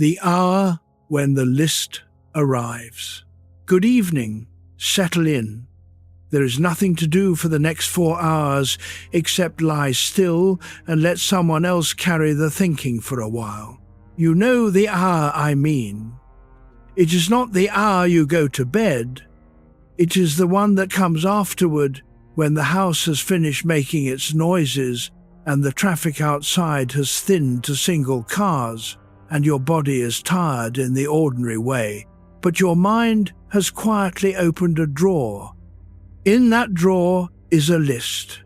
The hour when the list arrives. Good evening. Settle in. There is nothing to do for the next 4 hours except lie still and let someone else carry the thinking for a while. You know the hour I mean. It is not the hour you go to bed. It is the one that comes afterward, when the house has finished making its noises and the traffic outside has thinned to single cars, and your body is tired in the ordinary way, but your mind has quietly opened a drawer. In that drawer is a list.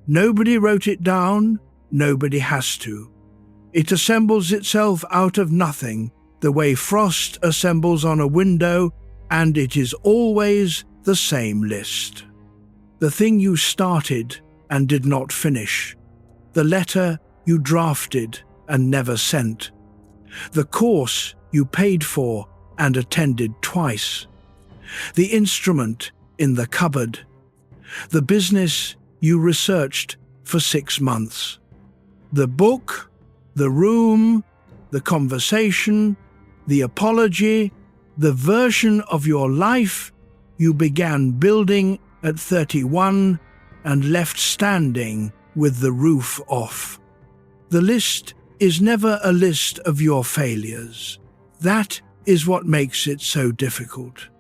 Nobody wrote it down, nobody has to. It assembles itself out of nothing, the way frost assembles on a window, and it is always the same list. The thing you started and did not finish. The letter you drafted and never sent. The course you paid for and attended twice. The instrument in the cupboard. The business you researched for 6 months. The book, the room, the conversation, the apology, the version of your life you began building at 31 and left standing with the roof off. The list is never a list of your failures. That is what makes it so difficult.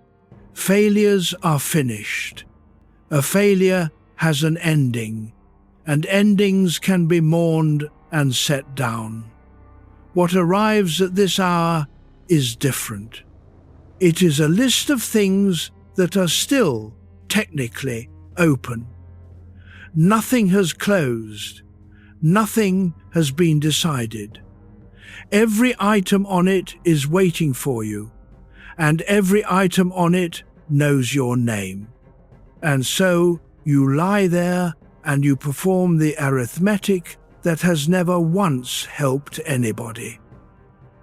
Failures are finished. A failure has an ending, and endings can be mourned and set down. What arrives at this hour is different. It is a list of things that are still technically open. Nothing has closed. Nothing has been decided. Every item on it is waiting for you, and every item on it knows your name. And so you lie there and you perform the arithmetic that has never once helped anybody.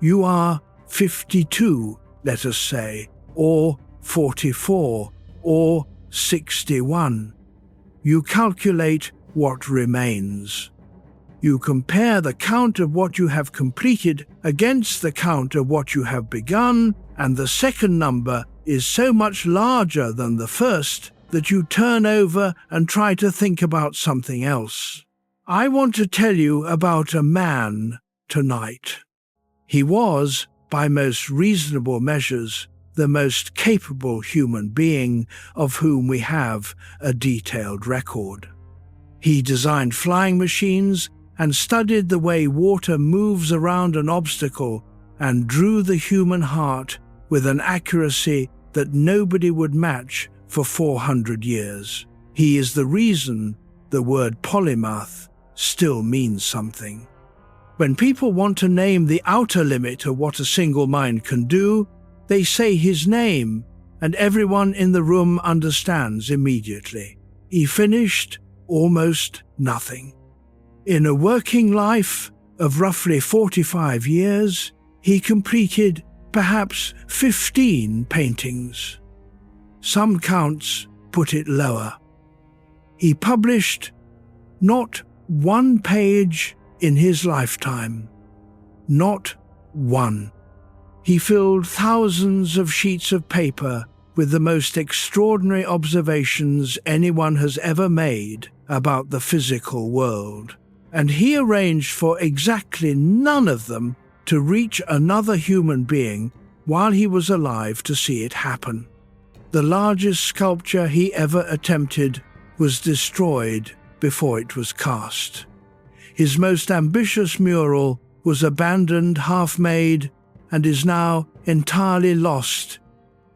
You are 52, let us say, or 44, or 61. You calculate what remains. You compare the count of what you have completed against the count of what you have begun, and the second number is so much larger than the first that you turn over and try to think about something else. I want to tell you about a man tonight. He was, by most reasonable measures, the most capable human being of whom we have a detailed record. He designed flying machines and studied the way water moves around an obstacle and drew the human heart with an accuracy that nobody would match for 400 years. He is the reason the word polymath still means something. When people want to name the outer limit of what a single mind can do, they say his name, and everyone in the room understands immediately. He finished almost nothing. In a working life of roughly 45 years, he completed perhaps 15 paintings. Some counts put it lower. He published not one page in his lifetime. Not one. He filled thousands of sheets of paper with the most extraordinary observations anyone has ever made about the physical world, and he arranged for exactly none of them to reach another human being while he was alive to see it happen. The largest sculpture he ever attempted was destroyed before it was cast. His most ambitious mural was abandoned half-made and is now entirely lost.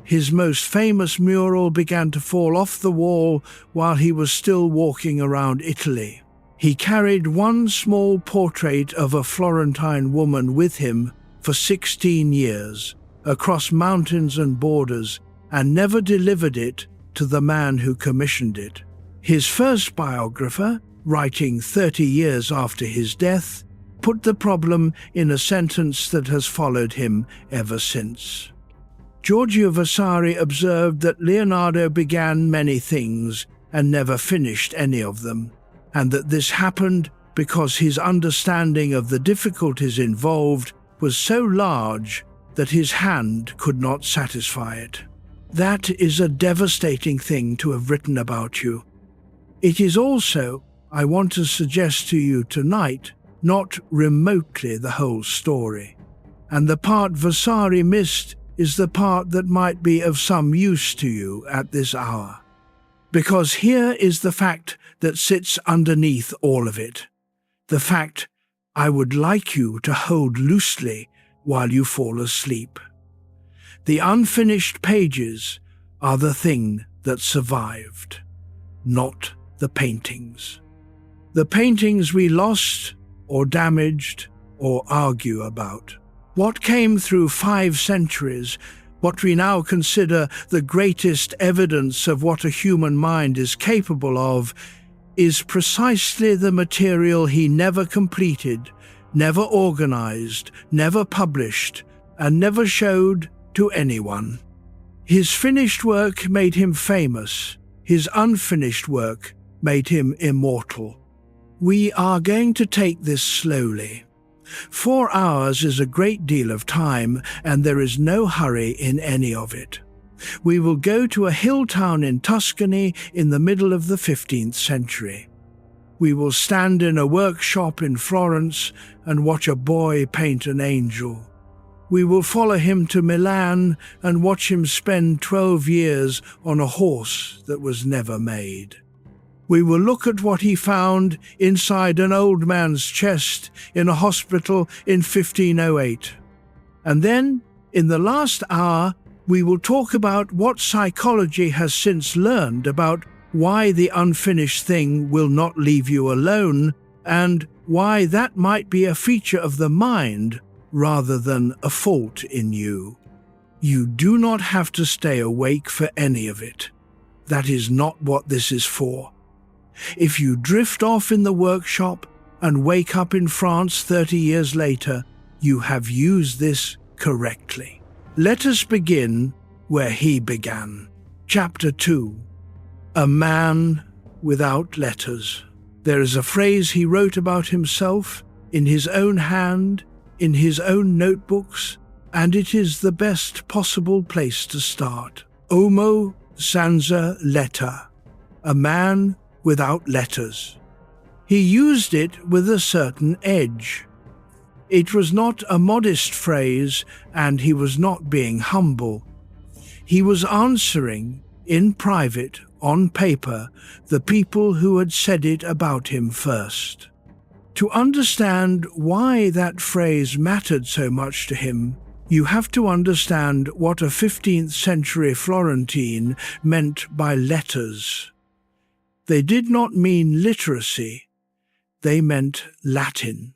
His most famous mural began to fall off the wall while he was still walking around Italy. He carried one small portrait of a Florentine woman with him for 16 years, across mountains and borders, and never delivered it to the man who commissioned it. His first biographer, writing 30 years after his death, put the problem in a sentence that has followed him ever since. Giorgio Vasari observed that Leonardo began many things and never finished any of them, and that this happened because his understanding of the difficulties involved was so large that his hand could not satisfy it. That is a devastating thing to have written about you. It is also, I want to suggest to you tonight, not remotely the whole story. And the part Vasari missed is the part that might be of some use to you at this hour. Because here is the fact that sits underneath all of it. The fact I would like you to hold loosely while you fall asleep. The unfinished pages are the thing that survived, not the paintings. The paintings we lost or damaged or argue about. What came through 5 centuries, what we now consider the greatest evidence of what a human mind is capable of, is precisely the material he never completed, never organized, never published, and never showed to anyone. His finished work made him famous. His unfinished work made him immortal. We are going to take this slowly. 4 hours is a great deal of time, and there is no hurry in any of it. We will go to a hill town in Tuscany in the middle of the 15th century. We will stand in a workshop in Florence and watch a boy paint an angel. We will follow him to Milan and watch him spend 12 years on a horse that was never made. We will look at what he found inside an old man's chest in a hospital in 1508. And then, in the last hour, we will talk about what psychology has since learned about why the unfinished thing will not leave you alone, and why that might be a feature of the mind rather than a fault in you. You do not have to stay awake for any of it. That is not what this is for. If you drift off in the workshop and wake up in France 30 years later, you have used this correctly. Let us begin where he began. Chapter 2. A man without letters. There is a phrase he wrote about himself, in his own hand, in his own notebooks, and it is the best possible place to start. Homo senza lettera. A man without letters. He used it with a certain edge. It was not a modest phrase, and he was not being humble. He was answering, in private, on paper, the people who had said it about him first. To understand why that phrase mattered so much to him, you have to understand what a 15th century Florentine meant by letters. They did not mean literacy, they meant Latin.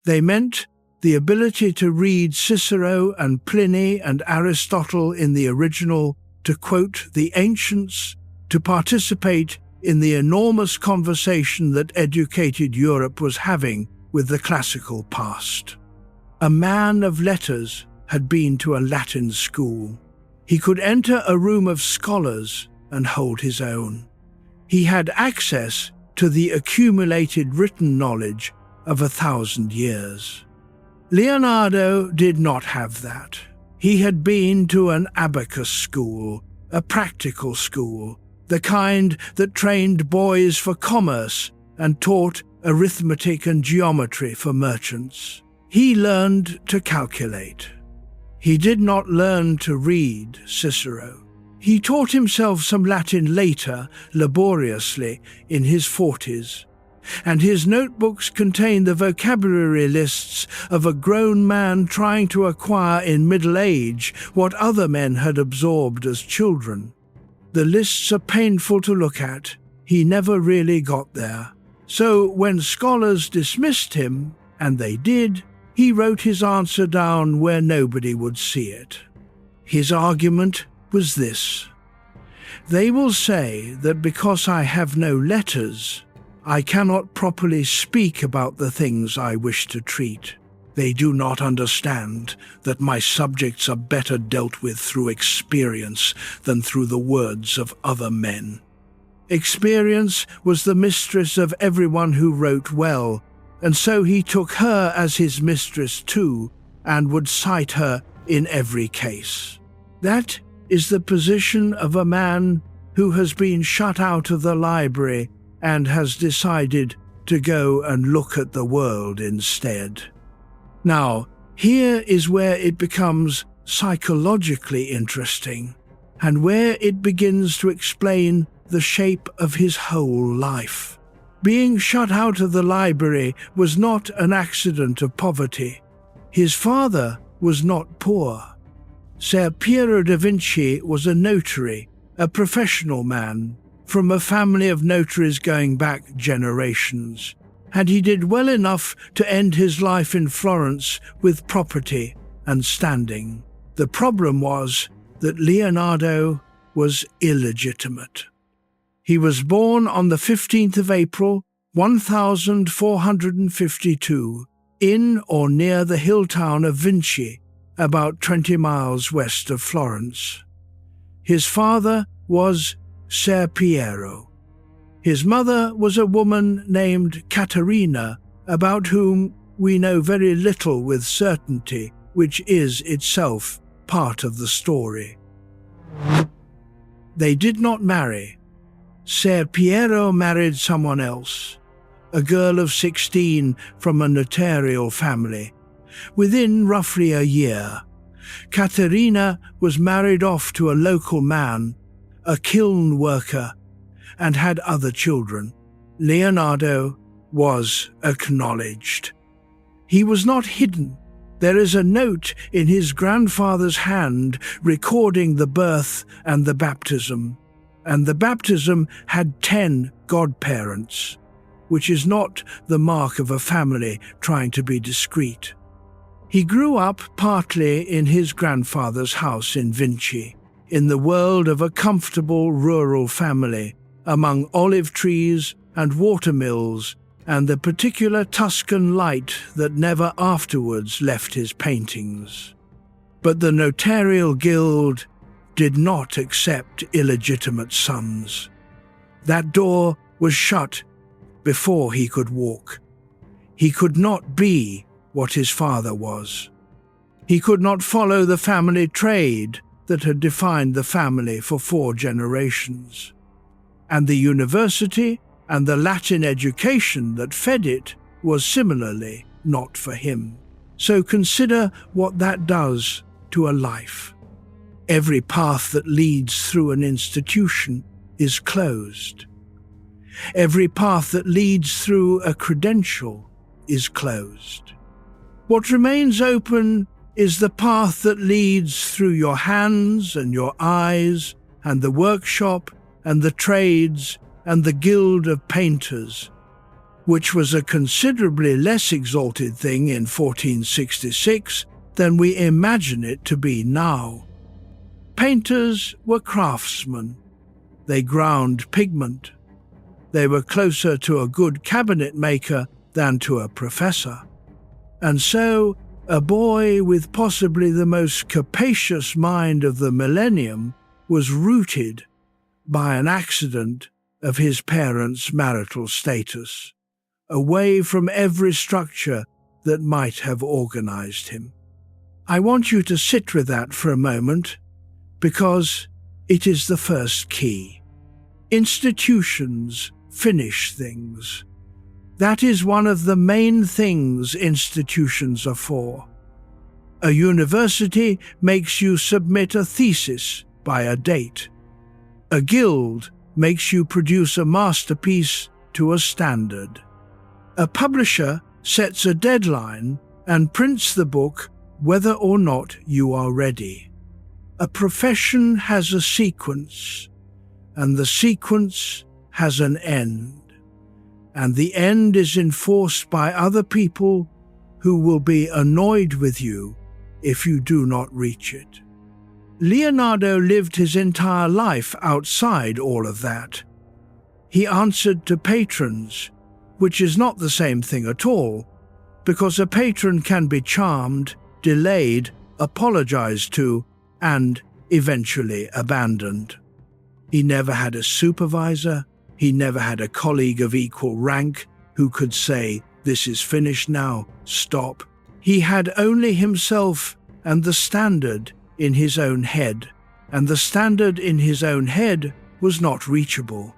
They meant the ability to read Cicero and Pliny and Aristotle in the original, to quote the ancients, to participate in the enormous conversation that educated Europe was having with the classical past. A man of letters had been to a Latin school. He could enter a room of scholars and hold his own. He had access to the accumulated written knowledge of 1,000 years. Leonardo did not have that. He had been to an abacus school, a practical school, the kind that trained boys for commerce and taught arithmetic and geometry for merchants. He learned to calculate. He did not learn to read Cicero. He taught himself some Latin later, laboriously, in his 40s, and his notebooks contain the vocabulary lists of a grown man trying to acquire in middle age what other men had absorbed as children. The lists are painful to look at. He never really got there. So when scholars dismissed him, and they did, he wrote his answer down where nobody would see it. His argument was this: they will say that because I have no letters, I cannot properly speak about the things I wish to treat. They do not understand that my subjects are better dealt with through experience than through the words of other men. Experience was the mistress of everyone who wrote well, and so he took her as his mistress too, and would cite her in every case. That is the position of a man who has been shut out of the library and has decided to go and look at the world instead. Now, here is where it becomes psychologically interesting, and where it begins to explain the shape of his whole life. Being shut out of the library was not an accident of poverty. His father was not poor. Ser Piero da Vinci was a notary, a professional man, from a family of notaries going back generations, and he did well enough to end his life in Florence with property and standing. The problem was that Leonardo was illegitimate. He was born on the 15th of April, 1452, in or near the hill town of Vinci, about 20 miles west of Florence. His father was Ser Piero. His mother was a woman named Caterina, about whom we know very little with certainty, which is itself part of the story. They did not marry. Ser Piero married someone else, a girl of 16 from a notarial family. Within roughly a year, Caterina was married off to a local man, a kiln worker, and had other children. Leonardo was acknowledged. He was not hidden. There is a note in his grandfather's hand recording the birth and the baptism had 10 godparents, which is not the mark of a family trying to be discreet. He grew up partly in his grandfather's house in Vinci, in the world of a comfortable rural family, among olive trees and watermills and the particular Tuscan light that never afterwards left his paintings. But the notarial guild did not accept illegitimate sons. That door was shut before he could walk. He could not be what his father was. He could not follow the family trade that had defined the family for 4 generations. And the university and the Latin education that fed it was similarly not for him. So consider what that does to a life. Every path that leads through an institution is closed. Every path that leads through a credential is closed. What remains open is the path that leads through your hands and your eyes and the workshop and the trades and the guild of painters, which was a considerably less exalted thing in 1466 than we imagine it to be now. Painters were craftsmen. They ground pigment. They were closer to a good cabinet maker than to a professor. And so, a boy with possibly the most capacious mind of the millennium was rooted by an accident of his parents' marital status, away from every structure that might have organized him. I want you to sit with that for a moment, because it is the first key. Institutions finish things. That is one of the main things institutions are for. A university makes you submit a thesis by a date. A guild makes you produce a masterpiece to a standard. A publisher sets a deadline and prints the book whether or not you are ready. A profession has a sequence, and the sequence has an end. And the end is enforced by other people who will be annoyed with you if you do not reach it. Leonardo lived his entire life outside all of that. He answered to patrons, which is not the same thing at all, because a patron can be charmed, delayed, apologized to, and eventually abandoned. He never had a supervisor. He never had a colleague of equal rank who could say, "This is finished now, stop." He had only himself and the standard in his own head, and the standard in his own head was not reachable.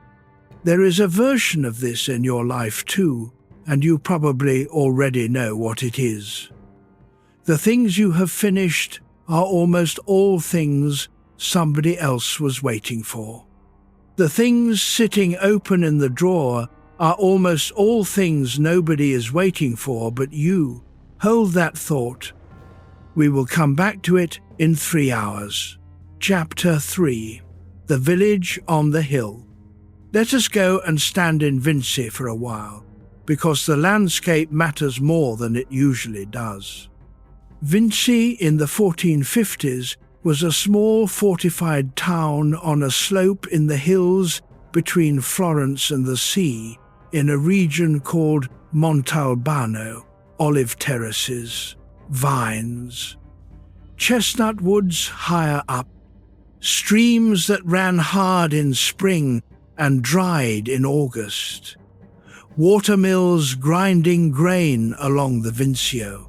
There is a version of this in your life too, and you probably already know what it is. The things you have finished are almost all things somebody else was waiting for. The things sitting open in the drawer are almost all things nobody is waiting for but you. Hold that thought. We will come back to it in 3 hours. Chapter 3. The Village on the Hill. Let us go and stand in Vinci for a while, because the landscape matters more than it usually does. Vinci in the 1450s was a small fortified town on a slope in the hills between Florence and the sea, in a region called Montalbano, olive terraces, vines, chestnut woods higher up, streams that ran hard in spring and dried in August, watermills grinding grain along the Vincio,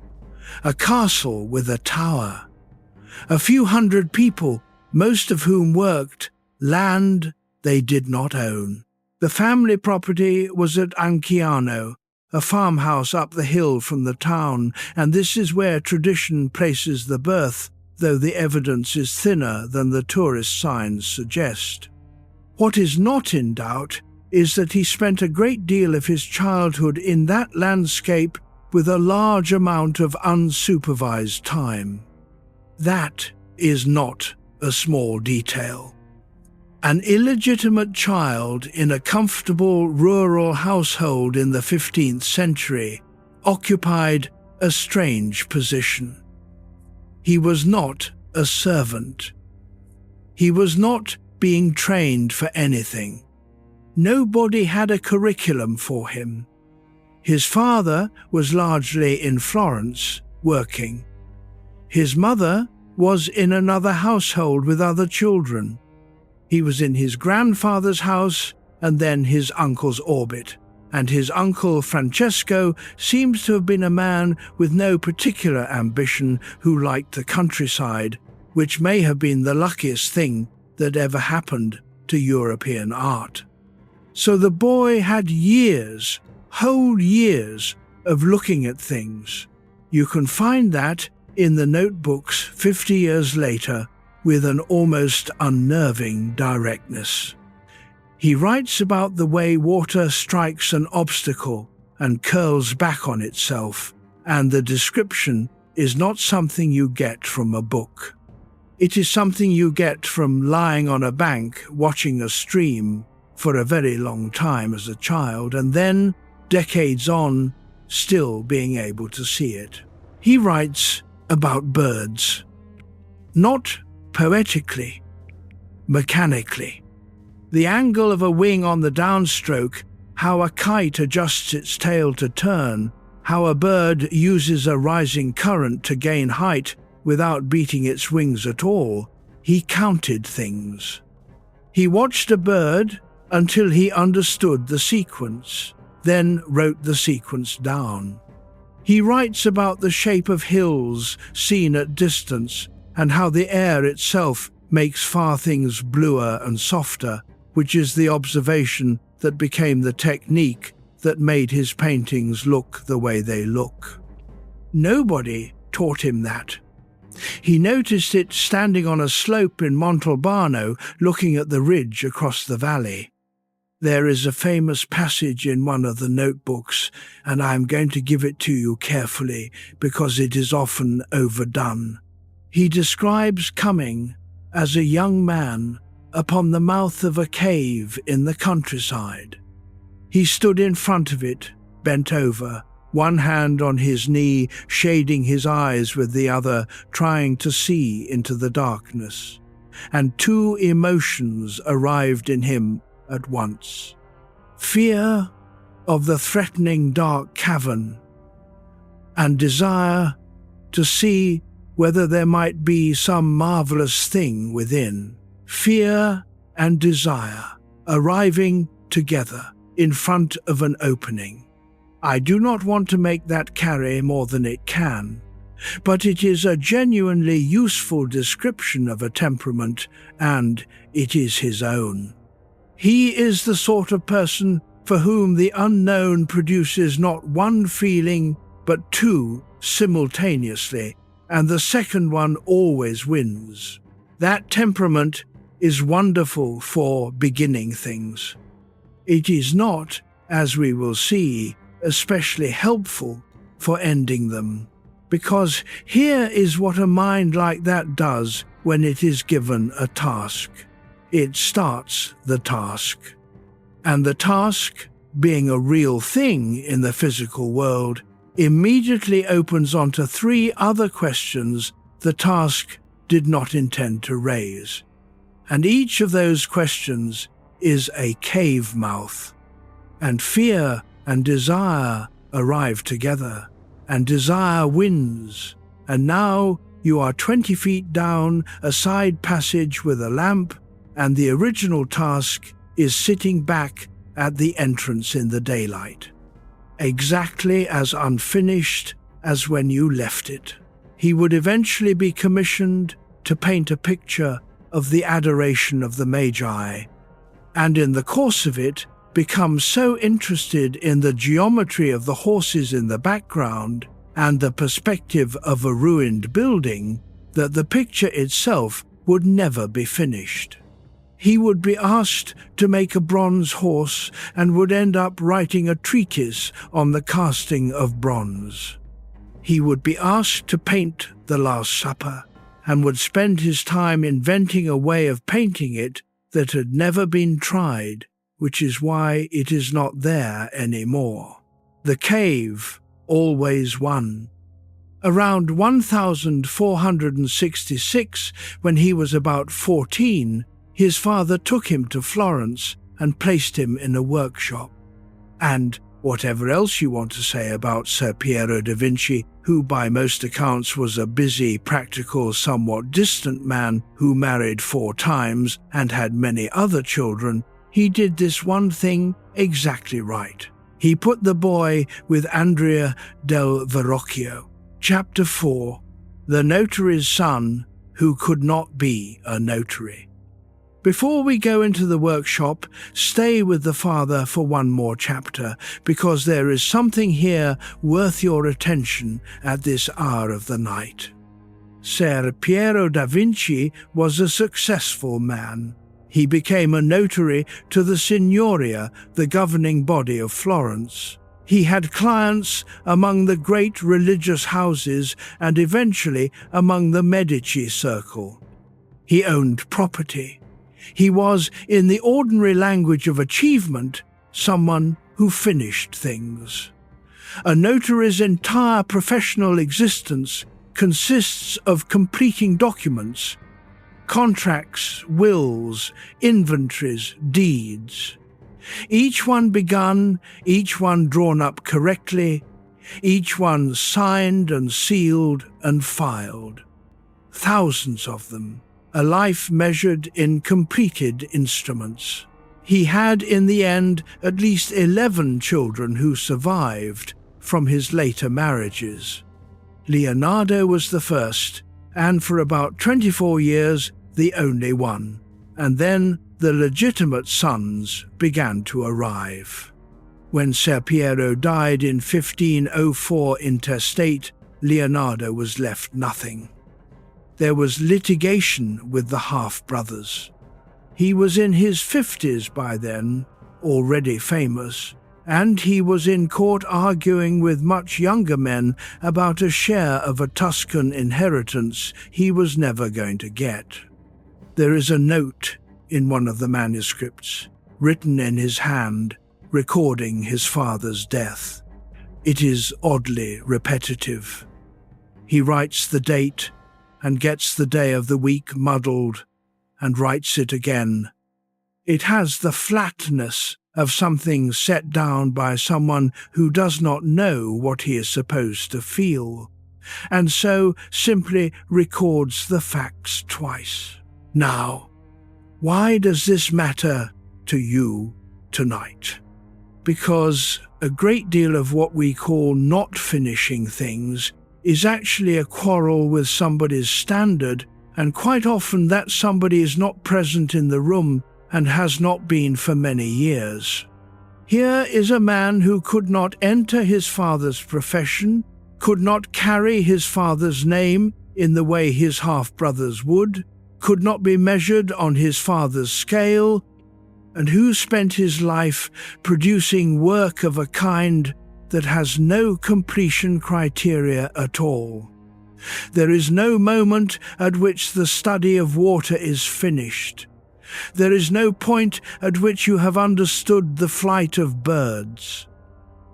a castle with a tower, a few hundred people, most of whom worked land they did not own. The family property was at Anciano, a farmhouse up the hill from the town, and this is where tradition places the birth, though the evidence is thinner than the tourist signs suggest. What is not in doubt is that he spent a great deal of his childhood in that landscape with a large amount of unsupervised time. That is not a small detail. An illegitimate child in a comfortable rural household in the 15th century occupied a strange position. He was not a servant. He was not being trained for anything. Nobody had a curriculum for him. His father was largely in Florence, working. His mother was in another household with other children. He was in his grandfather's house and then his uncle's orbit, and his uncle Francesco seems to have been a man with no particular ambition who liked the countryside, which may have been the luckiest thing that ever happened to European art. So the boy had years, whole years, of looking at things. You can find that in the notebooks 50 years later with an almost unnerving directness. He writes about the way water strikes an obstacle and curls back on itself, and the description is not something you get from a book. It is something you get from lying on a bank watching a stream for a very long time as a child, and then, decades on, still being able to see it. He writes about birds, not poetically, mechanically. The angle of a wing on the downstroke, how a kite adjusts its tail to turn, how a bird uses a rising current to gain height without beating its wings at all. He counted things. He watched a bird until he understood the sequence, then wrote the sequence down. He writes about the shape of hills seen at distance and how the air itself makes far things bluer and softer, which is the observation that became the technique that made his paintings look the way they look. Nobody taught him that. He noticed it standing on a slope in Montalbano, looking at the ridge across the valley. There is a famous passage in one of the notebooks, and I am going to give it to you carefully because it is often overdone. He describes coming, as a young man, upon the mouth of a cave in the countryside. He stood in front of it, bent over, one hand on his knee, shading his eyes with the other, trying to see into the darkness. And two emotions arrived in him at once. Fear of the threatening dark cavern, and desire to see whether there might be some marvelous thing within. Fear and desire arriving together in front of an opening. I do not want to make that carry more than it can, but it is a genuinely useful description of a temperament, and it is his own. He is the sort of person for whom the unknown produces not one feeling, but two simultaneously, and the second one always wins. That temperament is wonderful for beginning things. It is not, as we will see, especially helpful for ending them, because here is what a mind like that does when it is given a task. It starts the task. And the task, being a real thing in the physical world, immediately opens onto three other questions the task did not intend to raise. And each of those questions is a cave mouth. And fear and desire arrive together, and desire wins. And now you are 20 feet down a side passage with a lamp, and the original task is sitting back at the entrance in the daylight, exactly as unfinished as when you left it. He would eventually be commissioned to paint a picture of the Adoration of the Magi, and in the course of it become so interested in the geometry of the horses in the background and the perspective of a ruined building that the picture itself would never be finished. He would be asked to make a bronze horse and would end up writing a treatise on the casting of bronze. He would be asked to paint the Last Supper and would spend his time inventing a way of painting it that had never been tried, which is why it is not there anymore. The cave always won. Around 1466, when he was about 14, his father took him to Florence and placed him in a workshop. And whatever else you want to say about Sir Piero da Vinci, who by most accounts was a busy, practical, somewhat distant man who married 4 times and had many other children, he did this one thing exactly right. He put the boy with Andrea del Verrocchio. Chapter 4. The Notary's Son Who Could Not Be a Notary. Before we go into the workshop, stay with the father for one more chapter, because there is something here worth your attention at this hour of the night. Ser Piero da Vinci was a successful man. He became a notary to the Signoria, the governing body of Florence. He had clients among the great religious houses and eventually among the Medici circle. He owned property. He was, in the ordinary language of achievement, someone who finished things. A notary's entire professional existence consists of completing documents, contracts, wills, inventories, deeds. Each one begun, each one drawn up correctly, each one signed and sealed and filed. Thousands of them. A life measured in completed instruments. He had, in the end, at least 11 children who survived from his later marriages. Leonardo was the first, and for about 24 years, the only one. And then the legitimate sons began to arrive. When Ser Piero died in 1504 intestate, Leonardo was left nothing. There was litigation with the half-brothers. He was in his 50s by then, already famous, and he was in court arguing with much younger men about a share of a Tuscan inheritance he was never going to get. There is a note in one of the manuscripts, written in his hand, recording his father's death. It is oddly repetitive. He writes the date and gets the day of the week muddled, and writes it again. It has the flatness of something set down by someone who does not know what he is supposed to feel, and so simply records the facts twice. Now, why does this matter to you tonight? Because a great deal of what we call not finishing things is actually a quarrel with somebody's standard, and quite often that somebody is not present in the room and has not been for many years. Here is a man who could not enter his father's profession, could not carry his father's name in the way his half-brothers would, could not be measured on his father's scale, and who spent his life producing work of a kind that has no completion criteria at all. There is no moment at which the study of water is finished. There is no point at which you have understood the flight of birds.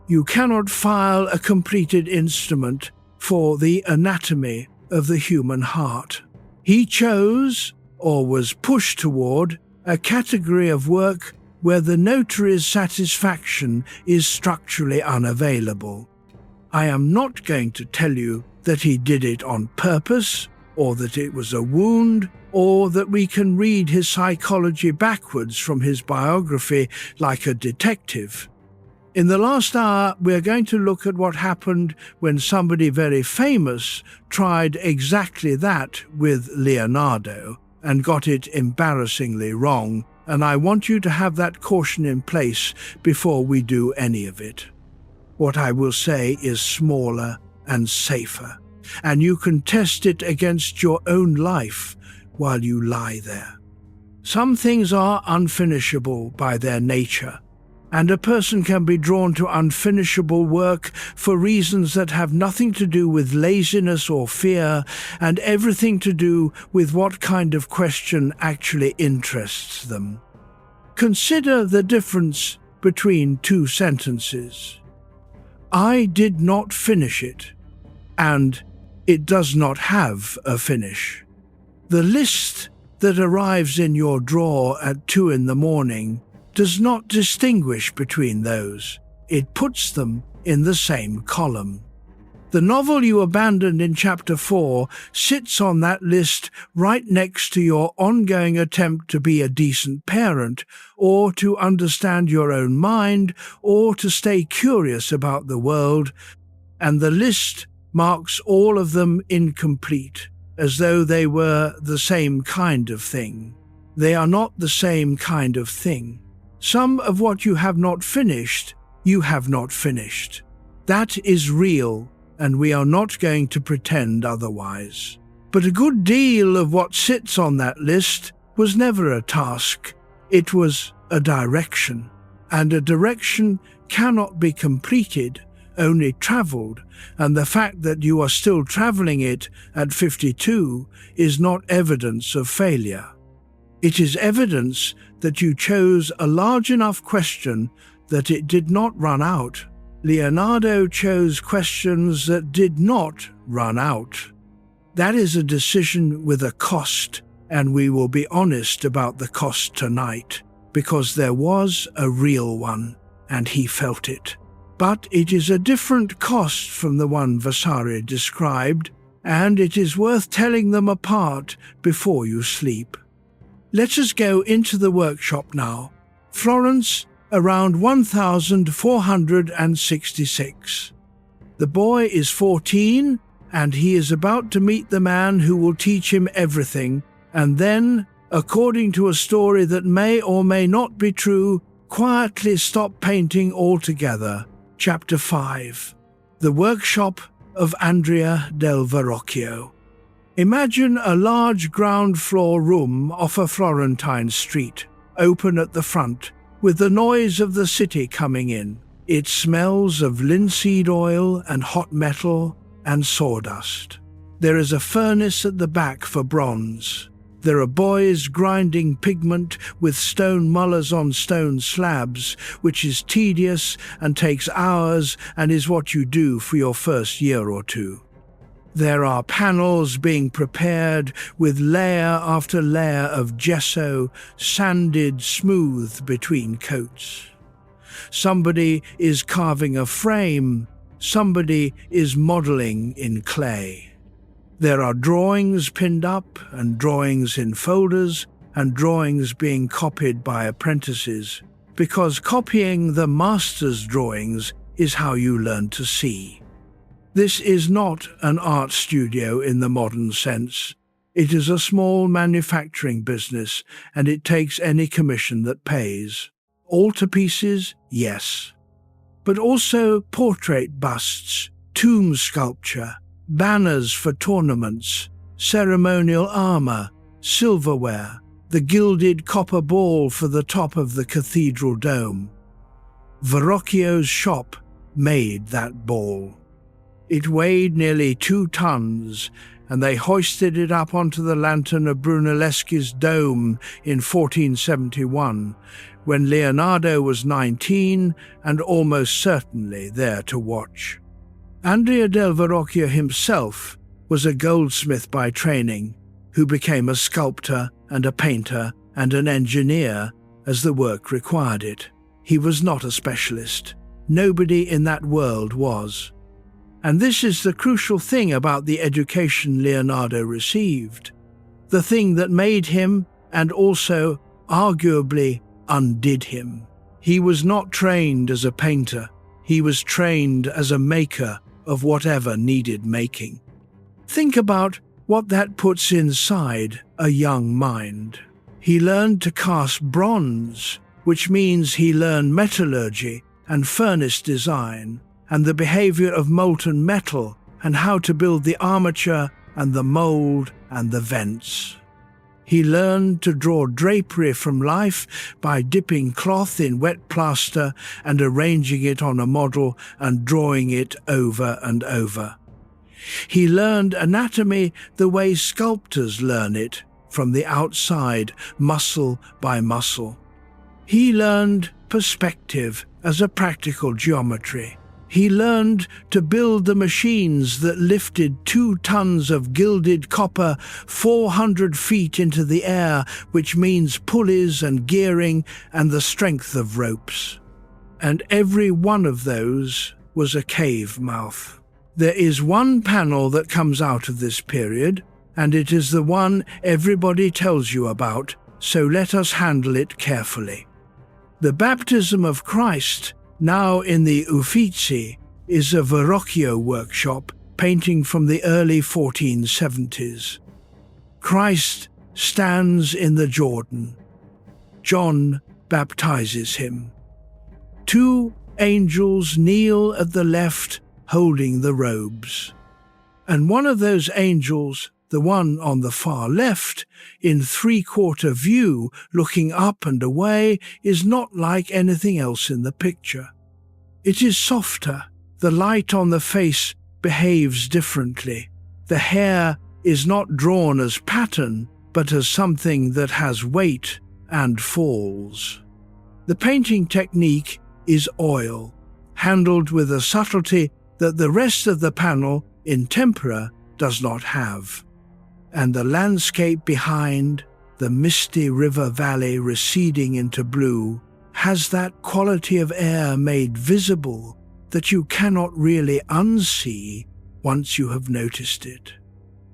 You cannot file a completed instrument for the anatomy of the human heart. He chose, or was pushed toward, a category of work where the notary's satisfaction is structurally unavailable. I am not going to tell you that he did it on purpose, or that it was a wound, or that we can read his psychology backwards from his biography like a detective. In the last hour, we're going to look at what happened when somebody very famous tried exactly that with Leonardo and got it embarrassingly wrong, and I want you to have that caution in place before we do any of it. What I will say is smaller and safer, and you can test it against your own life while you lie there. Some things are unfinishable by their nature, and a person can be drawn to unfinishable work for reasons that have nothing to do with laziness or fear, and everything to do with what kind of question actually interests them. Consider the difference between two sentences. I did not finish it, and it does not have a finish. The list that arrives in your drawer at 2 a.m. does not distinguish between those. It puts them in the same column. The novel you abandoned in chapter 4 sits on that list right next to your ongoing attempt to be a decent parent, or to understand your own mind, or to stay curious about the world, and the list marks all of them incomplete, as though they were the same kind of thing. They are not the same kind of thing. Some of what you have not finished, you have not finished. That is real, and we are not going to pretend otherwise. But a good deal of what sits on that list was never a task. It was a direction, and a direction cannot be completed, only travelled, and the fact that you are still travelling it at 52 is not evidence of failure. It is evidence that you chose a large enough question that it did not run out. Leonardo chose questions that did not run out. That is a decision with a cost, and we will be honest about the cost tonight, because there was a real one, and he felt it. But it is a different cost from the one Vasari described, and it is worth telling them apart before you sleep. Let us go into the workshop now. Florence, around 1466. The boy is 14, and he is about to meet the man who will teach him everything, and then, according to a story that may or may not be true, quietly stop painting altogether. Chapter 5. The Workshop of Andrea del Verrocchio. Imagine a large ground-floor room off a Florentine street, open at the front, with the noise of the city coming in. It smells of linseed oil and hot metal and sawdust. There is a furnace at the back for bronze. There are boys grinding pigment with stone mullers on stone slabs, which is tedious and takes hours and is what you do for your first year or two. There are panels being prepared with layer after layer of gesso, sanded smooth between coats. Somebody is carving a frame, somebody is modeling in clay. There are drawings pinned up and drawings in folders and drawings being copied by apprentices, because copying the master's drawings is how you learn to see. This is not an art studio in the modern sense. It is a small manufacturing business, and it takes any commission that pays. Altarpieces, yes. But also portrait busts, tomb sculpture, banners for tournaments, ceremonial armor, silverware, the gilded copper ball for the top of the cathedral dome. Verrocchio's shop made that ball. It weighed nearly 2 tons, and they hoisted it up onto the lantern of Brunelleschi's dome in 1471, when Leonardo was 19 and almost certainly there to watch. Andrea del Verrocchio himself was a goldsmith by training, who became a sculptor and a painter and an engineer as the work required it. He was not a specialist. Nobody in that world was. And this is the crucial thing about the education Leonardo received, the thing that made him and also, arguably, undid him. He was not trained as a painter. He was trained as a maker of whatever needed making. Think about what that puts inside a young mind. He learned to cast bronze, which means he learned metallurgy and furnace design, and the behavior of molten metal, and how to build the armature and the mold and the vents. He learned to draw drapery from life by dipping cloth in wet plaster and arranging it on a model and drawing it over and over. He learned anatomy the way sculptors learn it, from the outside, muscle by muscle. He learned perspective as a practical geometry. He learned to build the machines that lifted 2 tons of gilded copper 400 feet into the air, which means pulleys and gearing and the strength of ropes. And every one of those was a cave mouth. There is one panel that comes out of this period, and it is the one everybody tells you about, so let us handle it carefully. The baptism of Christ, now in the Uffizi, is a Verrocchio workshop painting from the early 1470s. Christ stands in the Jordan. John baptizes him. 2 angels kneel at the left, holding the robes. And one of those angels, the one on the far left, in 3/4 view, looking up and away, is not like anything else in the picture. It is softer. The light on the face behaves differently. The hair is not drawn as pattern, but as something that has weight and falls. The painting technique is oil, handled with a subtlety that the rest of the panel in tempera does not have. And the landscape behind, the misty river valley receding into blue, has that quality of air made visible that you cannot really unsee once you have noticed it.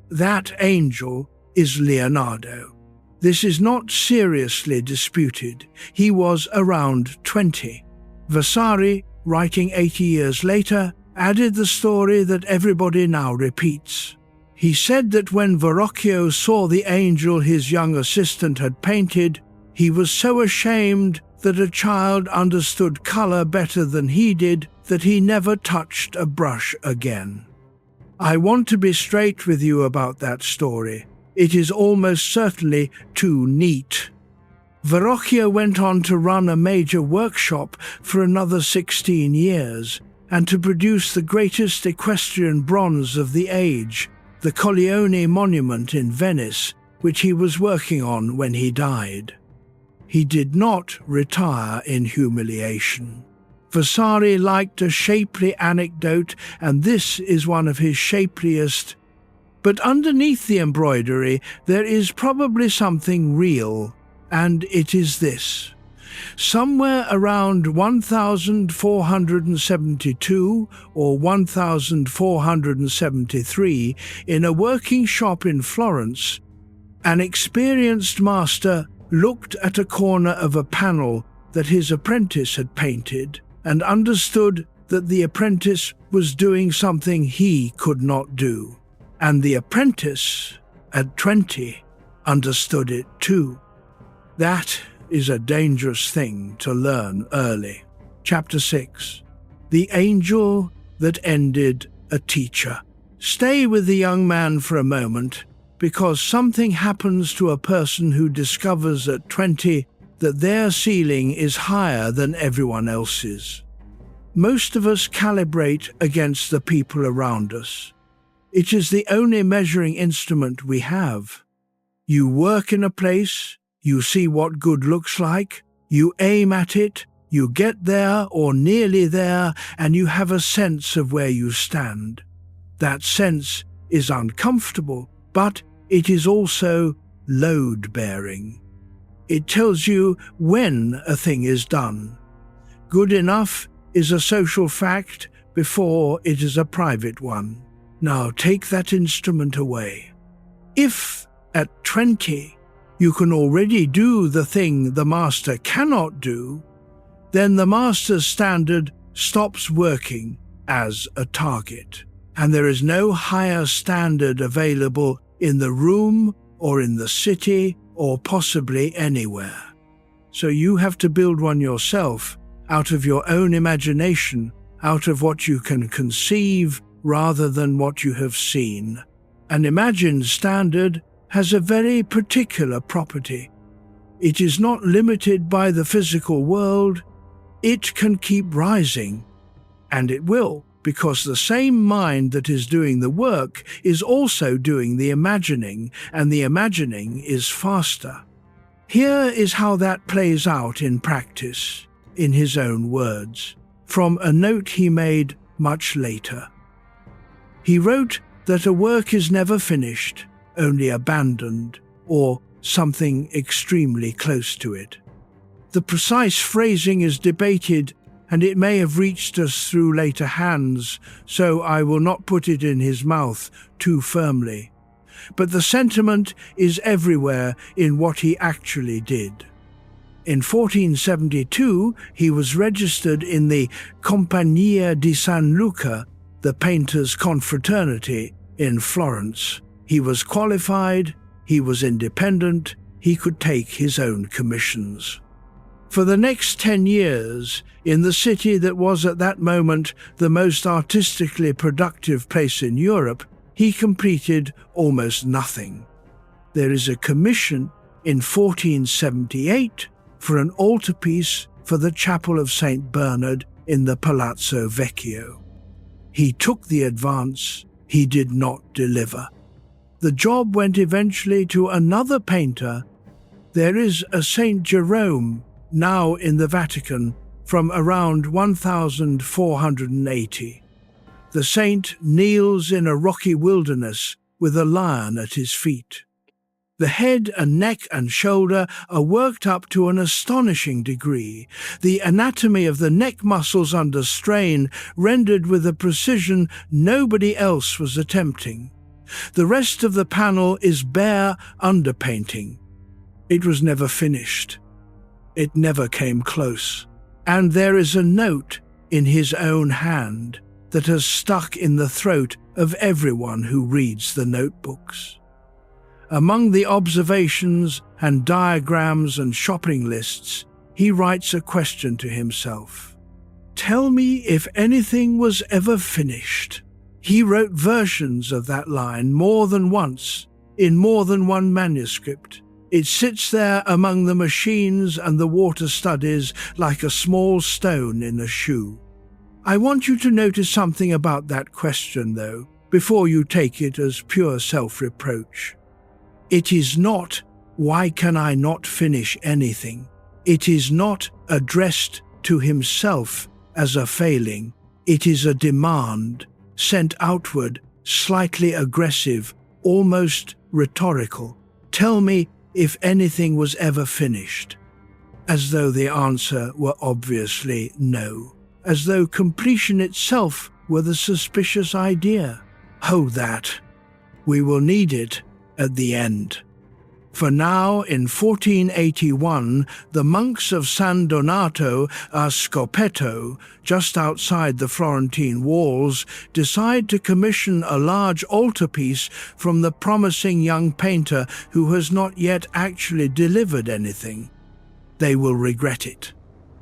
That angel is Leonardo. This is not seriously disputed. He was around 20. Vasari, writing 80 years later, added the story that everybody now repeats. He said that when Verrocchio saw the angel his young assistant had painted, he was so ashamed that a child understood color better than he did that he never touched a brush again. I want to be straight with you about that story. It is almost certainly too neat. Verrocchio went on to run a major workshop for another 16 years and to produce the greatest equestrian bronze of the age, the Colleoni monument in Venice, which he was working on when he died. He did not retire in humiliation. Vasari liked a shapely anecdote, and this is one of his shapeliest. But underneath the embroidery there is probably something real, and it is this. Somewhere around 1472 or 1473, in a working shop in Florence, an experienced master looked at a corner of a panel that his apprentice had painted and understood that the apprentice was doing something he could not do. And the apprentice, at 20, understood it too. That is a dangerous thing to learn early. Chapter 6. The Angel That Ended a Teacher. Stay with the young man for a moment, because something happens to a person who discovers at 20 that their ceiling is higher than everyone else's. Most of us calibrate against the people around us. It is the only measuring instrument we have. You work in a place, you see what good looks like, you aim at it, you get there or nearly there, and you have a sense of where you stand. That sense is uncomfortable, but it is also load-bearing. It tells you when a thing is done. Good enough is a social fact before it is a private one. Now take that instrument away. If, at 20, you can already do the thing the master cannot do, then the master's standard stops working as a target, and there is no higher standard available in the room or in the city or possibly anywhere. So you have to build one yourself out of your own imagination, out of what you can conceive rather than what you have seen. An imagined standard has a very particular property. It is not limited by the physical world. It can keep rising, and it will, because the same mind that is doing the work is also doing the imagining, and the imagining is faster. Here is how that plays out in practice, in his own words, from a note he made much later. He wrote that a work is never finished, only abandoned, or something extremely close to it. The precise phrasing is debated, and it may have reached us through later hands, so I will not put it in his mouth too firmly. But the sentiment is everywhere in what he actually did. In 1472, he was registered in the Compagnia di San Luca, the painters' confraternity, in Florence. He was qualified, he was independent, he could take his own commissions. For the next 10 years, in the city that was at that moment the most artistically productive place in Europe, he completed almost nothing. There is a commission in 1478 for an altarpiece for the chapel of St. Bernard in the Palazzo Vecchio. He took the advance, he did not deliver. The job went eventually to another painter. There is a St. Jerome, now in the Vatican, from around 1480. The saint kneels in a rocky wilderness with a lion at his feet. The head and neck and shoulder are worked up to an astonishing degree, the anatomy of the neck muscles under strain rendered with a precision nobody else was attempting. The rest of the panel is bare underpainting. It was never finished. It never came close. And there is a note in his own hand that has stuck in the throat of everyone who reads the notebooks. Among the observations and diagrams and shopping lists, he writes a question to himself. Tell me if anything was ever finished. He wrote versions of that line more than once, in more than one manuscript. It sits there among the machines and the water studies like a small stone in a shoe. I want you to notice something about that question, though, before you take it as pure self-reproach. It is not, why can I not finish anything? It is not addressed to himself as a failing. It is a demand, sent outward, slightly aggressive, almost rhetorical. Tell me if anything was ever finished. As though the answer were obviously no. As though completion itself were the suspicious idea. Oh, that. We will need it at the end. For now, in 1481, the monks of San Donato a Scopeto, just outside the Florentine walls, decide to commission a large altarpiece from the promising young painter who has not yet actually delivered anything. They will regret it.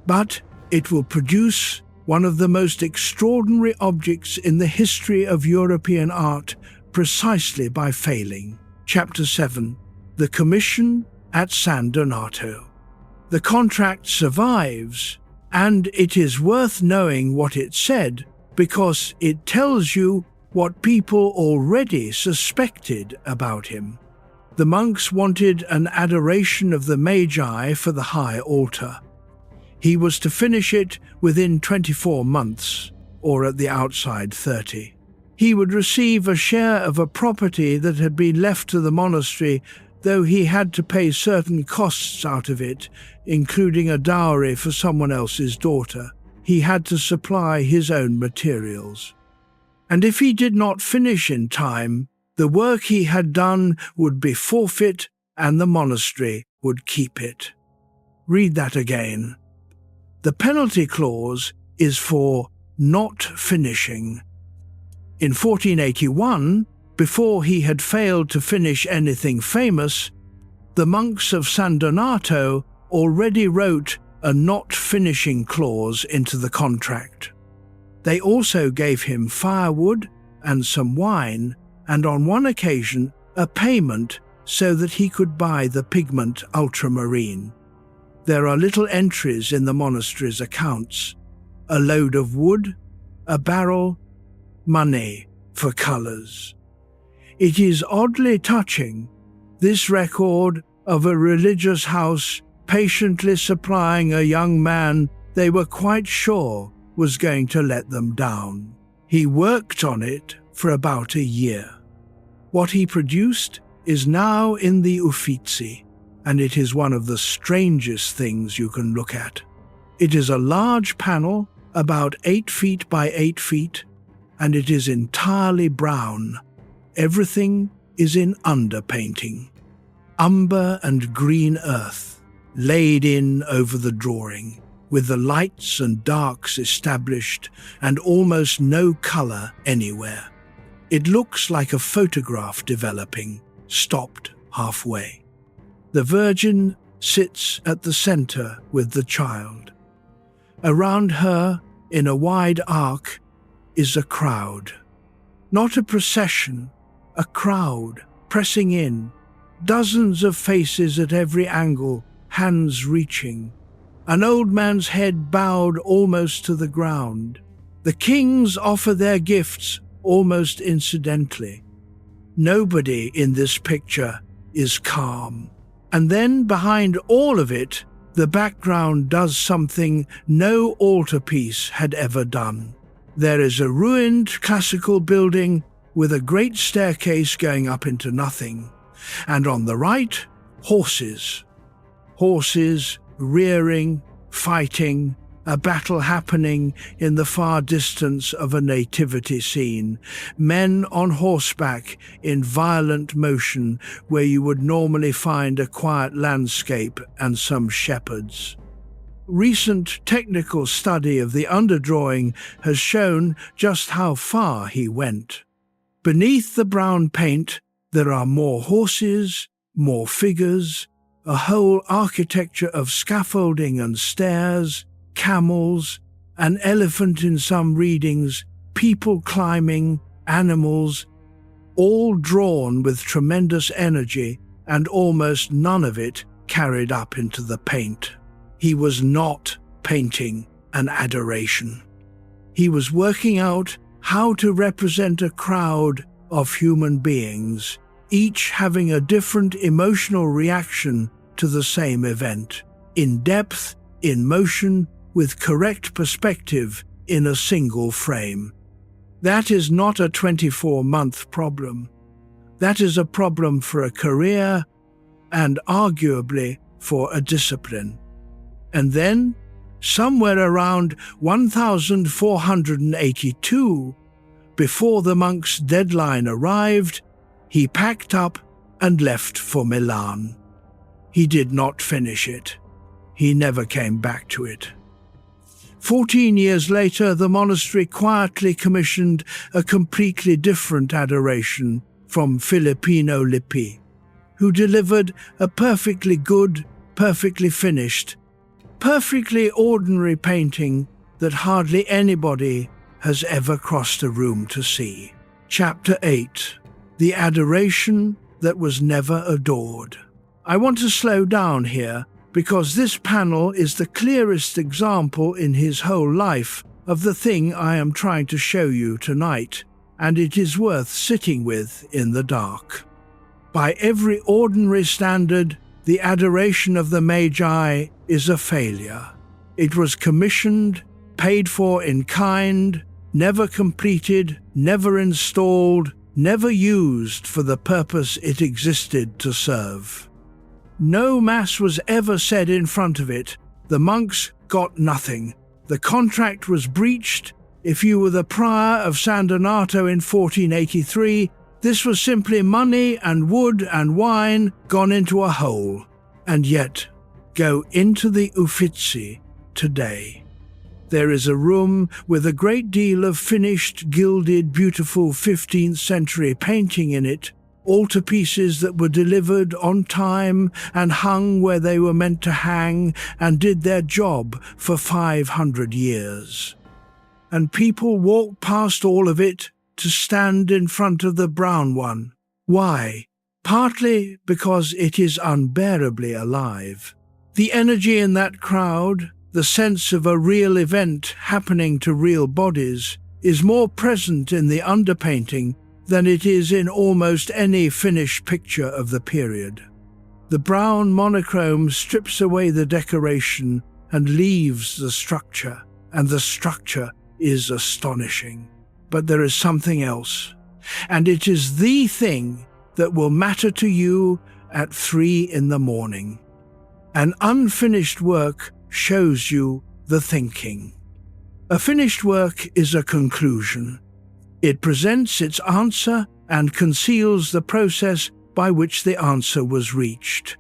But it will produce one of the most extraordinary objects in the history of European art, precisely by failing. Chapter 7. The Commission at San Donato. The contract survives, and it is worth knowing what it said because it tells you what people already suspected about him. The monks wanted an adoration of the Magi for the high altar. He was to finish it within 24 months, or at the outside 30. He would receive a share of a property that had been left to the monastery, though he had to pay certain costs out of it, including a dowry for someone else's daughter. He had to supply his own materials. And if he did not finish in time, the work he had done would be forfeit and the monastery would keep it. Read that again. The penalty clause is for not finishing. In 1481, before he had failed to finish anything famous, the monks of San Donato already wrote a not finishing clause into the contract. They also gave him firewood and some wine, and on one occasion a payment so that he could buy the pigment ultramarine. There are little entries in the monastery's accounts: a load of wood, a barrel, money for colours. It is oddly touching, this record of a religious house patiently supplying a young man they were quite sure was going to let them down. He worked on it for about a year. What he produced is now in the Uffizi, and it is one of the strangest things you can look at. It is a large panel, about 8 feet by 8 feet, and it is entirely brown. Everything is in underpainting. Umber and green earth laid in over the drawing, with the lights and darks established and almost no colour anywhere. It looks like a photograph developing, stopped halfway. The Virgin sits at the centre with the child. Around her, in a wide arc, is a crowd. Not a procession, a crowd pressing in, dozens of faces at every angle, hands reaching. An old man's head bowed almost to the ground. The kings offer their gifts almost incidentally. Nobody in this picture is calm. And then behind all of it, the background does something no altarpiece had ever done. There is a ruined classical building with a great staircase going up into nothing. And on the right, horses. Horses rearing, fighting, a battle happening in the far distance of a nativity scene. Men on horseback in violent motion where you would normally find a quiet landscape and some shepherds. Recent technical study of the underdrawing has shown just how far he went. Beneath the brown paint, there are more horses, more figures, a whole architecture of scaffolding and stairs, camels, an elephant in some readings, people climbing, animals, all drawn with tremendous energy and almost none of it carried up into the paint. He was not painting an adoration. He was working out how to represent a crowd of human beings, each having a different emotional reaction to the same event, in depth, in motion, with correct perspective in a single frame. That is not a 24-month problem. That is a problem for a career and arguably for a discipline. And then, somewhere around 1482, before the monk's deadline arrived, he packed up and left for Milan. He did not finish it. He never came back to it. 14 years later, the monastery quietly commissioned a completely different adoration from Filippino Lippi, who delivered a perfectly good, perfectly finished, perfectly ordinary painting that hardly anybody has ever crossed a room to see. Chapter 8. The Adoration That Was Never Adored. I want to slow down here because this panel is the clearest example in his whole life of the thing I am trying to show you tonight, and it is worth sitting with in the dark. By every ordinary standard, the Adoration of the Magi is a failure. It was commissioned, paid for in kind, never completed, never installed, never used for the purpose it existed to serve. No mass was ever said in front of it. The monks got nothing. The contract was breached. If you were the prior of San Donato in 1483, this was simply money and wood and wine gone into a hole. And yet, go into the Uffizi today. There is a room with a great deal of finished, gilded, beautiful 15th century painting in it, altarpieces that were delivered on time and hung where they were meant to hang and did their job for 500 years. And people walk past all of it to stand in front of the brown one. Why? Partly because it is unbearably alive. The energy in that crowd, the sense of a real event happening to real bodies, is more present in the underpainting than it is in almost any finished picture of the period. The brown monochrome strips away the decoration and leaves the structure, and the structure is astonishing. But there is something else, and it is the thing that will matter to you at 3 in the morning. An unfinished work shows you the thinking. A finished work is a conclusion. It presents its answer and conceals the process by which the answer was reached.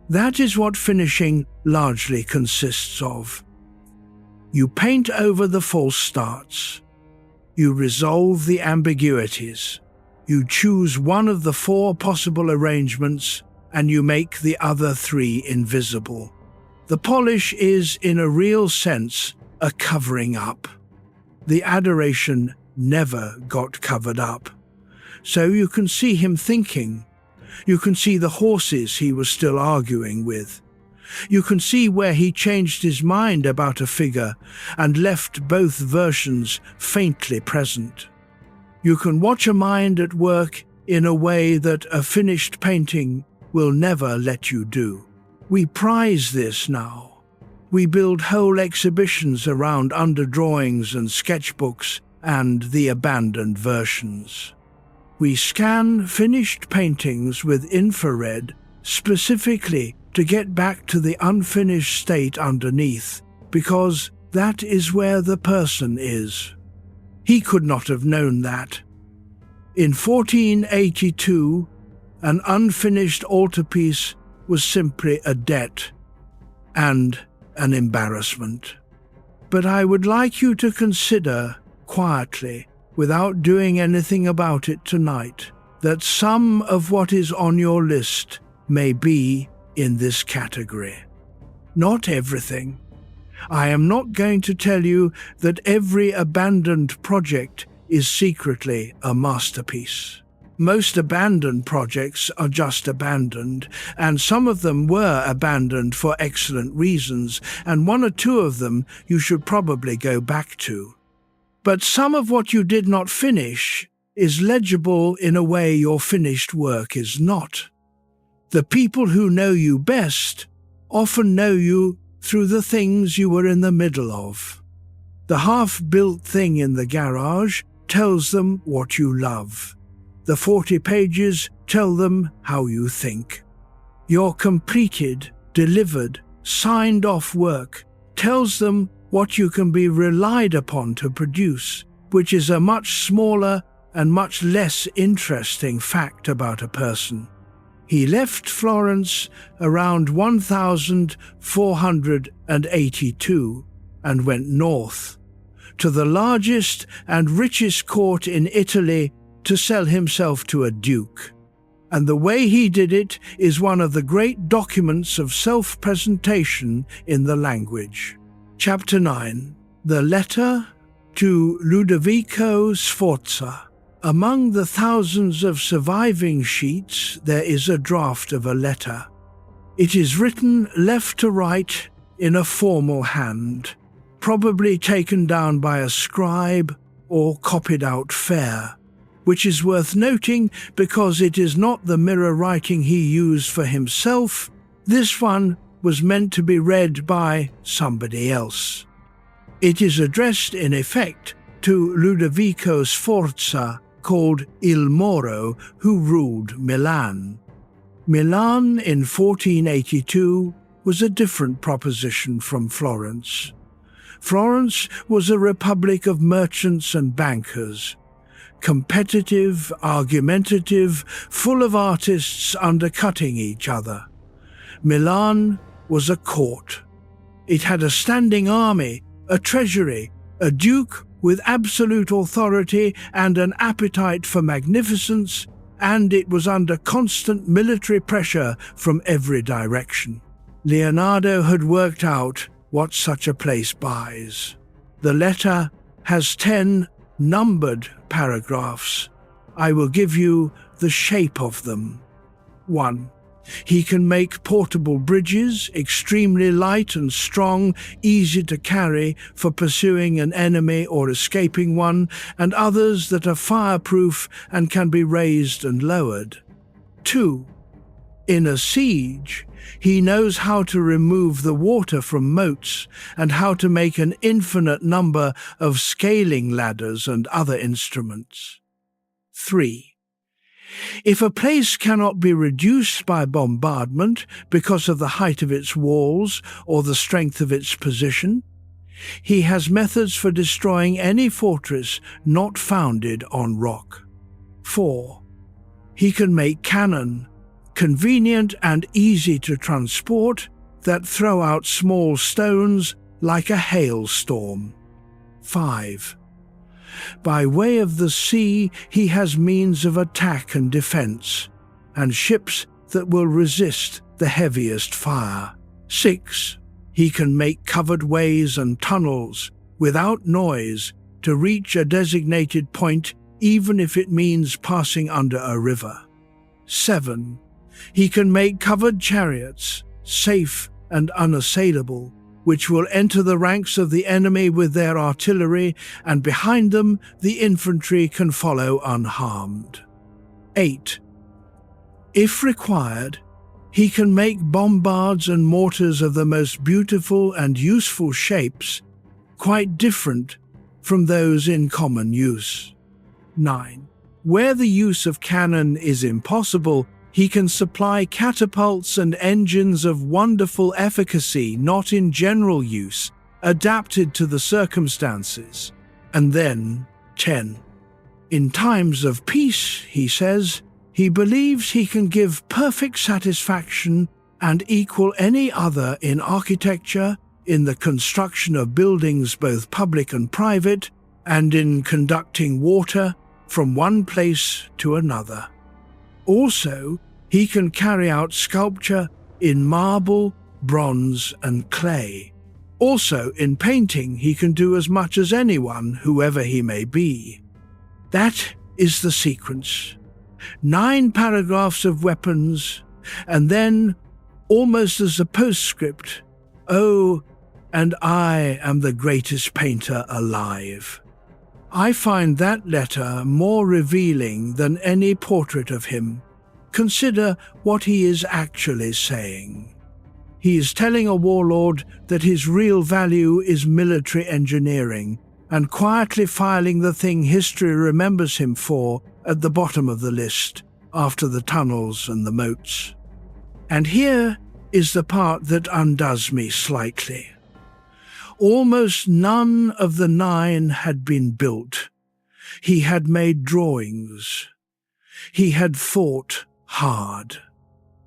That is what finishing largely consists of. You paint over the false starts. You resolve the ambiguities. You choose one of the 4 possible arrangements, and you make the other 3 invisible. The polish is, in a real sense, a covering up. The Adoration never got covered up. So you can see him thinking. You can see the horses he was still arguing with. You can see where he changed his mind about a figure and left both versions faintly present. You can watch a mind at work in a way that a finished painting will never let you do. We prize this now. We build whole exhibitions around underdrawings and sketchbooks and the abandoned versions. We scan finished paintings with infrared specifically to get back to the unfinished state underneath, because that is where the person is. He could not have known that. In 1482, an unfinished altarpiece was simply a debt and an embarrassment. But I would like you to consider quietly, without doing anything about it tonight, that some of what is on your list may be in this category. Not everything. I am not going to tell you that every abandoned project is secretly a masterpiece. Most abandoned projects are just abandoned, and some of them were abandoned for excellent reasons, and 1 or 2 of them you should probably go back to. But some of what you did not finish is legible in a way your finished work is not. The people who know you best often know you through the things you were in the middle of. The half-built thing in the garage tells them what you love. The 40 pages tell them how you think. Your completed, delivered, signed-off work tells them what you can be relied upon to produce, which is a much smaller and much less interesting fact about a person. He left Florence around 1482 and went north to the largest and richest court in Italy to sell himself to a duke. And the way he did it is one of the great documents of self-presentation in the language. Chapter 9. The Letter to Ludovico Sforza. Among the thousands of surviving sheets, there is a draft of a letter. It is written left to right in a formal hand, probably taken down by a scribe or copied out fair, which is worth noting because it is not the mirror writing he used for himself. This one was meant to be read by somebody else. It is addressed in effect to Ludovico Sforza, called Il Moro, who ruled Milan. Milan in 1482 was a different proposition from Florence. Florence was a republic of merchants and bankers, competitive, argumentative, full of artists undercutting each other. Milan was a court. It had a standing army, a treasury, a duke with absolute authority and an appetite for magnificence, and it was under constant military pressure from every direction. Leonardo had worked out what such a place buys. The letter has 10 numbered paragraphs. I will give you the shape of them. 1. He can make portable bridges, extremely light and strong, easy to carry for pursuing an enemy or escaping one, and others that are fireproof and can be raised and lowered. 2. In a siege, he knows how to remove the water from moats and how to make an infinite number of scaling ladders and other instruments. 3. If a place cannot be reduced by bombardment because of the height of its walls or the strength of its position, he has methods for destroying any fortress not founded on rock. 4. He can make cannon, convenient and easy to transport, that throw out small stones like a hailstorm. 5. By way of the sea, he has means of attack and defense, and ships that will resist the heaviest fire. 6. He can make covered ways and tunnels without noise to reach a designated point, even if it means passing under a river. 7. He can make covered chariots, safe and unassailable, which will enter the ranks of the enemy with their artillery, and behind them the infantry can follow unharmed. 8. If required, he can make bombards and mortars of the most beautiful and useful shapes, quite different from those in common use. 9. Where the use of cannon is impossible, he can supply catapults and engines of wonderful efficacy not in general use, adapted to the circumstances. And then, 10. In times of peace, he says, he believes he can give perfect satisfaction and equal any other in architecture, in the construction of buildings both public and private, and in conducting water from one place to another. Also, he can carry out sculpture in marble, bronze, and clay. Also, in painting, he can do as much as anyone, whoever he may be. That is the sequence. 9 paragraphs of weapons, and then, almost as a postscript, "Oh, and I am the greatest painter alive." I find that letter more revealing than any portrait of him. Consider what he is actually saying. He is telling a warlord that his real value is military engineering, and quietly filing the thing history remembers him for at the bottom of the list, after the tunnels and the moats. And here is the part that undoes me slightly. Almost none of the 9 had been built. He had made drawings. He had thought hard.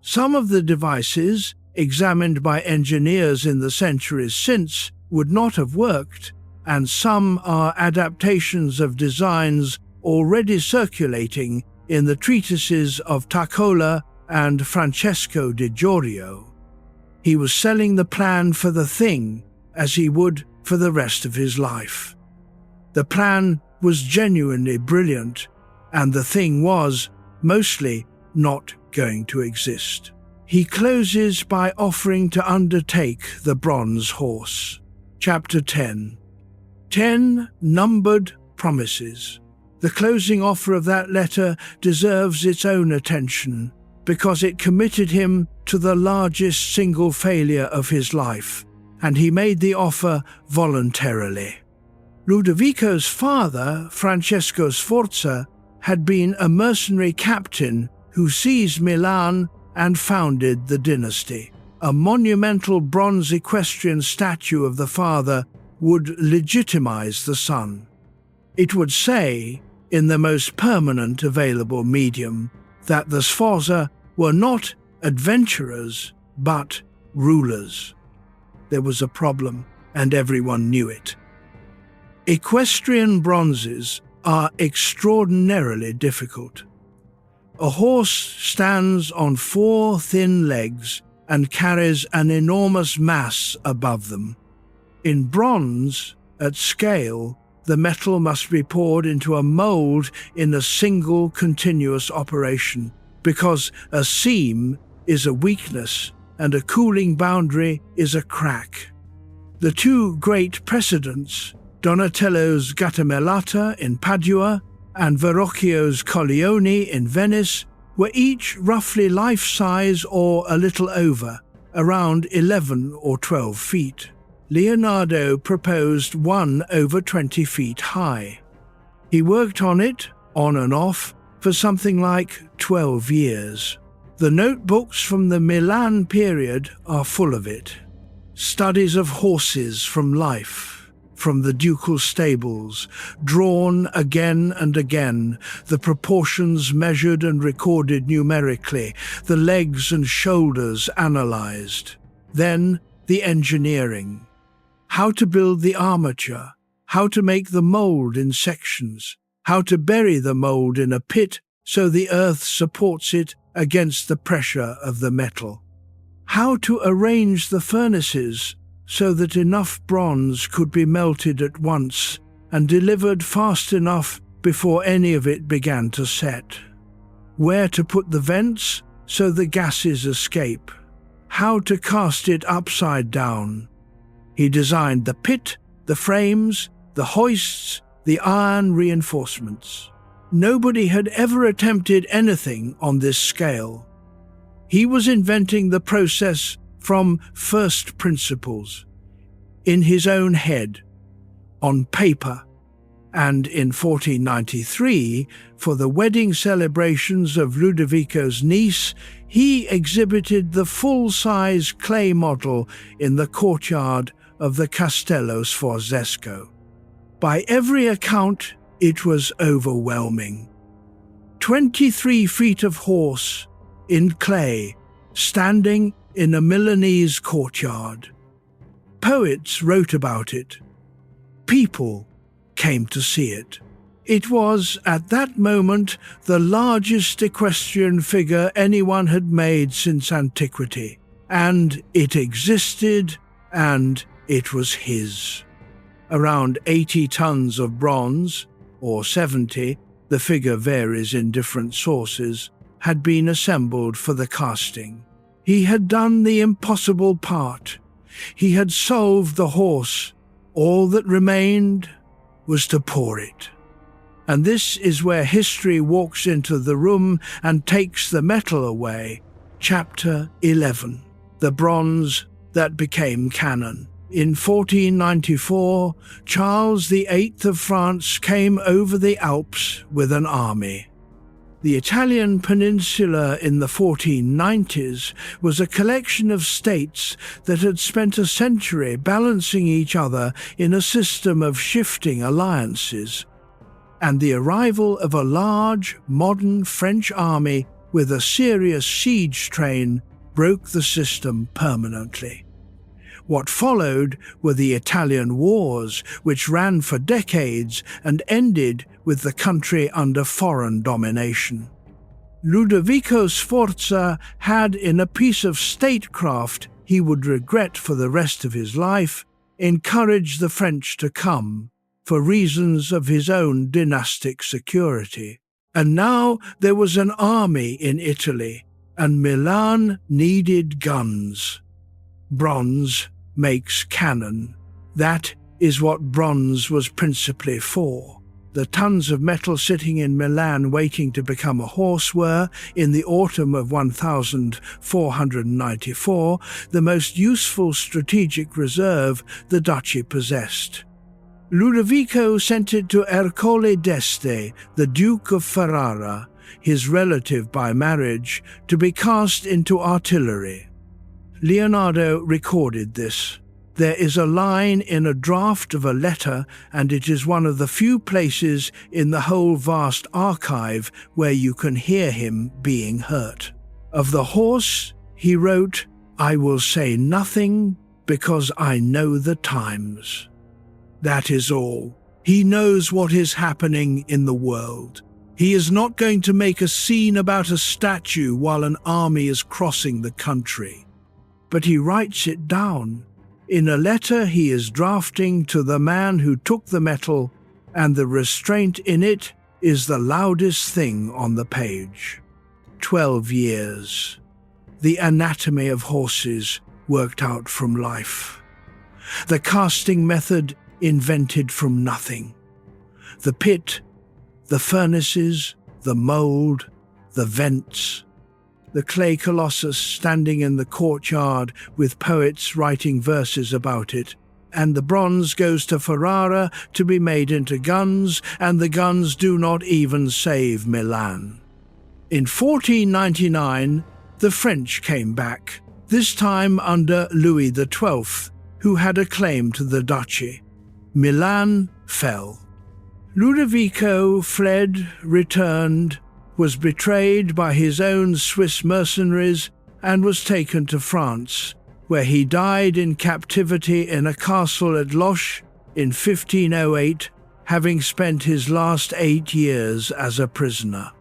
Some of the devices, examined by engineers in the centuries since, would not have worked, and some are adaptations of designs already circulating in the treatises of Taccola and Francesco di Giorgio. He was selling the plan for the thing as he would for the rest of his life. The plan was genuinely brilliant, and the thing was, mostly, not going to exist. He closes by offering to undertake the bronze horse. Chapter 10. 10 numbered promises. The closing offer of that letter deserves its own attention, because it committed him to the largest single failure of his life, and he made the offer voluntarily. Ludovico's father, Francesco Sforza, had been a mercenary captain who seized Milan and founded the dynasty. A monumental bronze equestrian statue of the father would legitimize the son. It would say, in the most permanent available medium, that the Sforza were not adventurers, but rulers. There was a problem, and everyone knew it. Equestrian bronzes are extraordinarily difficult. A horse stands on 4 thin legs and carries an enormous mass above them. In bronze, at scale, the metal must be poured into a mold in a single continuous operation, because a seam is a weakness and a cooling boundary is a crack. The 2 great precedents, Donatello's Gattamelata in Padua and Verrocchio's Colleoni in Venice, were each roughly life-size or a little over, around 11 or 12 feet. Leonardo proposed one over 20 feet high. He worked on it, on and off, for something like 12 years. The notebooks from the Milan period are full of it. Studies of horses from life, from the ducal stables, drawn again and again, the proportions measured and recorded numerically, the legs and shoulders analyzed. Then the engineering. How to build the armature, how to make the mold in sections, how to bury the mold in a pit so the earth supports it against the pressure of the metal, how to arrange the furnaces so that enough bronze could be melted at once and delivered fast enough before any of it began to set, where to put the vents so the gases escape, how to cast it upside down. He designed the pit, the frames, the hoists, the iron reinforcements. Nobody had ever attempted anything on this scale. He was inventing the process from first principles, in his own head, on paper, and in 1493, for the wedding celebrations of Ludovico's niece, he exhibited the full-size clay model in the courtyard of the Castello Sforzesco. By every account, it was overwhelming. 23 feet of horse, in clay, standing in a Milanese courtyard. Poets wrote about it. People came to see it. It was, at that moment, the largest equestrian figure anyone had made since antiquity, and it existed, and it was his. Around 80 tons of bronze, or 70, the figure varies in different sources, had been assembled for the casting. He had done the impossible part. He had solved the horse. All that remained was to pour it. And this is where history walks into the room and takes the metal away. Chapter 11. The bronze that became canon. In 1494, Charles VIII of France came over the Alps with an army. The Italian peninsula in the 1490s was a collection of states that had spent a century balancing each other in a system of shifting alliances, and the arrival of a large, modern French army with a serious siege train, broke the system permanently. What followed were the Italian Wars, which ran for decades and ended with the country under foreign domination. Ludovico Sforza had, in a piece of statecraft he would regret for the rest of his life, encouraged the French to come, for reasons of his own dynastic security. And now there was an army in Italy, and Milan needed guns. Bronze makes cannon. That is what bronze was principally for. The tons of metal sitting in Milan waiting to become a horse were, in the autumn of 1494, the most useful strategic reserve the duchy possessed. Ludovico sent it to Ercole d'Este, the Duke of Ferrara, his relative by marriage, to be cast into artillery. Leonardo recorded this. There is a line in a draft of a letter, and it is one of the few places in the whole vast archive where you can hear him being hurt. Of the horse, he wrote, "I will say nothing because I know the times." That is all. He knows what is happening in the world. He is not going to make a scene about a statue while an army is crossing the country. But he writes it down. In a letter he is drafting to the man who took the metal, and the restraint in it is the loudest thing on the page. 12 years. The anatomy of horses worked out from life. The casting method invented from nothing. The pit, the furnaces, the mould, the vents, the clay colossus standing in the courtyard with poets writing verses about it, and the bronze goes to Ferrara to be made into guns, and the guns do not even save Milan. In 1499, the French came back, this time under Louis XII, who had a claim to the duchy. Milan fell. Ludovico fled, returned, was betrayed by his own Swiss mercenaries, and was taken to France, where he died in captivity in a castle at Loches in 1508, having spent his last 8 years as a prisoner.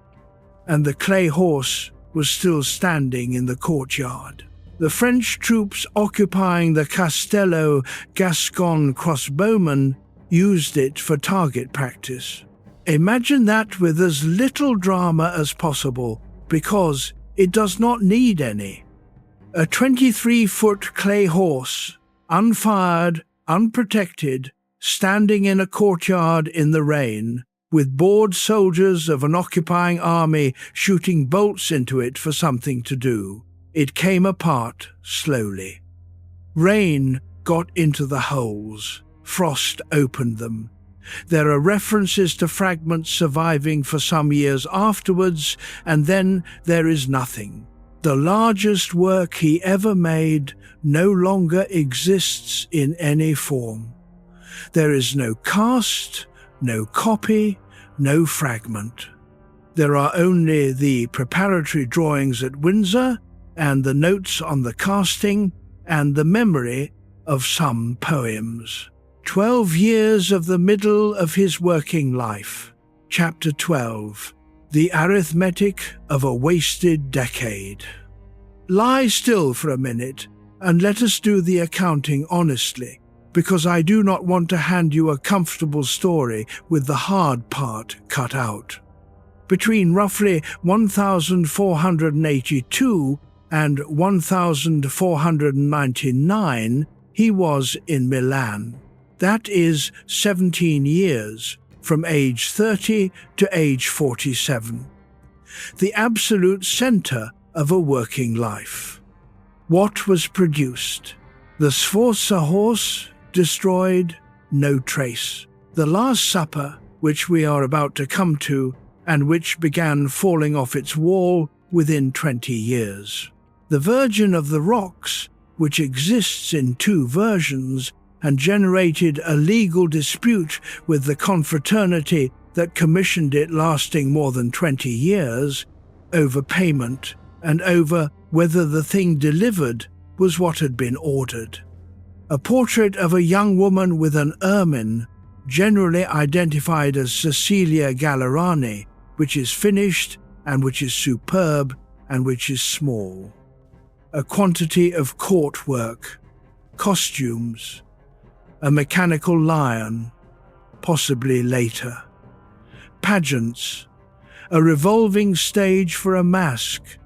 And the clay horse was still standing in the courtyard. The French troops occupying the Castello Gascon crossbowmen used it for target practice. Imagine that with as little drama as possible, because it does not need any. A 23-foot clay horse, unfired, unprotected, standing in a courtyard in the rain, with bored soldiers of an occupying army shooting bolts into it for something to do. It came apart slowly. Rain got into the holes. Frost opened them. There are references to fragments surviving for some years afterwards, and then there is nothing. The largest work he ever made no longer exists in any form. There is no cast, no copy, no fragment. There are only the preparatory drawings at Windsor, and the notes on the casting, and the memory of some poems. 12 years of the middle of his working life. Chapter 12. The Arithmetic of a Wasted Decade. Lie still for a minute, and let us do the accounting honestly, because I do not want to hand you a comfortable story with the hard part cut out. Between roughly 1482 and 1499, he was in Milan. That is 17 years, from age 30 to age 47. The absolute center of a working life. What was produced? The Sforza horse, destroyed, no trace. The Last Supper, which we are about to come to, and which began falling off its wall within 20 years. The Virgin of the Rocks, which exists in 2 versions, and generated a legal dispute with the confraternity that commissioned it lasting more than 20 years, over payment, and over whether the thing delivered was what had been ordered. A portrait of a young woman with an ermine, generally identified as Cecilia Gallerani, which is finished and which is superb and which is small. A quantity of court work, costumes, a mechanical lion, possibly later, pageants, a revolving stage for a mask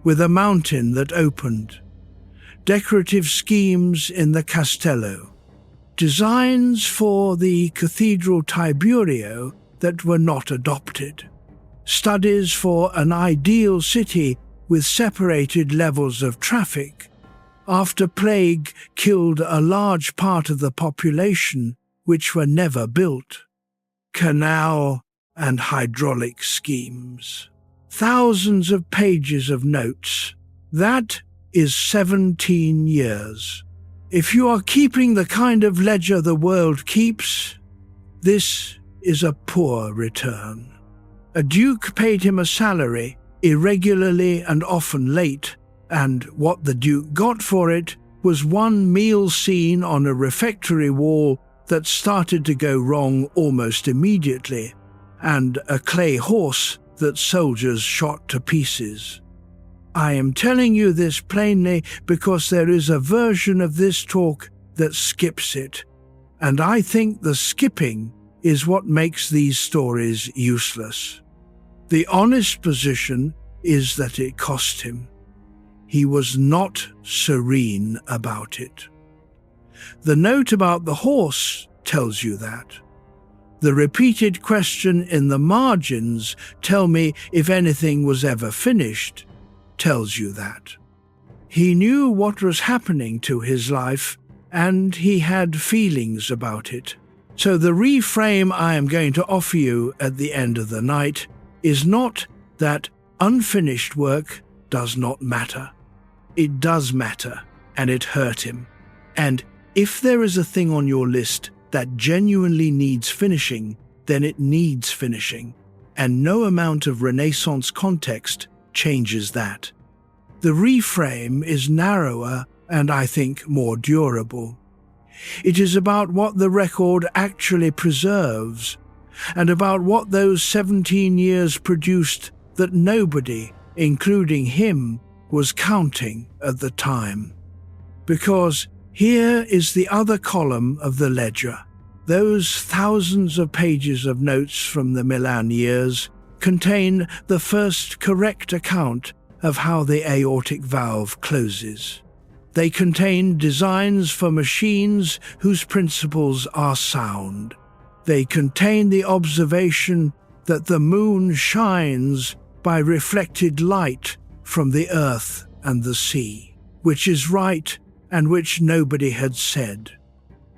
with a mountain that opened, decorative schemes in the Castello, designs for the Cathedral Tiburio that were not adopted, studies for an ideal city with separated levels of traffic after plague killed a large part of the population which were never built, canal and hydraulic schemes. Thousands of pages of notes. That is 17 years. If you are keeping the kind of ledger the world keeps, this is a poor return. A duke paid him a salary, irregularly and often late, and what the duke got for it was one meal scene on a refectory wall that started to go wrong almost immediately, and a clay horse that soldiers shot to pieces. I am telling you this plainly because there is a version of this talk that skips it, and I think the skipping is what makes these stories useless. The honest position is that it cost him. He was not serene about it. The note about the horse tells you that. The repeated question in the margins, tell me if anything was ever finished, tells you that. He knew what was happening to his life, and he had feelings about it. So the reframe I am going to offer you at the end of the night is not that unfinished work does not matter. It does matter, and it hurt him. And if there is a thing on your list that genuinely needs finishing, then it needs finishing, and no amount of Renaissance context changes that. The reframe is narrower and I think more durable. It is about what the record actually preserves, and about what those 17 years produced that nobody, including him, was counting at the time. Because here is the other column of the ledger. Those thousands of pages of notes from the Milan years contain the first correct account of how the aortic valve closes. They contain designs for machines whose principles are sound. They contain the observation that the moon shines by reflected light from the earth and the sea, which is right and which nobody had said.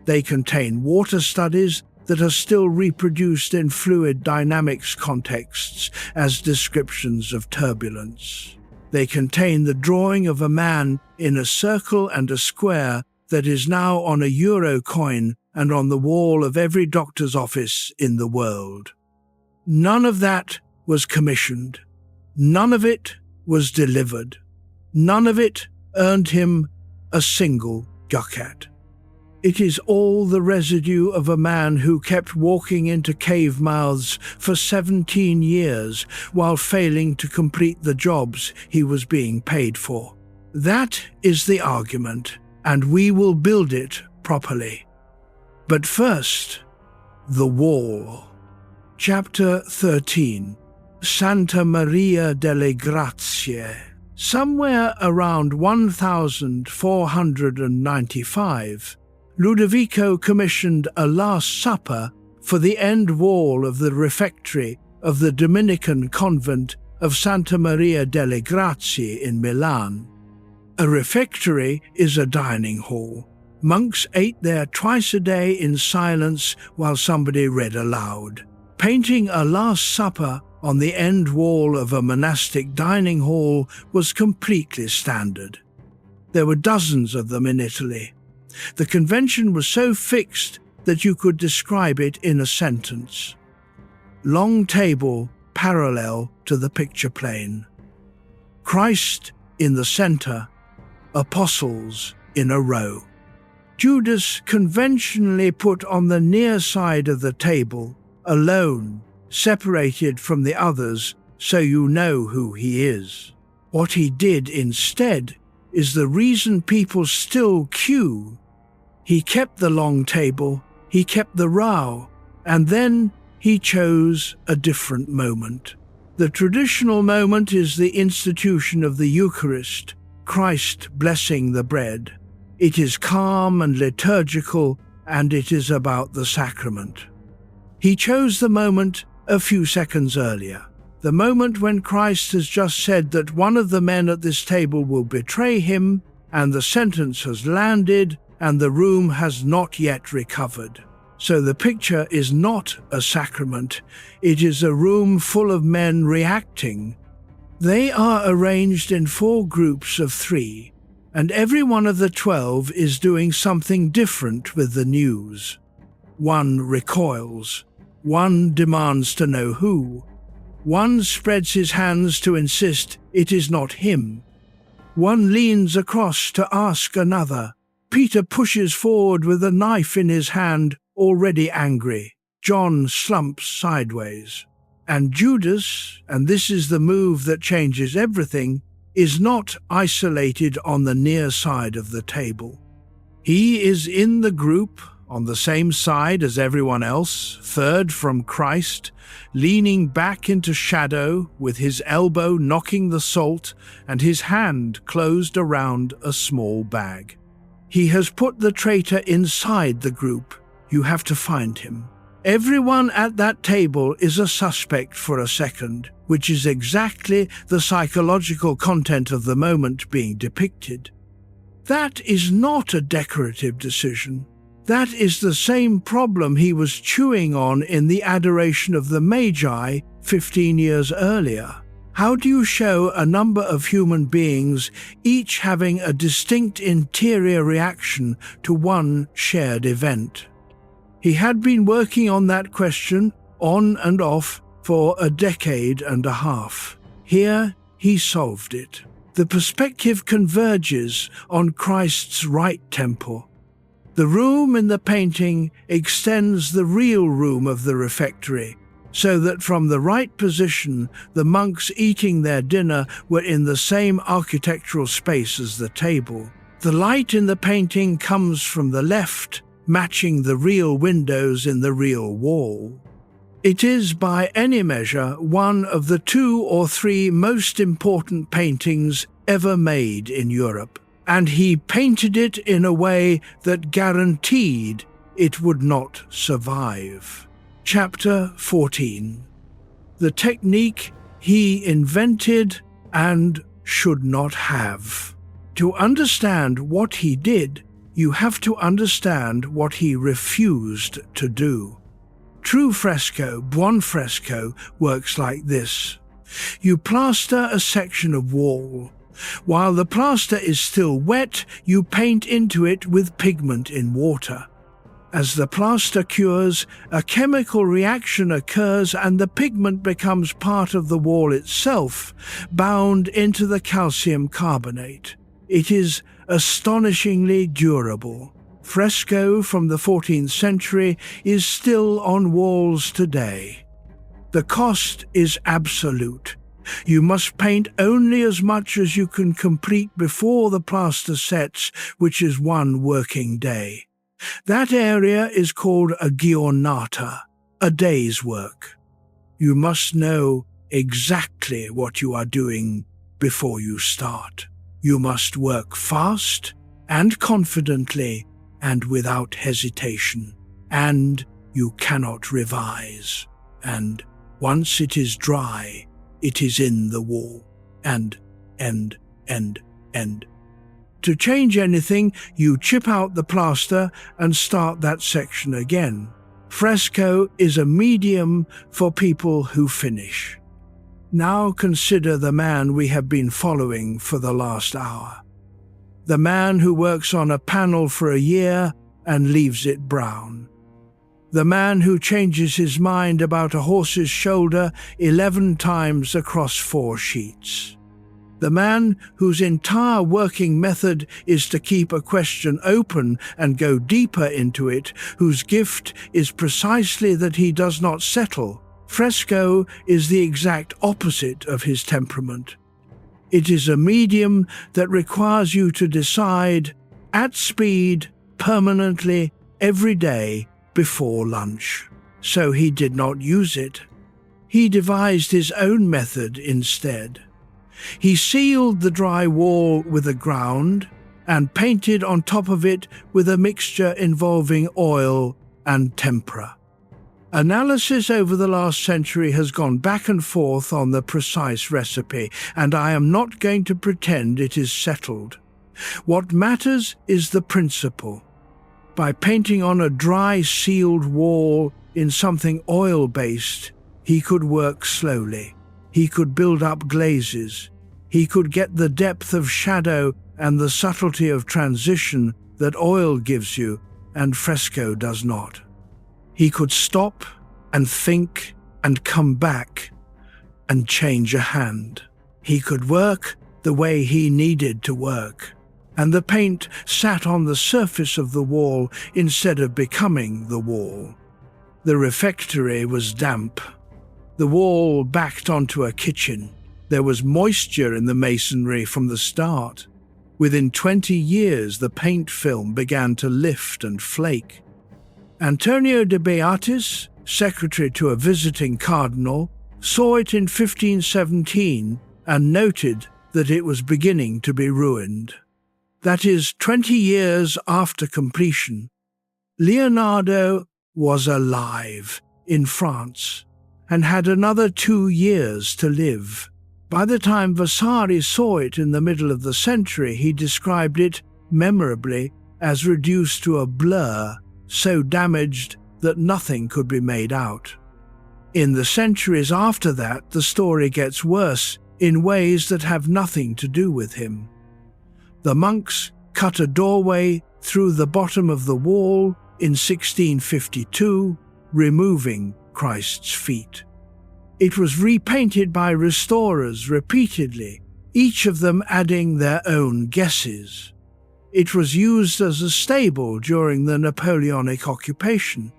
They contain water studies that are still reproduced in fluid dynamics contexts as descriptions of turbulence. They contain the drawing of a man in a circle and a square that is now on a euro coin and on the wall of every doctor's office in the world. None of that was commissioned. None of it was delivered. None of it earned him a single ducat. It is all the residue of a man who kept walking into cave mouths for 17 years while failing to complete the jobs he was being paid for. That is the argument, and we will build it properly. But first, the wall. Chapter 13. Santa Maria delle Grazie. Somewhere around 1495, Ludovico commissioned a Last Supper for the end wall of the refectory of the Dominican convent of Santa Maria delle Grazie in Milan. A refectory is a dining hall. Monks ate there twice a day in silence while somebody read aloud. Painting a Last Supper on the end wall of a monastic dining hall was completely standard. There were dozens of them in Italy. The convention was so fixed that you could describe it in a sentence. Long table parallel to the picture plane. Christ in the center, apostles in a row. Judas conventionally put on the near side of the table, alone, separated from the others, so you know who he is. What he did instead is the reason people still queue. He kept the long table, he kept the row, and then he chose a different moment. The traditional moment is the institution of the Eucharist, Christ blessing the bread. It is calm and liturgical, and it is about the sacrament. He chose the moment a few seconds earlier, the moment when Christ has just said that one of the men at this table will betray him, and the sentence has landed, and the room has not yet recovered. So the picture is not a sacrament, it is a room full of men reacting. They are arranged in 4 groups of 3, and every one of the 12 is doing something different with the news. One recoils, one demands to know who, one spreads his hands to insist it is not him, one leans across to ask another. Peter pushes forward with a knife in his hand, already angry. John slumps sideways. And Judas, and this is the move that changes everything, is not isolated on the near side of the table. He is in the group, on the same side as everyone else, third from Christ, leaning back into shadow, with his elbow knocking the salt and his hand closed around a small bag. He has put the traitor inside the group. You have to find him. Everyone at that table is a suspect for a second, which is exactly the psychological content of the moment being depicted. That is not a decorative decision. That is the same problem he was chewing on in the Adoration of the Magi 15 years earlier. How do you show a number of human beings, each having a distinct interior reaction to one shared event? He had been working on that question, on and off, for a decade and a half. Here, he solved it. The perspective converges on Christ's right temple. The room in the painting extends the real room of the refectory, so that from the right position, the monks eating their dinner were in the same architectural space as the table. The light in the painting comes from the left, matching the real windows in the real wall. It is, by any measure, one of the 2 or 3 most important paintings ever made in Europe, and he painted it in a way that guaranteed it would not survive. Chapter 14. The technique he invented and should not have. To understand what he did, you have to understand what he refused to do. True fresco, buon fresco, works like this. You plaster a section of wall. While the plaster is still wet, you paint into it with pigment in water. As the plaster cures, a chemical reaction occurs and the pigment becomes part of the wall itself, bound into the calcium carbonate. It is astonishingly durable. Fresco from the 14th century is still on walls today. The cost is absolute. You must paint only as much as you can complete before the plaster sets, which is 1 working day. That area is called a giornata, a day's work. You must know exactly what you are doing before you start. You must work fast and confidently and without hesitation, and you cannot revise. And once it is dry, it is in the wall. And. To change anything, you chip out the plaster and start that section again. Fresco is a medium for people who finish. Now consider the man we have been following for the last hour. The man who works on a panel for a year and leaves it brown. The man who changes his mind about a horse's shoulder 11 times across 4 sheets. The man whose entire working method is to keep a question open and go deeper into it, whose gift is precisely that he does not settle. Fresco is the exact opposite of his temperament. It is a medium that requires you to decide, at speed, permanently, every day, before lunch. So he did not use it. He devised his own method instead. He sealed the dry wall with a ground and painted on top of it with a mixture involving oil and tempera. Analysis over the last century has gone back and forth on the precise recipe, and I am not going to pretend it is settled. What matters is the principle. By painting on a dry, sealed wall in something oil-based, he could work slowly. He could build up glazes. He could get the depth of shadow and the subtlety of transition that oil gives you and fresco does not. He could stop and think and come back and change a hand. He could work the way he needed to work, and the paint sat on the surface of the wall instead of becoming the wall. The refectory was damp. The wall backed onto a kitchen. There was moisture in the masonry from the start. Within 20 years, the paint film began to lift and flake. Antonio de Beatis, secretary to a visiting cardinal, saw it in 1517 and noted that it was beginning to be ruined. That is, 20 years after completion. Leonardo was alive in France and had another 2 years to live. By the time Vasari saw it in the middle of the century, he described it memorably as reduced to a blur, so damaged that nothing could be made out. In the centuries after that, the story gets worse in ways that have nothing to do with him. The monks cut a doorway through the bottom of the wall in 1652, removing Christ's feet. It was repainted by restorers repeatedly, each of them adding their own guesses. It was used as a stable during the Napoleonic occupation.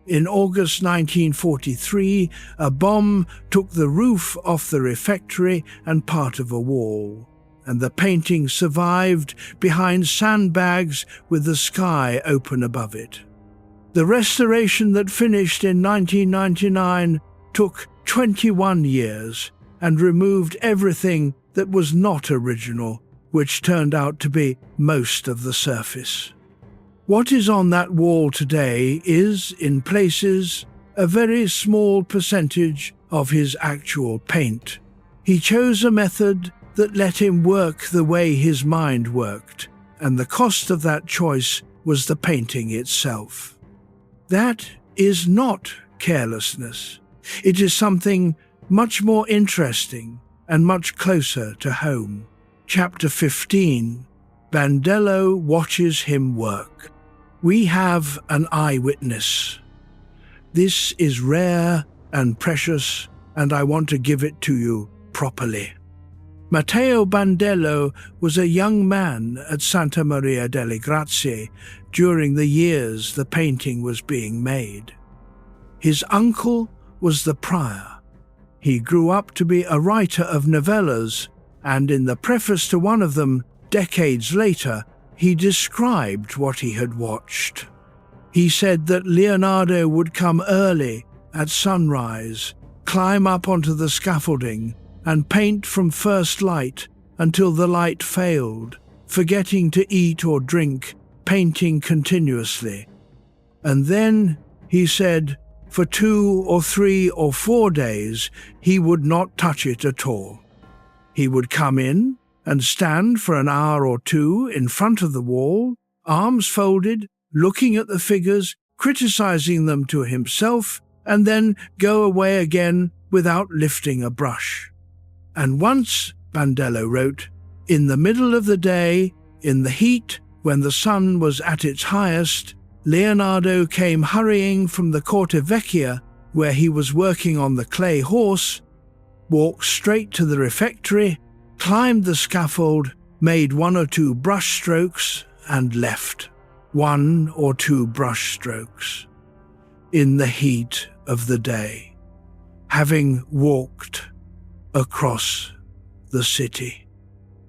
In August 1943, a bomb took the roof off the refectory and part of a wall, and the painting survived behind sandbags with the sky open above it. The restoration that finished in 1999 took 21 years and removed everything that was not original, which turned out to be most of the surface. What is on that wall today is, in places, a very small percentage of his actual paint. He chose a method that let him work the way his mind worked, and the cost of that choice was the painting itself. That is not carelessness. It is something much more interesting and much closer to home. Chapter 15. Bandello watches him work. We have an eyewitness. This is rare and precious, and I want to give it to you properly. Matteo Bandello was a young man at Santa Maria delle Grazie during the years the painting was being made. His uncle was the prior. He grew up to be a writer of novellas, and in the preface to one of them, decades later, he described what he had watched. He said that Leonardo would come early, at sunrise, climb up onto the scaffolding, and paint from first light until the light failed, forgetting to eat or drink, painting continuously. And then, he said, for 2 or 3 or 4 days, he would not touch it at all. He would come in and stand for an hour or 2 in front of the wall, arms folded, looking at the figures, criticizing them to himself, and then go away again without lifting a brush. And once, Bandello wrote, in the middle of the day, in the heat, when the sun was at its highest, Leonardo came hurrying from the Corte Vecchia, where he was working on the clay horse, walked straight to the refectory, climbed the scaffold, made 1 or 2 brush strokes, and left. 1 or 2 brush strokes. In the heat of the day, having walked across the city.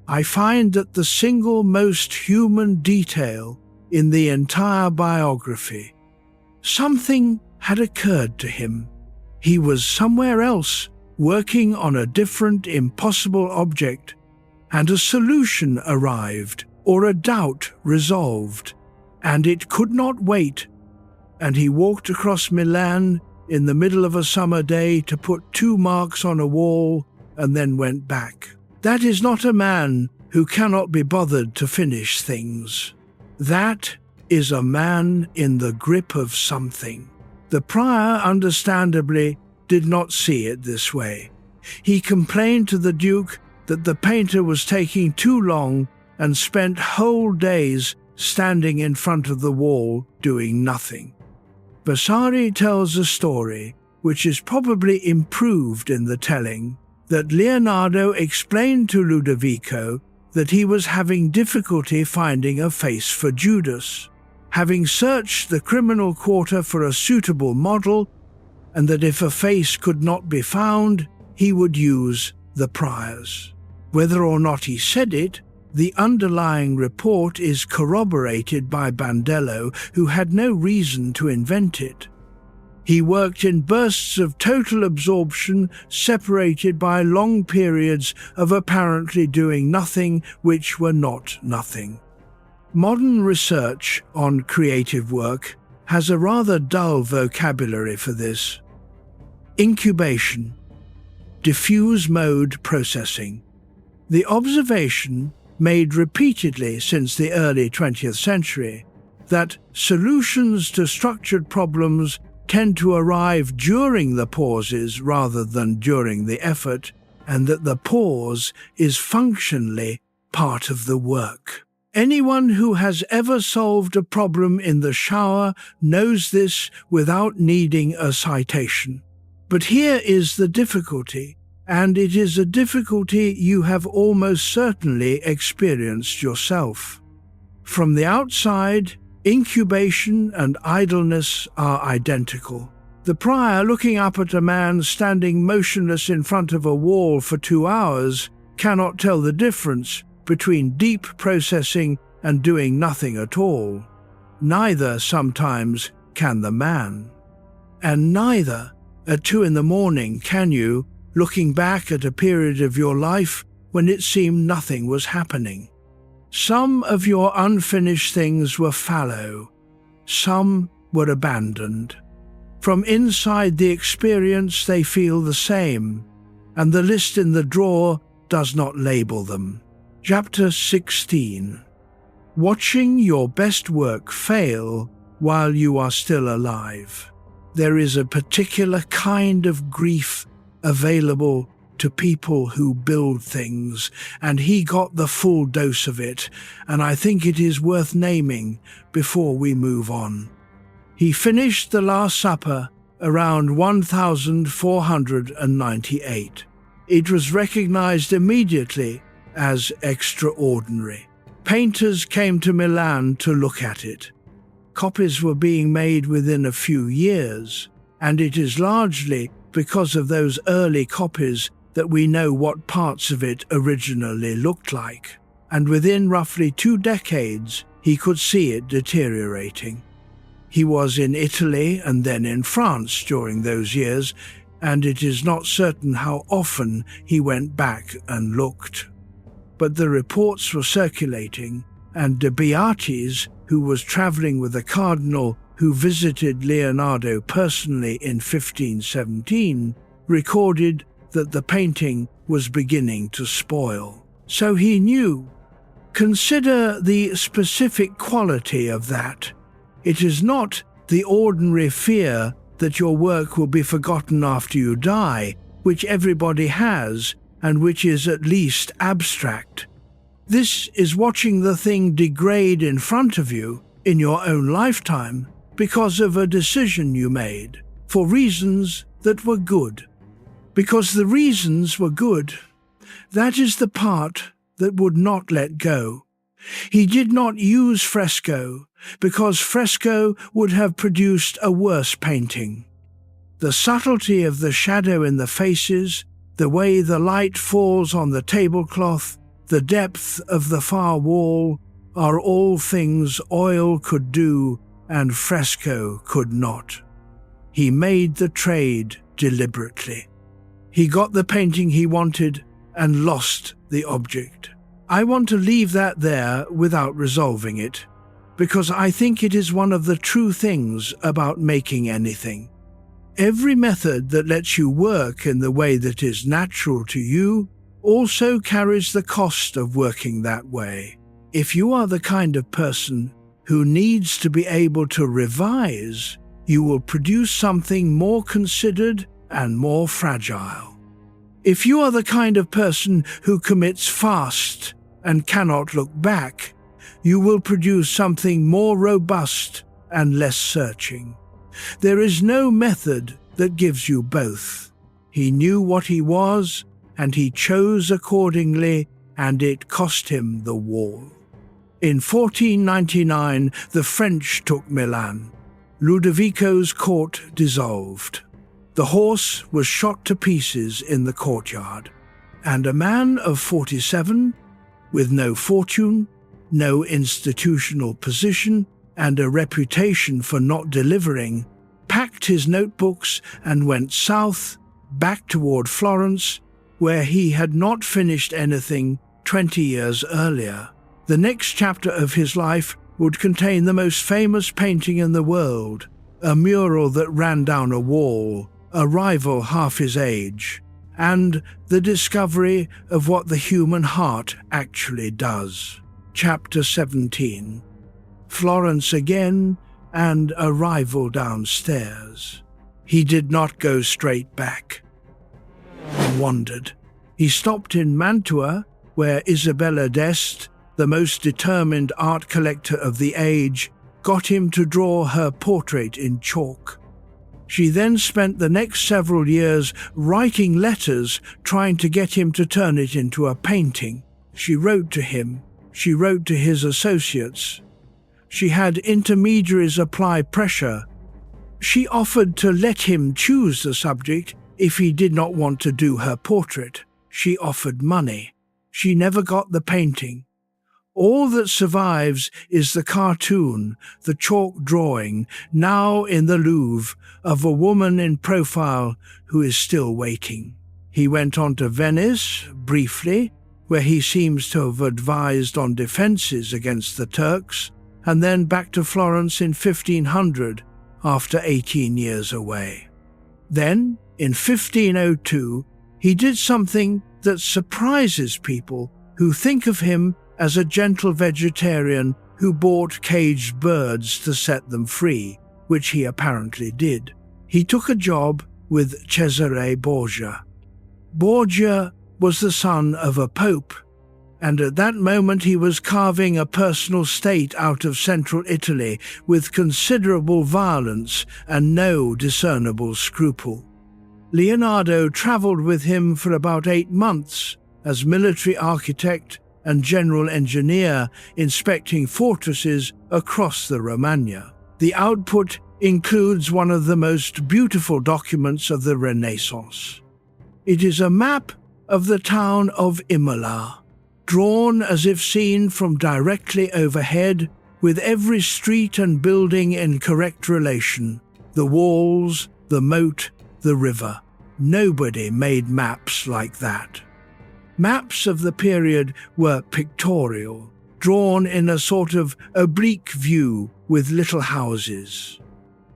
I find that the single most human detail in the entire biography, something had occurred to him. He was somewhere else, working on a different impossible object, and a solution arrived, or a doubt resolved, and it could not wait, and he walked across Milan in the middle of a summer day to put 2 marks on a wall and then went back. That is not a man who cannot be bothered to finish things. That is a man in the grip of something. The prior, understandably, did not see it this way. He complained to the Duke that the painter was taking too long and spent whole days standing in front of the wall doing nothing. Vasari tells a story, which is probably improved in the telling, that Leonardo explained to Ludovico that he was having difficulty finding a face for Judas, having searched the criminal quarter for a suitable model, and that if a face could not be found, he would use the prior's. Whether or not he said it, the underlying report is corroborated by Bandello, who had no reason to invent it. He worked in bursts of total absorption, separated by long periods of apparently doing nothing which were not nothing. Modern research on creative work has a rather dull vocabulary for this. Incubation, diffuse mode processing. The observation, made repeatedly since the early 20th century, that solutions to structured problems tend to arrive during the pauses rather than during the effort, and that the pause is functionally part of the work. Anyone who has ever solved a problem in the shower knows this without needing a citation. But here is the difficulty, and it is a difficulty you have almost certainly experienced yourself. From the outside, incubation and idleness are identical. The prior, looking up at a man standing motionless in front of a wall for 2 hours, cannot tell the difference between deep processing and doing nothing at all. Neither, sometimes, can the man. And neither, at 2 a.m, can you, looking back at a period of your life when it seemed nothing was happening. Some of your unfinished things were fallow. Some were abandoned. From inside the experience they feel the same, and the list in the drawer does not label them. Chapter 16. Watching your best work fail while you are still alive. There is a particular kind of grief available to people who build things, and he got the full dose of it, and I think it is worth naming before we move on. He finished the Last Supper around 1498. It was recognized immediately as extraordinary. Painters came to Milan to look at it. Copies were being made within a few years, and it is largely because of those early copies that we know what parts of it originally looked like, and within roughly 2 decades he could see it deteriorating. He was in Italy and then in France during those years, and it is not certain how often he went back and looked. But the reports were circulating, and de Beatis, who was travelling with the Cardinal who visited Leonardo personally in 1517, recorded that the painting was beginning to spoil. So he knew. Consider the specific quality of that. It is not the ordinary fear that your work will be forgotten after you die, which everybody has, and which is at least abstract. This is watching the thing degrade in front of you in your own lifetime because of a decision you made, for reasons that were good. Because the reasons were good, That is the part that would not let go. He did not use fresco, because fresco would have produced a worse painting. The subtlety of the shadow in the faces, the way the light falls on the tablecloth, the depth of the far wall, are all things oil could do and fresco could not. He made the trade deliberately. He got the painting he wanted and lost the object. I want to leave that there without resolving it, because I think it is one of the true things about making anything. Every method that lets you work in the way that is natural to you also carries the cost of working that way. If you are the kind of person who needs to be able to revise, you will produce something more considered and more fragile. If you are the kind of person who commits fast and cannot look back, you will produce something more robust and less searching. There is no method that gives you both. He knew what he was, and he chose accordingly, and it cost him the wall. In 1499, the French took Milan. Ludovico's court dissolved. The horse was shot to pieces in the courtyard, and a man of 47, with no fortune, no institutional position, and a reputation for not delivering, packed his notebooks and went south, back toward Florence, where he had not finished anything 20 years earlier. The next chapter of his life would contain the most famous painting in the world, a mural that ran down a wall, a rival half his age, and the discovery of what the human heart actually does. Chapter 17. Florence again, and a rival downstairs. He did not go straight back. He wandered. He stopped in Mantua, where Isabella d'Este, the most determined art collector of the age, got him to draw her portrait in chalk. She then spent the next several years writing letters trying to get him to turn it into a painting. She wrote to him. She wrote to his associates. She had intermediaries apply pressure. She offered to let him choose the subject if he did not want to do her portrait. She offered money. She never got the painting. All that survives is the cartoon, the chalk drawing, now in the Louvre, of a woman in profile who is still waiting. He went on to Venice, briefly, where he seems to have advised on defences against the Turks, and then back to Florence in 1500, after 18 years away. Then, in 1502, he did something that surprises people who think of him as a gentle vegetarian who bought caged birds to set them free, which he apparently did. He took a job with Cesare Borgia. Borgia was the son of a pope, and at that moment he was carving a personal state out of central Italy with considerable violence and no discernible scruple. Leonardo travelled with him for about 8 months as military architect and general engineer inspecting fortresses across the Romagna. The output includes one of the most beautiful documents of the Renaissance. It is a map of the town of Imola, drawn as if seen from directly overhead, with every street and building in correct relation, the walls, the moat, the river. Nobody made maps like that. Maps of the period were pictorial, drawn in a sort of oblique view with little houses.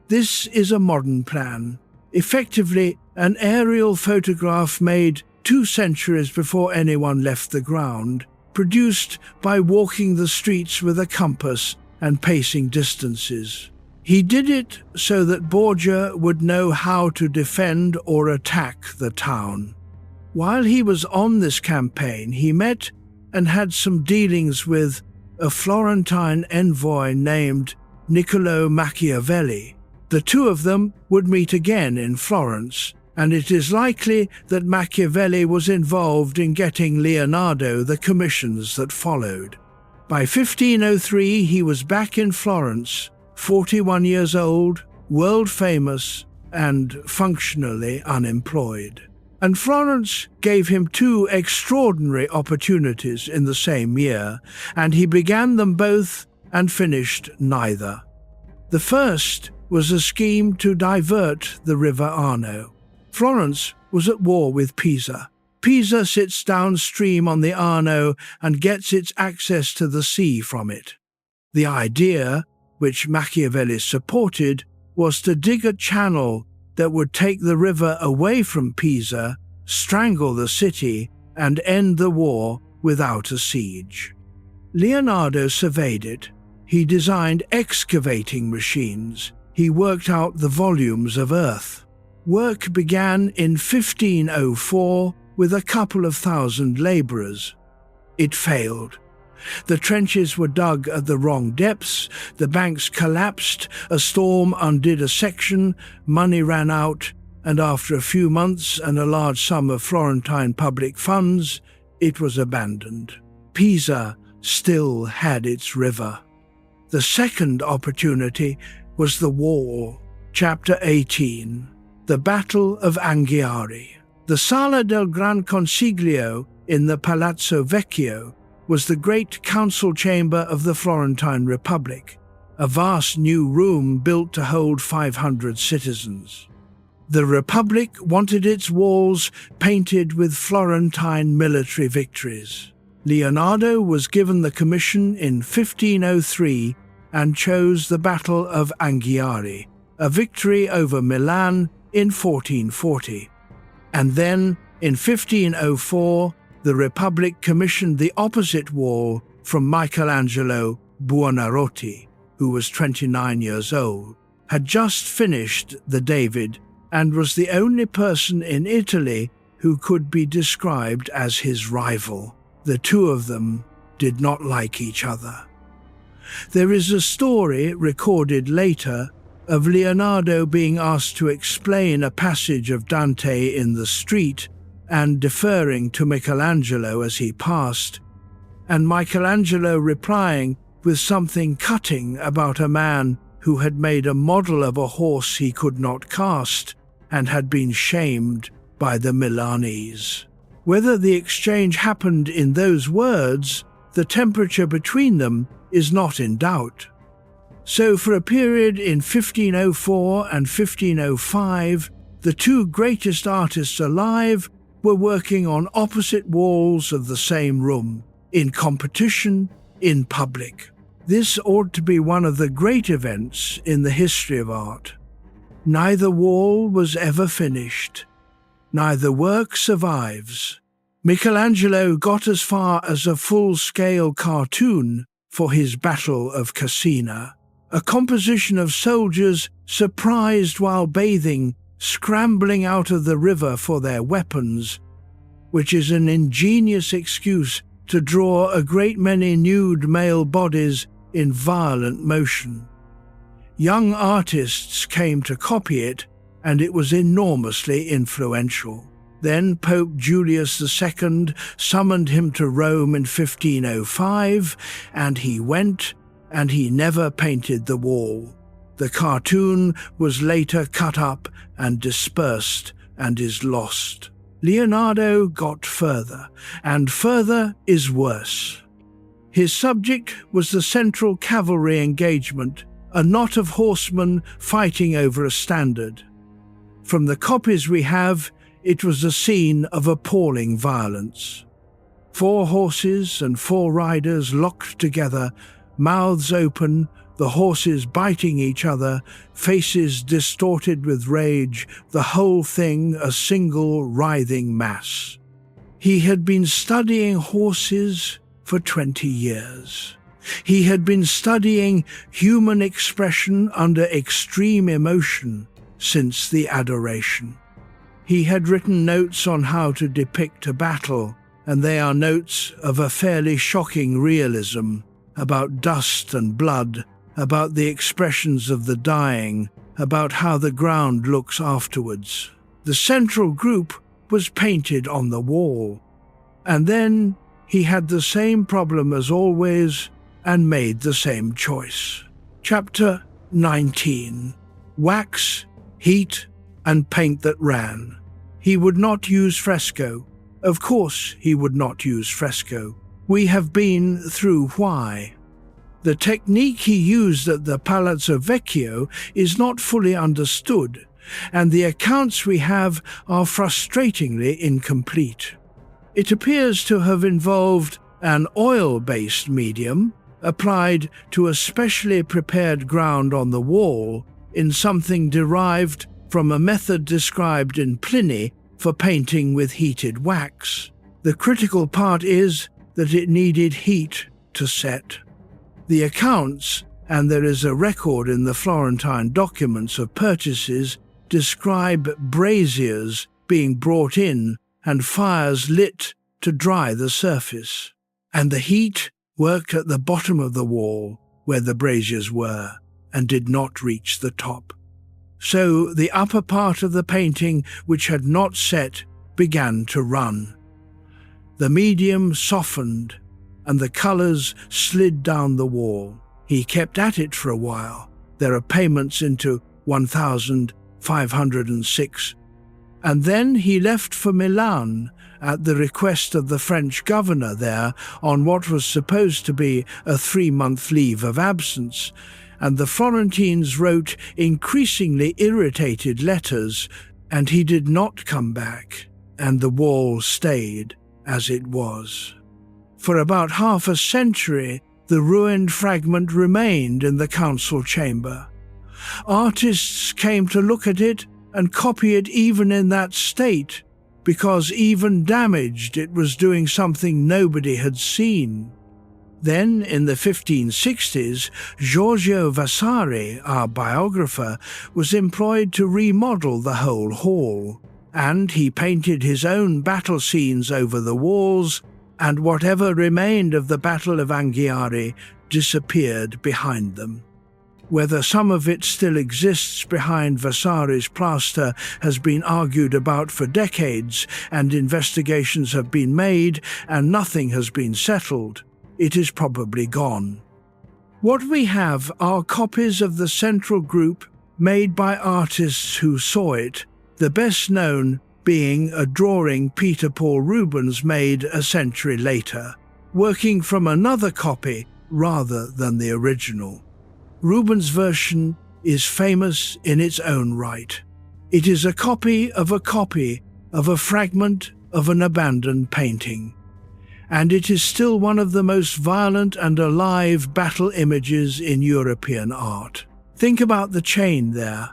This is a modern plan, effectively an aerial photograph made 2 centuries before anyone left the ground, produced by walking the streets with a compass and pacing distances. He did it so that Borgia would know how to defend or attack the town. While he was on this campaign, he met and had some dealings with a Florentine envoy named Niccolò Machiavelli. The two of them would meet again in Florence, and it is likely that Machiavelli was involved in getting Leonardo the commissions that followed. By 1503 he was back in Florence, 41 years old, world famous, and functionally unemployed. And Florence gave him two extraordinary opportunities in the same year, and he began them both and finished neither. The first was a scheme to divert the River Arno. Florence was at war with Pisa. Pisa sits downstream on the Arno and gets its access to the sea from it. The idea, which Machiavelli supported, was to dig a channel that would take the river away from Pisa, strangle the city, and end the war without a siege. Leonardo surveyed it. He designed excavating machines. He worked out the volumes of earth. Work began in 1504 with a couple of thousand labourers. It failed. The trenches were dug at the wrong depths, the banks collapsed, a storm undid a section, money ran out, and after a few months and a large sum of Florentine public funds, it was abandoned. Pisa still had its river. The second opportunity was the wall. Chapter 18. The Battle of Anghiari. The Sala del Gran Consiglio in the Palazzo Vecchio was the great council chamber of the Florentine Republic, a vast new room built to hold 500 citizens. The Republic wanted its walls painted with Florentine military victories. Leonardo was given the commission in 1503 and chose the Battle of Anghiari, a victory over Milan in 1440. And then, in 1504, the Republic commissioned the opposite wall from Michelangelo Buonarroti, who was 29 years old, had just finished the David, and was the only person in Italy who could be described as his rival. The two of them did not like each other. There is a story recorded later of Leonardo being asked to explain a passage of Dante in the street and deferring to Michelangelo as he passed, and Michelangelo replying with something cutting about a man who had made a model of a horse he could not cast and had been shamed by the Milanese. Whether the exchange happened in those words, the temperature between them is not in doubt. So for a period in 1504 and 1505, the two greatest artists alive were working on opposite walls of the same room, in competition, in public. This ought to be one of the great events in the history of art. Neither wall was ever finished. Neither work survives. Michelangelo got as far as a full-scale cartoon for his Battle of Cassina, a composition of soldiers surprised while bathing, scrambling out of the river for their weapons, which is an ingenious excuse to draw a great many nude male bodies in violent motion. Young artists came to copy it, and it was enormously influential. Then Pope Julius II summoned him to Rome in 1505, and he went, and he never painted the wall. The cartoon was later cut up and dispersed and is lost. Leonardo got further, and further is worse. His subject was the central cavalry engagement, a knot of horsemen fighting over a standard. From the copies we have, it was a scene of appalling violence. 4 horses and 4 riders locked together, mouths open, the horses biting each other, faces distorted with rage, the whole thing a single writhing mass. He had been studying horses for 20 years. He had been studying human expression under extreme emotion since the Adoration. He had written notes on how to depict a battle, and they are notes of a fairly shocking realism, about dust and blood, about the expressions of the dying, about how the ground looks afterwards. The central group was painted on the wall. And then he had the same problem as always and made the same choice. Chapter 19. Wax, heat, and paint that ran. He would not use fresco. Of course he would not use fresco. We have been through why. The technique he used at the Palazzo Vecchio is not fully understood, and the accounts we have are frustratingly incomplete. It appears to have involved an oil-based medium applied to a specially prepared ground on the wall in something derived from a method described in Pliny for painting with heated wax. The critical part is that it needed heat to set. The accounts, and there is a record in the Florentine documents of purchases, describe braziers being brought in and fires lit to dry the surface. And the heat worked at the bottom of the wall where the braziers were and did not reach the top. So the upper part of the painting, which had not set, began to run. The medium softened and the colours slid down the wall. He kept at it for a while. There are payments into 1506. And then he left for Milan at the request of the French governor there on what was supposed to be a 3-month leave of absence, and the Florentines wrote increasingly irritated letters, and he did not come back, and the wall stayed as it was. For about half a century, the ruined fragment remained in the council chamber. Artists came to look at it and copy it even in that state, because even damaged it was doing something nobody had seen. Then, in the 1560s, Giorgio Vasari, our biographer, was employed to remodel the whole hall, and he painted his own battle scenes over the walls, and whatever remained of the Battle of Anghiari disappeared behind them. Whether some of it still exists behind Vasari's plaster has been argued about for decades, and investigations have been made, and nothing has been settled. It is probably gone. What we have are copies of the central group made by artists who saw it, the best known being a drawing Peter Paul Rubens made a century later, working from another copy rather than the original. Rubens' version is famous in its own right. It is a copy of a fragment of an abandoned painting. And it is still one of the most violent and alive battle images in European art. Think about the chain there.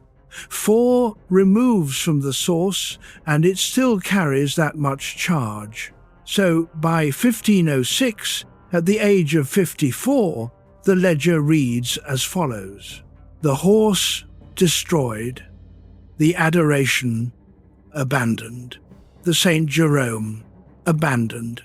4 removes from the source, and it still carries that much charge. So by 1506, at the age of 54, the ledger reads as follows: the horse destroyed, the Adoration abandoned, the Saint Jerome abandoned,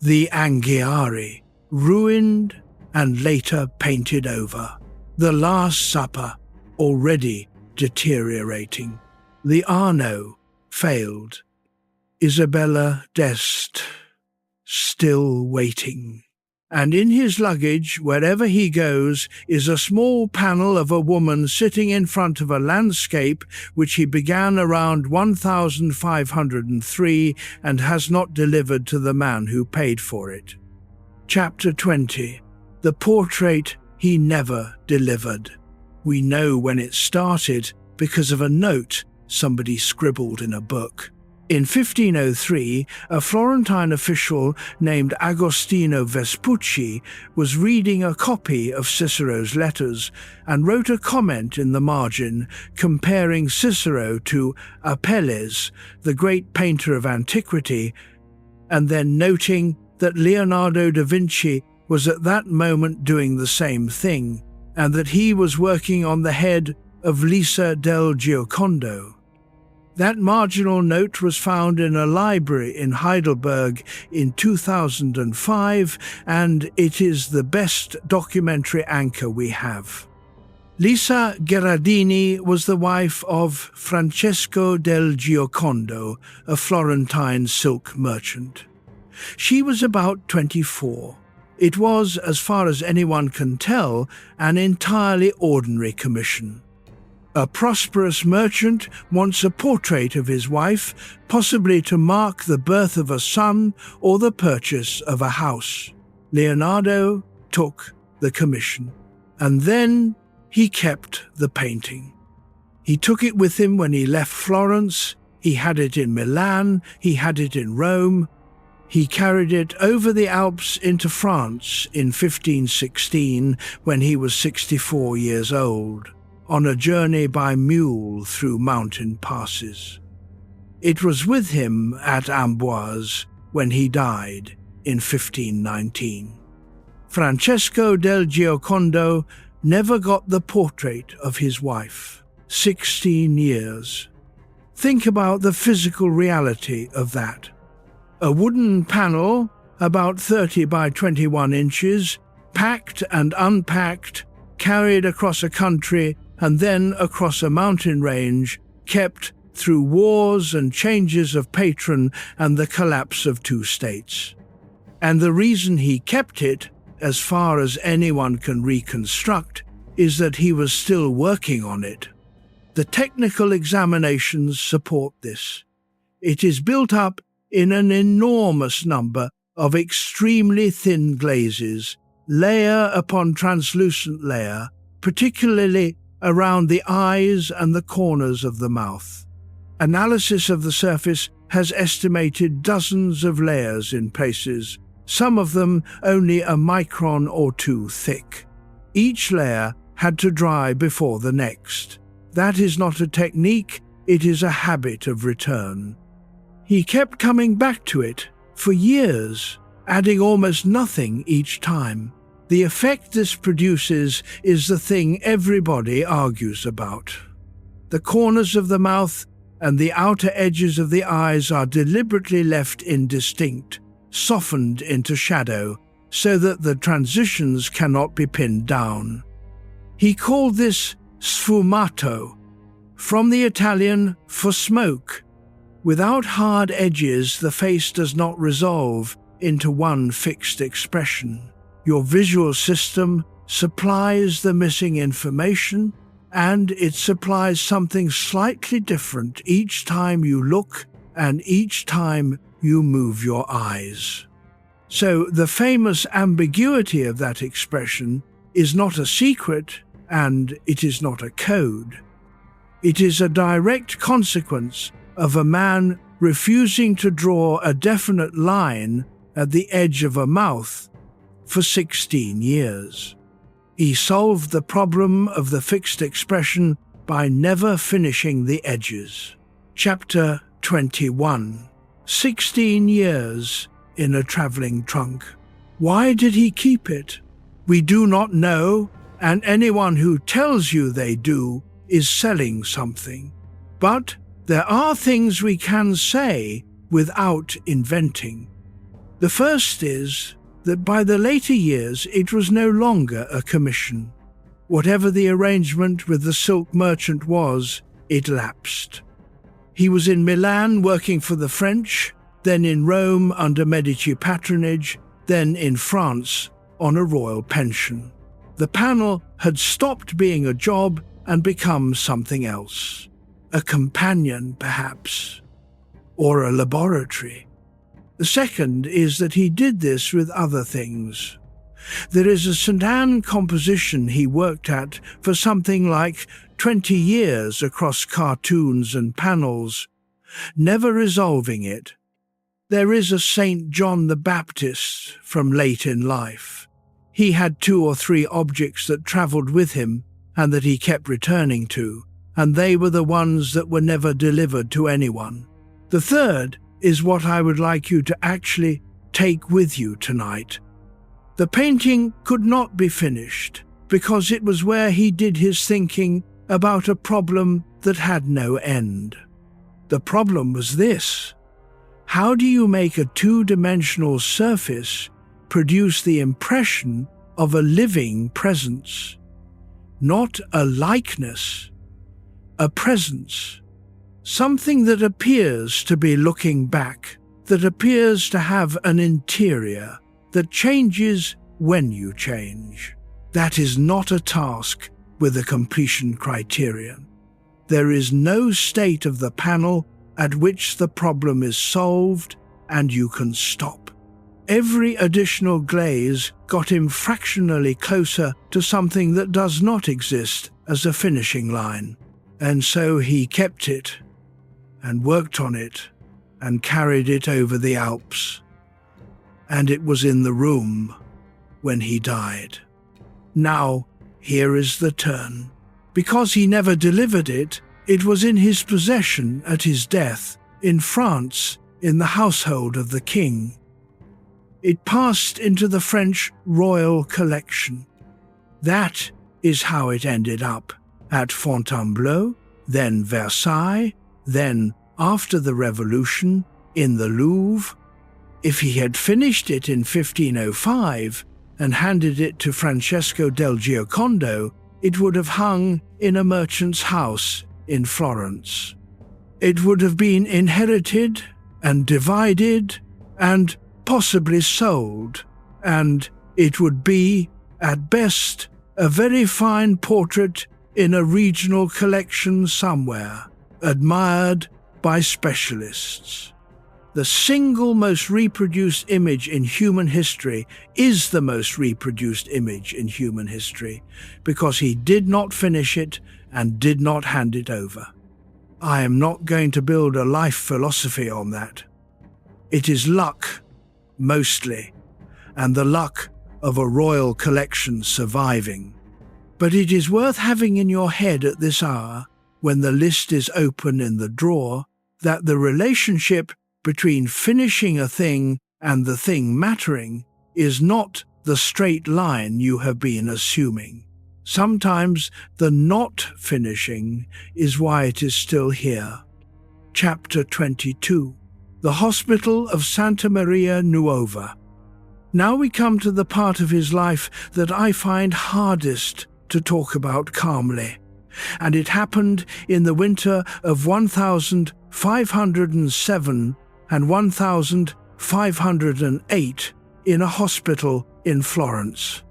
the Anghiari ruined and later painted over, the Last Supper already deteriorating, the Arno failed, Isabella d'Este still waiting. And in his luggage, wherever he goes, is a small panel of a woman sitting in front of a landscape which he began around 1503 and has not delivered to the man who paid for it. Chapter 20. The portrait he never delivered. We know when it started because of a note somebody scribbled in a book. In 1503, a Florentine official named Agostino Vespucci was reading a copy of Cicero's letters and wrote a comment in the margin comparing Cicero to Apelles, the great painter of antiquity, and then noting that Leonardo da Vinci was at that moment doing the same thing, and that he was working on the head of Lisa del Giocondo. That marginal note was found in a library in Heidelberg in 2005, and it is the best documentary anchor we have. Lisa Gherardini was the wife of Francesco del Giocondo, a Florentine silk merchant. She was about 24. It was, as far as anyone can tell, an entirely ordinary commission. A prosperous merchant wants a portrait of his wife, possibly to mark the birth of a son or the purchase of a house. Leonardo took the commission, and then he kept the painting. He took it with him when he left Florence. He had it in Milan, he had it in Rome. He carried it over the Alps into France in 1516 when he was 64 years old, on a journey by mule through mountain passes. It was with him at Amboise when he died in 1519. Francesco del Giocondo never got the portrait of his wife. 16 years. Think about the physical reality of that. A wooden panel, about 30 by 21 inches, packed and unpacked, carried across a country and then across a mountain range, kept through wars and changes of patron and the collapse of two states. And the reason he kept it, as far as anyone can reconstruct, is that he was still working on it. The technical examinations support this. It is built up in an enormous number of extremely thin glazes, layer upon translucent layer, particularly around the eyes and the corners of the mouth. Analysis of the surface has estimated dozens of layers in places, some of them only a micron or two thick. Each layer had to dry before the next. That is not a technique, it is a habit of return. He kept coming back to it for years, adding almost nothing each time. The effect this produces is the thing everybody argues about. The corners of the mouth and the outer edges of the eyes are deliberately left indistinct, softened into shadow, so that the transitions cannot be pinned down. He called this sfumato, from the Italian for smoke. Without hard edges, the face does not resolve into one fixed expression. Your visual system supplies the missing information, and it supplies something slightly different each time you look and each time you move your eyes. So the famous ambiguity of that expression is not a secret, and it is not a code. It is a direct consequence of a man refusing to draw a definite line at the edge of a mouth for 16 years. He solved the problem of the fixed expression by never finishing the edges. Chapter 21. 16 years in a traveling trunk. Why did he keep it? We do not know, and anyone who tells you they do is selling something. But there are things we can say without inventing. The first is that by the later years it was no longer a commission. Whatever the arrangement with the silk merchant was, it lapsed. He was in Milan working for the French, then in Rome under Medici patronage, then in France on a royal pension. The panel had stopped being a job and become something else. A companion, perhaps, or a laboratory. The second is that he did this with other things. There is a St. Anne composition he worked at for something like 20 years across cartoons and panels, never resolving it. There is a St. John the Baptist from late in life. He had 2 or 3 objects that travelled with him and that he kept returning to, and they were the ones that were never delivered to anyone. The third is what I would like you to actually take with you tonight. The painting could not be finished because it was where he did his thinking about a problem that had no end. The problem was this: how do you make a 2-dimensional surface produce the impression of a living presence? not a likeness, a presence, something that appears to be looking back, that appears to have an interior, that changes when you change. That is not a task with a completion criterion. There is no state of the panel at which the problem is solved and you can stop. Every additional glaze got him fractionally closer to something that does not exist as a finishing line. And so he kept it and worked on it and carried it over the Alps. And it was in the room when he died. Now, here is the turn. Because he never delivered it, it was in his possession at his death, in France, in the household of the king. It passed into the French royal collection. That is how it ended up at Fontainebleau, then Versailles, then, after the Revolution, in the Louvre. If he had finished it in 1505 and handed it to Francesco del Giocondo, it would have hung in a merchant's house in Florence. It would have been inherited and divided and possibly sold, and it would be, at best, a very fine portrait in a regional collection somewhere, admired by specialists. The single most reproduced image in human history is the most reproduced image in human history, because he did not finish it and did not hand it over. I am not going to build a life philosophy on that. It is luck, mostly, and the luck of a royal collection surviving. But it is worth having in your head at this hour, when the list is open in the drawer, that the relationship between finishing a thing and the thing mattering is not the straight line you have been assuming. Sometimes the not finishing is why it is still here. Chapter 22. The Hospital of Santa Maria Nuova. Now we come to the part of his life that I find hardest to talk about calmly, and it happened in the winter of 1507 and 1508 in a hospital in Florence.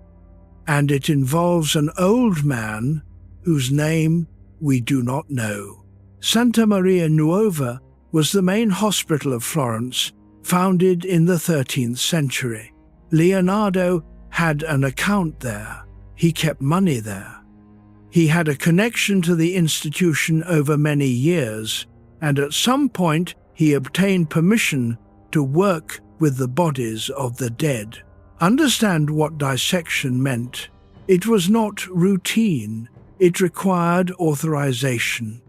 And it involves an old man whose name we do not know. Santa Maria Nuova was the main hospital of Florence, founded in the 13th century. Leonardo had an account there. He kept money there. He had a connection to the institution over many years, and at some point he obtained permission to work with the bodies of the dead. Understand what dissection meant. It was not routine. It required authorization.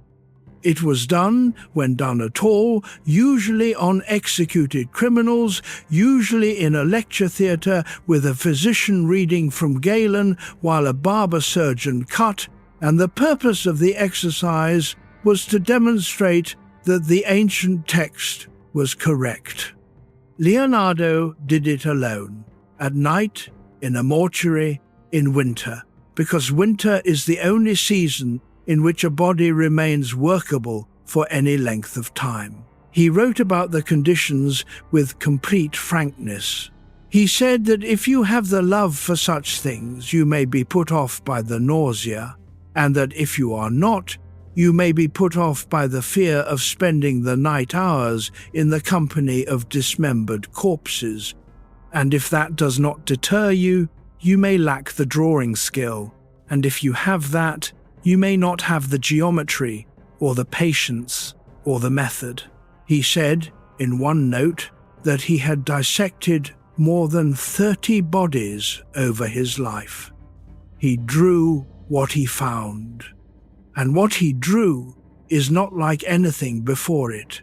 It was done, when done at all, usually on executed criminals, usually in a lecture theatre with a physician reading from Galen while a barber surgeon cut, and the purpose of the exercise was to demonstrate that the ancient text was correct. Leonardo did it alone, at night, in a mortuary, in winter, because winter is the only season in which a body remains workable for any length of time. He wrote about the conditions with complete frankness. He said that if you have the love for such things, you may be put off by the nausea, and that if you are not, you may be put off by the fear of spending the night hours in the company of dismembered corpses, and if that does not deter you, you may lack the drawing skill, and if you have that, you may not have the geometry, or the patience, or the method. He said, in one note, that he had dissected more than 30 bodies over his life. He drew what he found. And what he drew is not like anything before it.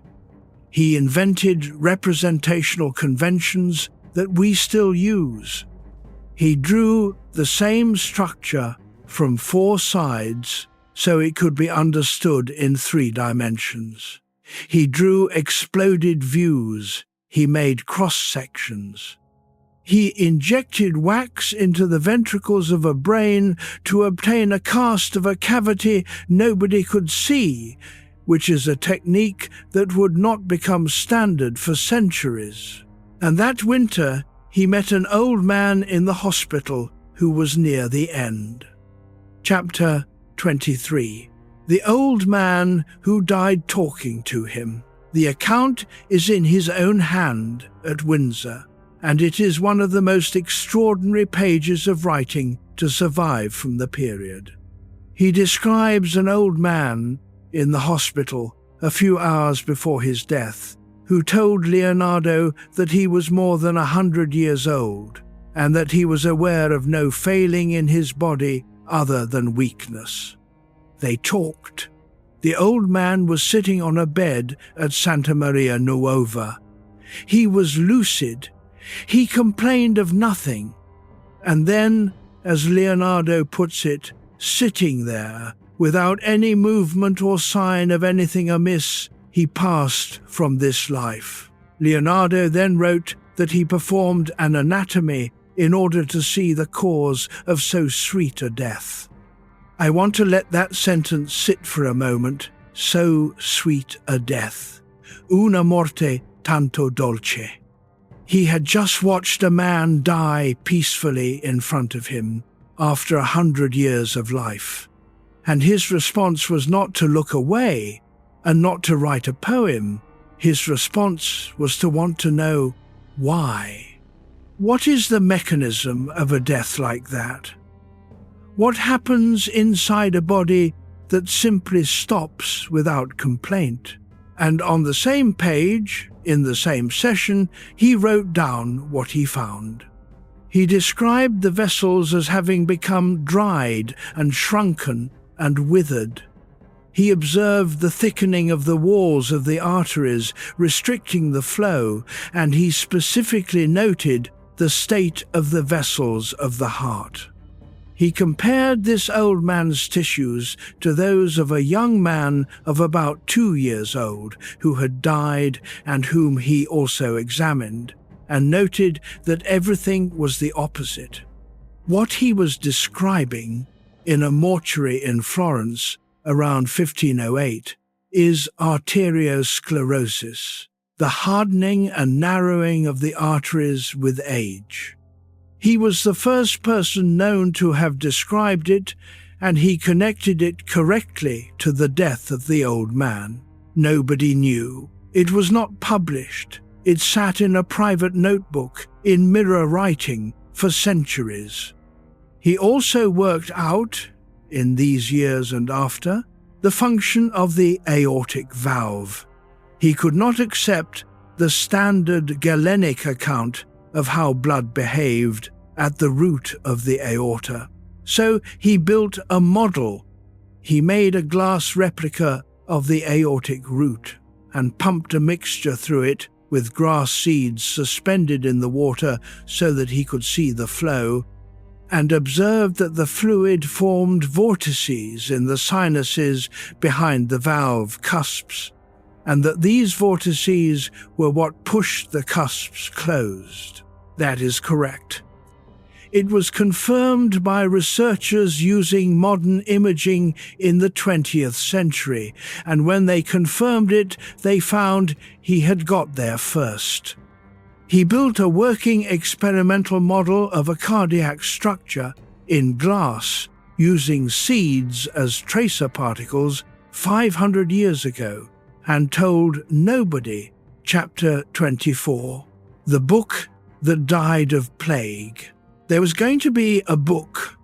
He invented representational conventions that we still use. He drew the same structure from 4 sides so it could be understood in 3 dimensions. He drew exploded views. He made cross-sections. He injected wax into the ventricles of a brain to obtain a cast of a cavity nobody could see, which is a technique that would not become standard for centuries. And that winter, he met an old man in the hospital who was near the end. Chapter 23. The old man who died talking to him. The account is in his own hand at Windsor, and it is one of the most extraordinary pages of writing to survive from the period. He describes an old man in the hospital a few hours before his death, who told Leonardo that he was more than 100 years old, and that he was aware of no failing in his body other than weakness. They talked. The old man was sitting on a bed at Santa Maria Nuova. He was lucid. He complained of nothing. And then, as Leonardo puts it, sitting there, without any movement or sign of anything amiss, he passed from this life. Leonardo then wrote that he performed an anatomy in order to see the cause of so sweet a death. I want to let that sentence sit for a moment. So sweet a death. Una morte tanto dolce. He had just watched a man die peacefully in front of him after 100 years of life. And his response was not to look away and not to write a poem. His response was to want to know why. What is the mechanism of a death like that? What happens inside a body that simply stops without complaint? And on the same page, in the same session, he wrote down what he found. He described the vessels as having become dried and shrunken and withered. He observed the thickening of the walls of the arteries, restricting the flow, and he specifically noted the state of the vessels of the heart. He compared this old man's tissues to those of a young man of about 2 years old who had died and whom he also examined, and noted that everything was the opposite. What he was describing in a mortuary in Florence around 1508 is arteriosclerosis, the hardening and narrowing of the arteries with age. He was the first person known to have described it, and he connected it correctly to the death of the old man. Nobody knew. It was not published. It sat in a private notebook, in mirror writing, for centuries. He also worked out, in these years and after, the function of the aortic valve. He could not accept the standard Galenic account of how blood behaved at the root of the aorta. So he built a model. He made a glass replica of the aortic root and pumped a mixture through it with grass seeds suspended in the water so that he could see the flow, and observed that the fluid formed vortices in the sinuses behind the valve cusps, and that these vortices were what pushed the cusps closed. That is correct. It was confirmed by researchers using modern imaging in the 20th century, and when they confirmed it, they found he had got there first. He built a working experimental model of a cardiac structure in glass using seeds as tracer particles 500 years ago, and told nobody. Chapter 24. The book that died of plague. There was going to be a book.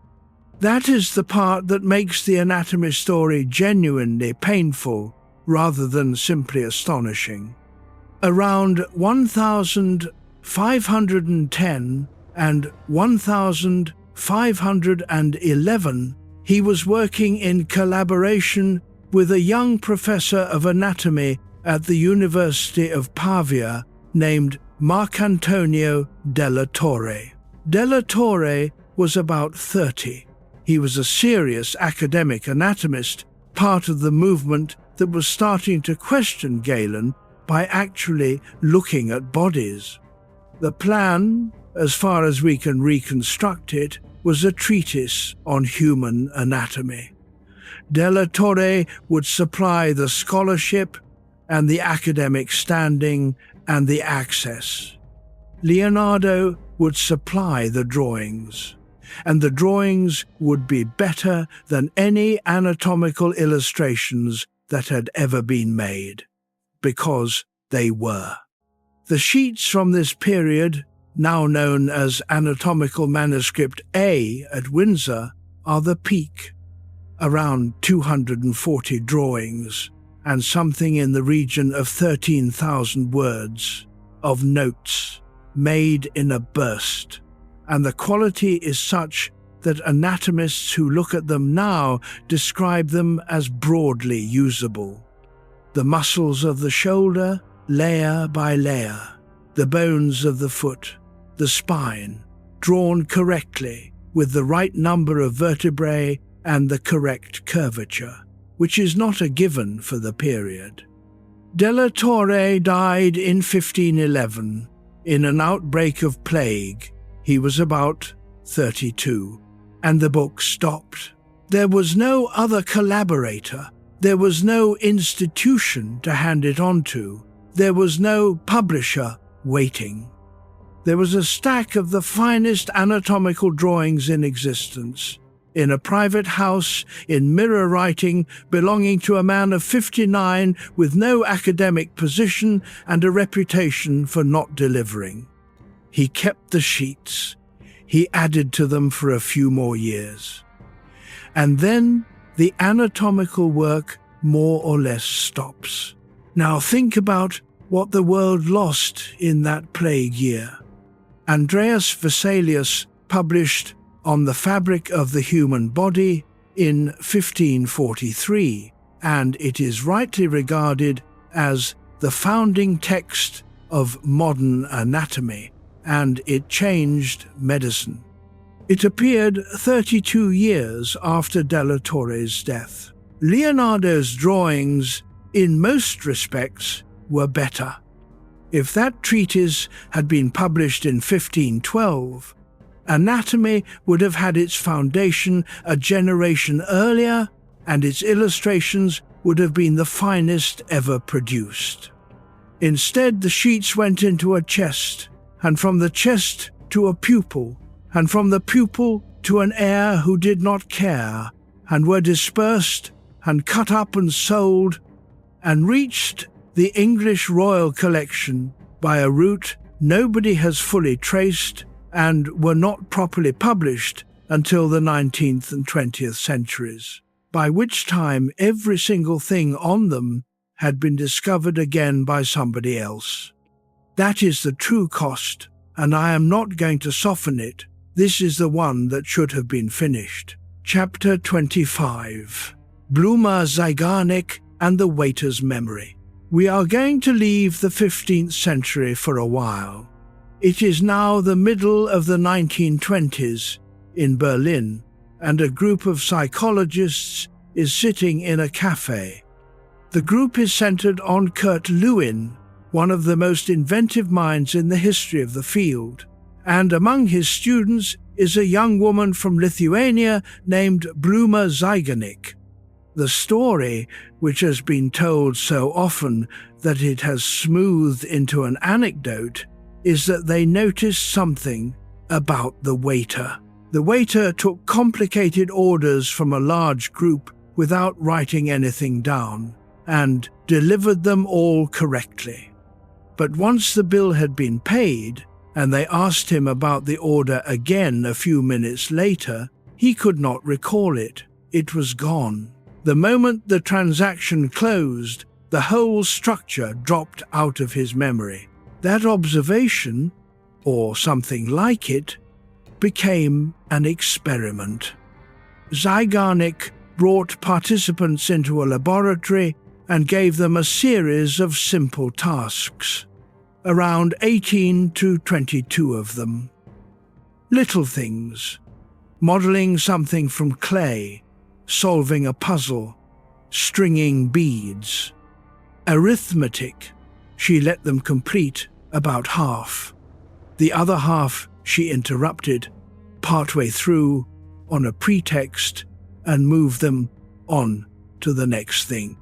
That is the part that makes the anatomy story genuinely painful rather than simply astonishing. Around 1510 and 1511, he was working in collaboration with a young professor of anatomy at the University of Pavia named Marcantonio della Torre. Della Torre was about 30. He was a serious academic anatomist, part of the movement that was starting to question Galen by actually looking at bodies. The plan, as far as we can reconstruct it, was a treatise on human anatomy. Della Torre would supply the scholarship and the academic standing and the access. Leonardo would supply the drawings, and the drawings would be better than any anatomical illustrations that had ever been made, because they were. The sheets from this period, now known as Anatomical Manuscript A at Windsor, are the peak, around 240 drawings, and something in the region of 13,000 words of notes made in a burst, and the quality is such that anatomists who look at them now describe them as broadly usable. The muscles of the shoulder, layer by layer, the bones of the foot, the spine, drawn correctly with the right number of vertebrae and the correct curvature, which is not a given for the period. Della Torre died in 1511 in an outbreak of plague. He was about 32, and the book stopped. There was no other collaborator. There was no institution to hand it on to. There was no publisher waiting. There was a stack of the finest anatomical drawings in existence, in a private house in mirror writing belonging to a man of 59 with no academic position and a reputation for not delivering. He kept the sheets. He added to them for a few more years. And then the anatomical work more or less stops. Now think about what the world lost in that plague year. Andreas Vesalius published On the Fabric of the Human Body in 1543, and it is rightly regarded as the founding text of modern anatomy, and it changed medicine. It appeared 32 years after Della Torre's death. Leonardo's drawings, in most respects, were better. If that treatise had been published in 1512, anatomy would have had its foundation a generation earlier, and its illustrations would have been the finest ever produced. Instead, the sheets went into a chest, and from the chest to a pupil, and from the pupil to an heir who did not care, and were dispersed and cut up and sold, and reached the English royal collection by a route nobody has fully traced, and were not properly published until the 19th and 20th centuries, by which time every single thing on them had been discovered again by somebody else. That is the true cost, and I am not going to soften it. This is the one that should have been finished. Chapter 25. Bluma, Zeigarnik, and the Waiter's Memory. We are going to leave the 15th century for a while. It is now the middle of the 1920s in Berlin, and a group of psychologists is sitting in a cafe. The group is centered on Kurt Lewin, one of the most inventive minds in the history of the field, and among his students is a young woman from Lithuania named Bluma Zeigarnik. The story, which has been told so often that it has smoothed into an anecdote, is that they noticed something about the waiter. The waiter took complicated orders from a large group without writing anything down, and delivered them all correctly. But once the bill had been paid, and they asked him about the order again a few minutes later, he could not recall it. It was gone. The moment the transaction closed, the whole structure dropped out of his memory. That observation, or something like it, became an experiment. Zeigarnik brought participants into a laboratory and gave them a series of simple tasks, around 18 to 22 of them. Little things, modeling something from clay, solving a puzzle, stringing beads. Arithmetic, she let them complete about half. The other half she interrupted, partway through, on a pretext, and moved them on to the next thing.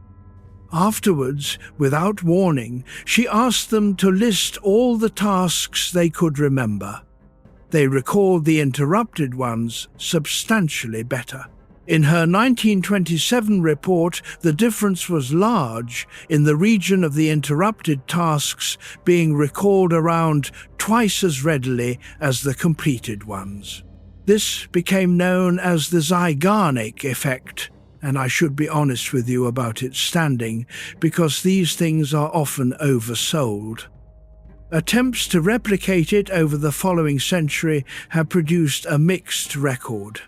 Afterwards, without warning, she asked them to list all the tasks they could remember. They recalled the interrupted ones substantially better. In her 1927 report, the difference was large, in the region of the interrupted tasks being recalled around twice as readily as the completed ones. This became known as the Zeigarnik effect, and I should be honest with you about its standing, because these things are often oversold. Attempts to replicate it over the following century have produced a mixed record.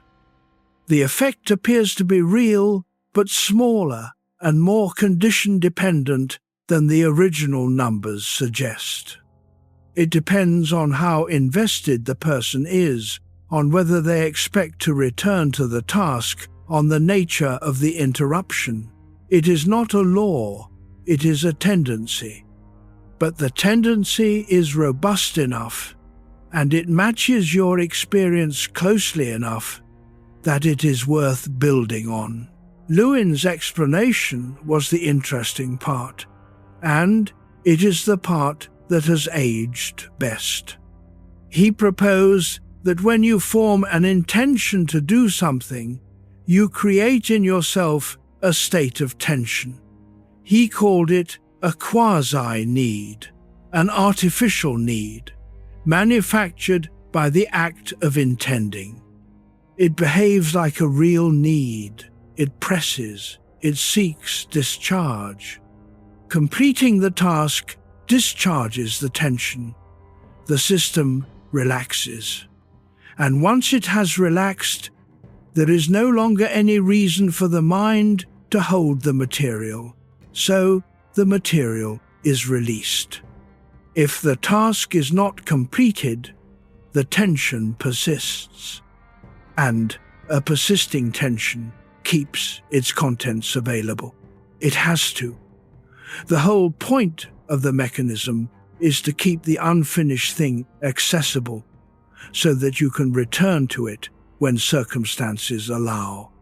The effect appears to be real, but smaller and more condition-dependent than the original numbers suggest. It depends on how invested the person is, on whether they expect to return to the task, on the nature of the interruption. It is not a law, it is a tendency. But the tendency is robust enough, and it matches your experience closely enough that it is worth building on. Lewin's explanation was the interesting part, and it is the part that has aged best. He proposed that when you form an intention to do something, you create in yourself a state of tension. He called it a quasi-need, an artificial need, manufactured by the act of intending. It behaves like a real need. It presses. It seeks discharge. Completing the task discharges the tension. The system relaxes. And once it has relaxed, there is no longer any reason for the mind to hold the material. So the material is released. If the task is not completed, the tension persists. And a persisting tension keeps its contents available. It has to. The whole point of the mechanism is to keep the unfinished thing accessible so that you can return to it when circumstances allow.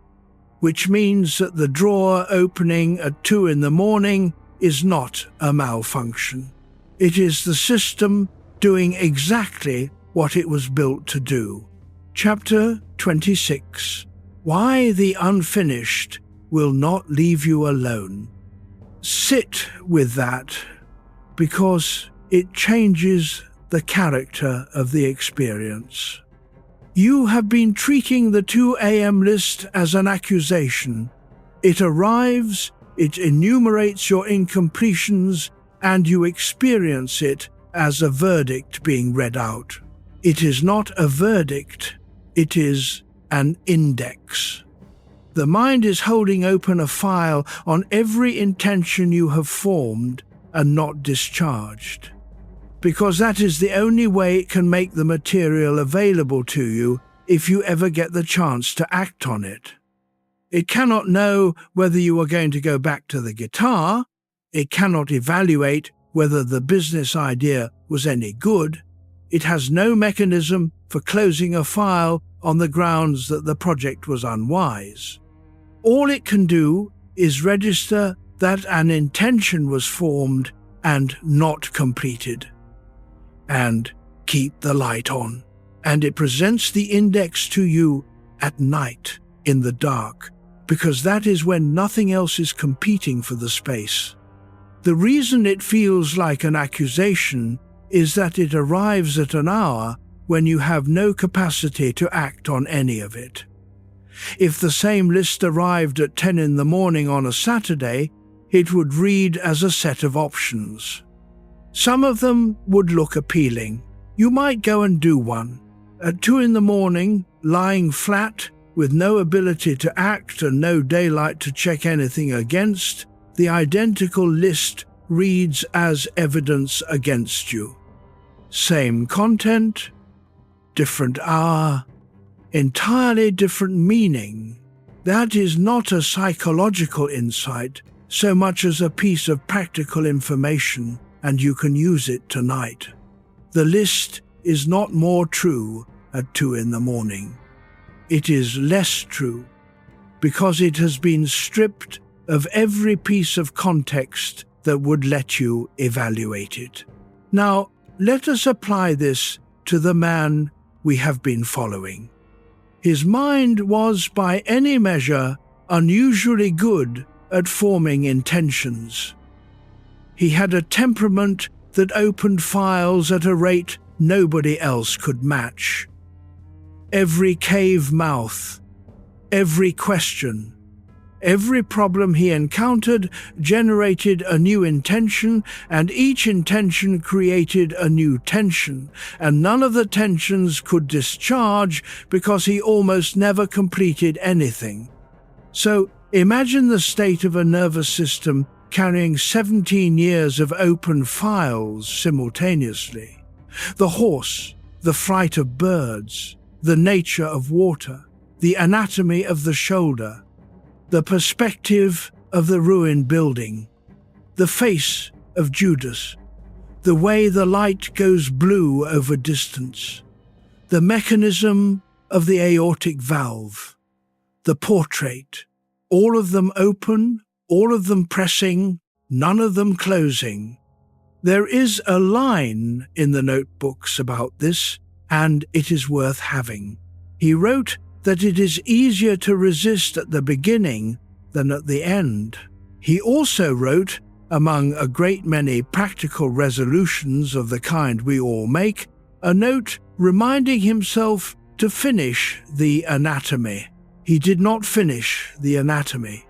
Which means that the drawer opening at 2 a.m. is not a malfunction. It is the system doing exactly what it was built to do. Chapter 26. Why the unfinished will not leave you alone. Sit with that, because it changes the character of the experience. You have been treating the 2 a.m. list as an accusation. It arrives, it enumerates your incompletions, and you experience it as a verdict being read out. It is not a verdict. It is an index. The mind is holding open a file on every intention you have formed and not discharged, because that is the only way it can make the material available to you if you ever get the chance to act on it. It cannot know whether you are going to go back to the guitar. It cannot evaluate whether the business idea was any good. It has no mechanism for closing a file on the grounds that the project was unwise. All it can do is register that an intention was formed and not completed, and keep the light on. And it presents the index to you at night, in the dark, because that is when nothing else is competing for the space. The reason it feels like an accusation is that it arrives at an hour when you have no capacity to act on any of it. If the same list arrived at 10 a.m. on a Saturday, it would read as a set of options. Some of them would look appealing. You might go and do one. At 2 a.m, lying flat, with no ability to act and no daylight to check anything against, the identical list reads as evidence against you. Same content, different hour, entirely different meaning. That is not a psychological insight so much as a piece of practical information, and you can use it tonight. The list is not more true at 2 a.m. It is less true because it has been stripped of every piece of context that would let you evaluate it. Now, let us apply this to the man we have been following. His mind was, by any measure, unusually good at forming intentions. He had a temperament that opened files at a rate nobody else could match. Every cave mouth, every question, every problem he encountered generated a new intention, and each intention created a new tension, and none of the tensions could discharge because he almost never completed anything. So imagine the state of a nervous system carrying 17 years of open files simultaneously. The horse, the fright of birds, the nature of water, the anatomy of the shoulder, the perspective of the ruined building, the face of Judas, the way the light goes blue over distance, the mechanism of the aortic valve, the portrait, all of them open, all of them pressing, none of them closing. There is a line in the notebooks about this, and it is worth having. He wrote that it is easier to resist at the beginning than at the end. He also wrote, among a great many practical resolutions of the kind we all make, a note reminding himself to finish the anatomy. He did not finish the anatomy.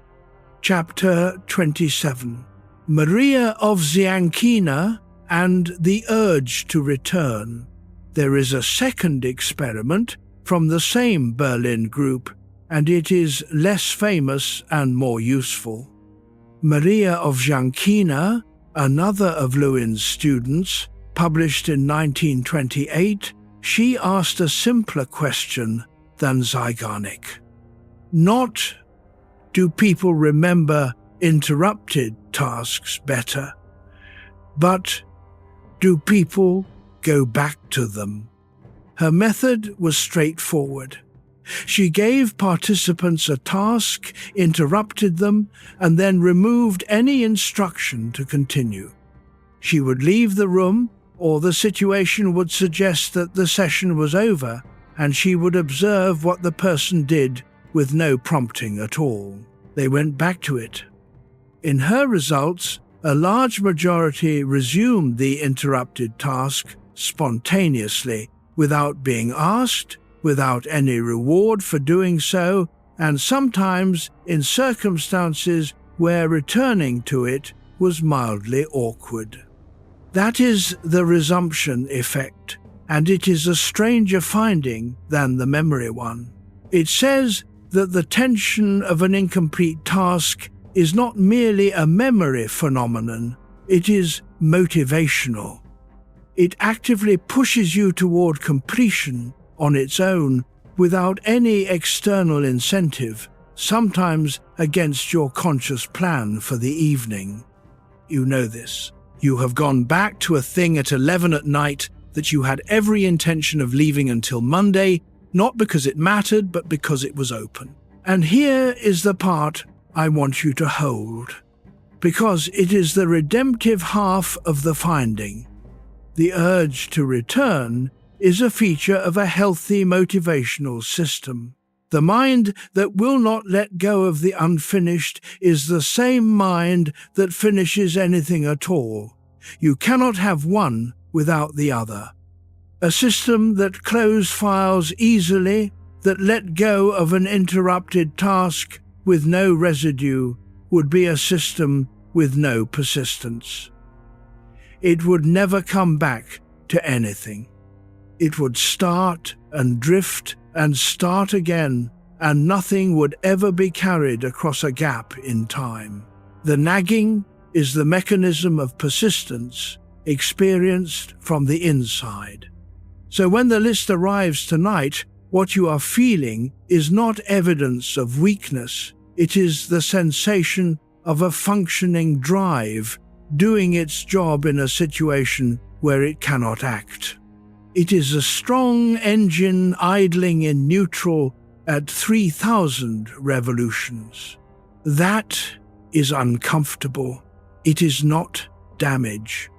Chapter 27. Maria Ovsiankina and the urge to return. There is a second experiment from the same Berlin group, and it is less famous and more useful. Maria Ovsiankina, another of Lewin's students, published in 1928, she asked a simpler question than Zeigarnik. Not, do people remember interrupted tasks better, but do people go back to them? Her method was straightforward. She gave participants a task, interrupted them, and then removed any instruction to continue. She would leave the room, or the situation would suggest that the session was over, and she would observe what the person did with no prompting at all. They went back to it. In her results, a large majority resumed the interrupted task spontaneously, without being asked, without any reward for doing so, and sometimes in circumstances where returning to it was mildly awkward. That is the resumption effect, and it is a stranger finding than the memory one. It says that the tension of an incomplete task is not merely a memory phenomenon, it is motivational. It actively pushes you toward completion on its own without any external incentive, sometimes against your conscious plan for the evening. You know this. You have gone back to a thing at 11 at night that you had every intention of leaving until Monday, not because it mattered, but because it was open. And here is the part I want you to hold, because it is the redemptive half of the finding. The urge to return is a feature of a healthy motivational system. The mind that will not let go of the unfinished is the same mind that finishes anything at all. You cannot have one without the other. A system that closed files easily, that let go of an interrupted task with no residue, would be a system with no persistence. It would never come back to anything. It would start and drift and start again, and nothing would ever be carried across a gap in time. The nagging is the mechanism of persistence experienced from the inside. So when the list arrives tonight, what you are feeling is not evidence of weakness. It is the sensation of a functioning drive doing its job in a situation where it cannot act. It is a strong engine idling in neutral at 3,000 revolutions. That is uncomfortable. It is not damage.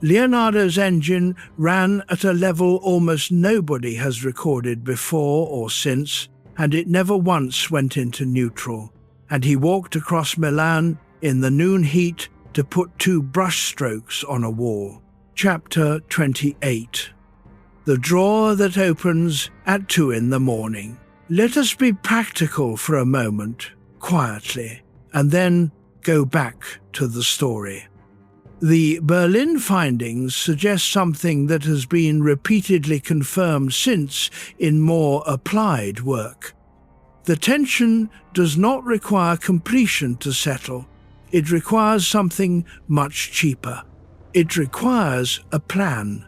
Leonardo's engine ran at a level almost nobody has recorded before or since, and it never once went into neutral, and he walked across Milan in the noon heat to put 2 brushstrokes on a wall. Chapter 28. The drawer that opens at 2 in the morning. Let us be practical for a moment, quietly, and then go back to the story. The Berlin findings suggest something that has been repeatedly confirmed since in more applied work. The tension does not require completion to settle. It requires something much cheaper. It requires a plan.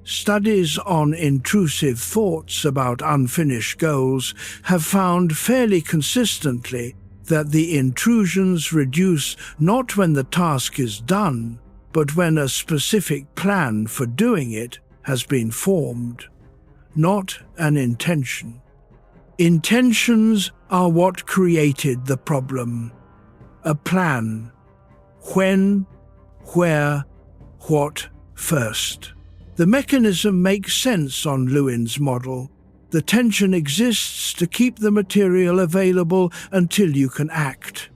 Studies on intrusive thoughts about unfinished goals have found fairly consistently that the intrusions reduce not when the task is done, but when a specific plan for doing it has been formed, not an intention. Intentions are what created the problem. A plan. When, where, what first. The mechanism makes sense on Lewin's model. The tension exists to keep the material available until you can act.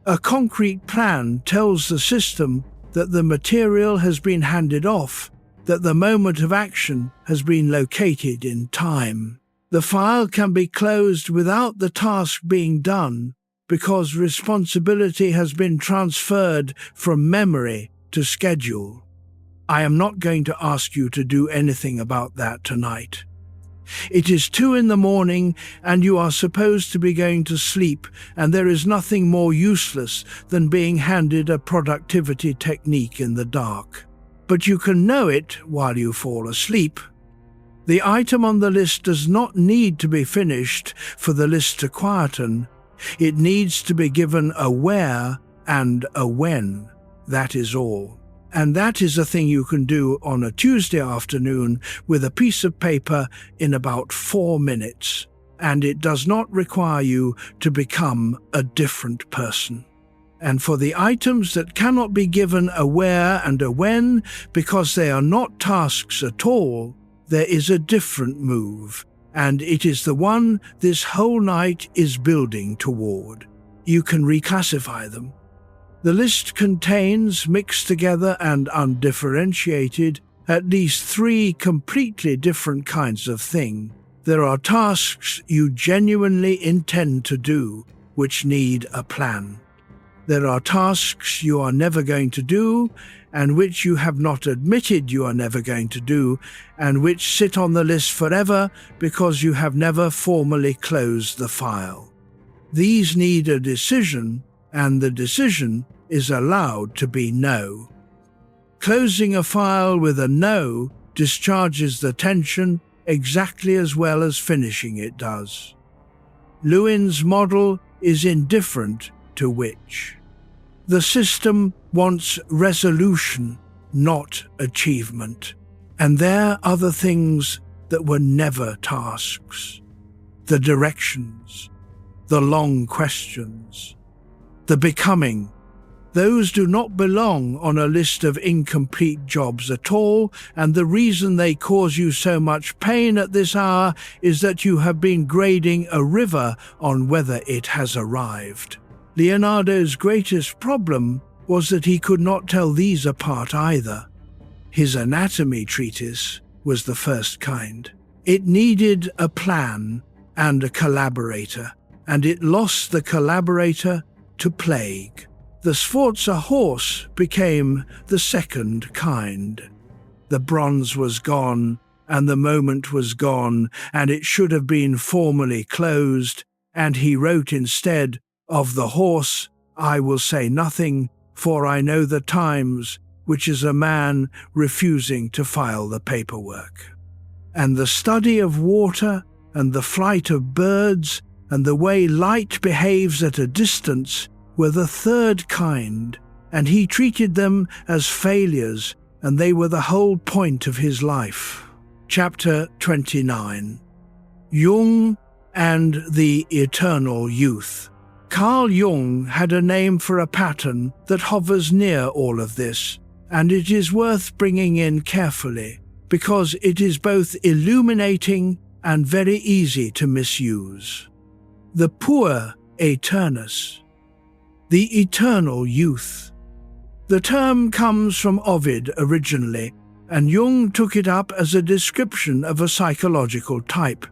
A concrete plan tells the system that the material has been handed off, that the moment of action has been located in time. The file can be closed without the task being done because responsibility has been transferred from memory to schedule. I am not going to ask you to do anything about that tonight. It is 2 in the morning and you are supposed to be going to sleep, and there is nothing more useless than being handed a productivity technique in the dark. But you can know it while you fall asleep. The item on the list does not need to be finished for the list to quieten. It needs to be given a where and a when. That is all. And that is a thing you can do on a Tuesday afternoon with a piece of paper in about 4 minutes. And it does not require you to become a different person. And for the items that cannot be given a where and a when because they are not tasks at all, there is a different move, and it is the one this whole night is building toward. You can reclassify them. The list contains, mixed together and undifferentiated, at least 3 completely different kinds of thing. There are tasks you genuinely intend to do, which need a plan. There are tasks you are never going to do, and which you have not admitted you are never going to do, and which sit on the list forever because you have never formally closed the file. These need a decision, and the decision is allowed to be no. Closing a file with a no discharges the tension exactly as well as finishing it does. Lewin's model is indifferent to which. The system wants resolution, not achievement. And there are the things that were never tasks. The directions, the long questions, the becoming. Those do not belong on a list of incomplete jobs at all, and the reason they cause you so much pain at this hour is that you have been grading a river on whether it has arrived. Leonardo's greatest problem was that he could not tell these apart either. His anatomy treatise was the first kind. It needed a plan and a collaborator, and it lost the collaborator to plague. The Sforza horse became the second kind. The bronze was gone, and the moment was gone, and it should have been formally closed, and he wrote instead, "Of the horse I will say nothing, for I know the times," which is a man refusing to file the paperwork. And the study of water, and the flight of birds, and the way light behaves at a distance were the third kind, and he treated them as failures, and they were the whole point of his life. Chapter 29. Jung and the Eternal Youth. Carl Jung had a name for a pattern that hovers near all of this, and it is worth bringing in carefully, because it is both illuminating and very easy to misuse. The puer aeternus, the eternal youth. The term comes from Ovid originally, and Jung took it up as a description of a psychological type.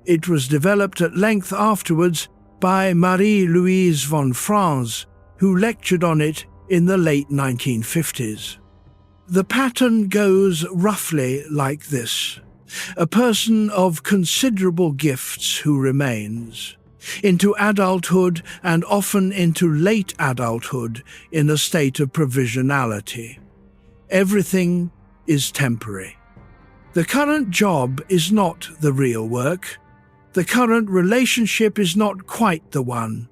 It was developed at length afterwards by Marie-Louise von Franz, who lectured on it in the late 1950s. The pattern goes roughly like this. A person of considerable gifts who remains, into adulthood and often into late adulthood in a state of provisionality. Everything is temporary. The current job is not the real work. The current relationship is not quite the one.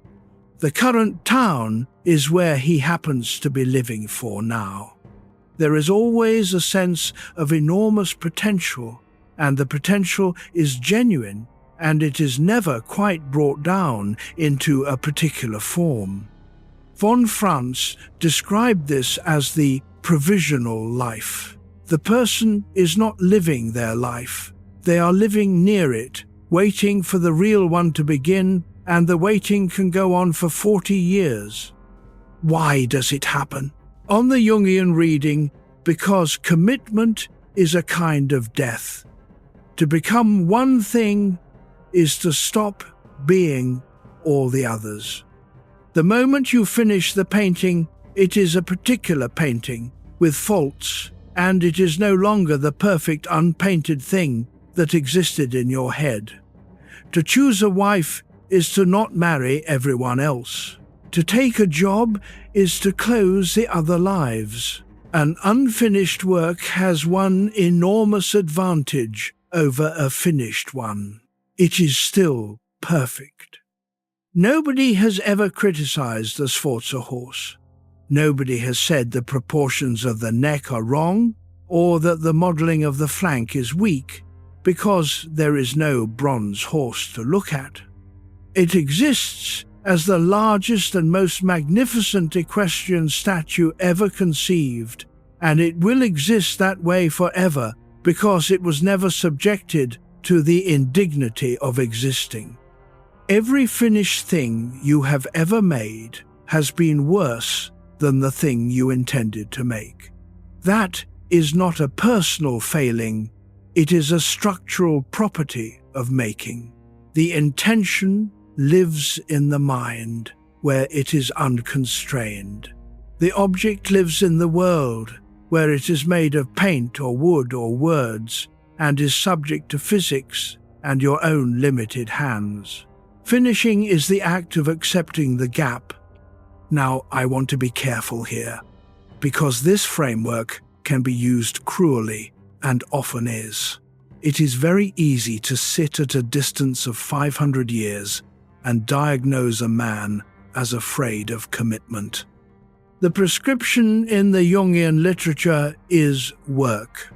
The current town is where he happens to be living for now. There is always a sense of enormous potential, and the potential is genuine, and it is never quite brought down into a particular form. Von Franz described this as the provisional life. The person is not living their life. They are living near it, waiting for the real one to begin, and the waiting can go on for 40 years. Why does it happen? On the Jungian reading, because commitment is a kind of death. To become one thing is to stop being all the others. The moment you finish the painting, it is a particular painting, with faults, and it is no longer the perfect unpainted thing that existed in your head. To choose a wife is to not marry everyone else. To take a job is to close the other lives. An unfinished work has one enormous advantage over a finished one. It is still perfect. Nobody has ever criticized the Sforza horse. Nobody has said the proportions of the neck are wrong, or that the modelling of the flank is weak, because there is no bronze horse to look at. It exists as the largest and most magnificent equestrian statue ever conceived, and it will exist that way forever because it was never subjected to the indignity of existing. Every finished thing you have ever made has been worse than the thing you intended to make. That is not a personal failing, it is a structural property of making. The intention lives in the mind, where it is unconstrained. The object lives in the world, where it is made of paint or wood or words, and is subject to physics and your own limited hands. Finishing is the act of accepting the gap. Now, I want to be careful here, because this framework can be used cruelly, and often is. It is very easy to sit at a distance of 500 years and diagnose a man as afraid of commitment. The prescription in the Jungian literature is work.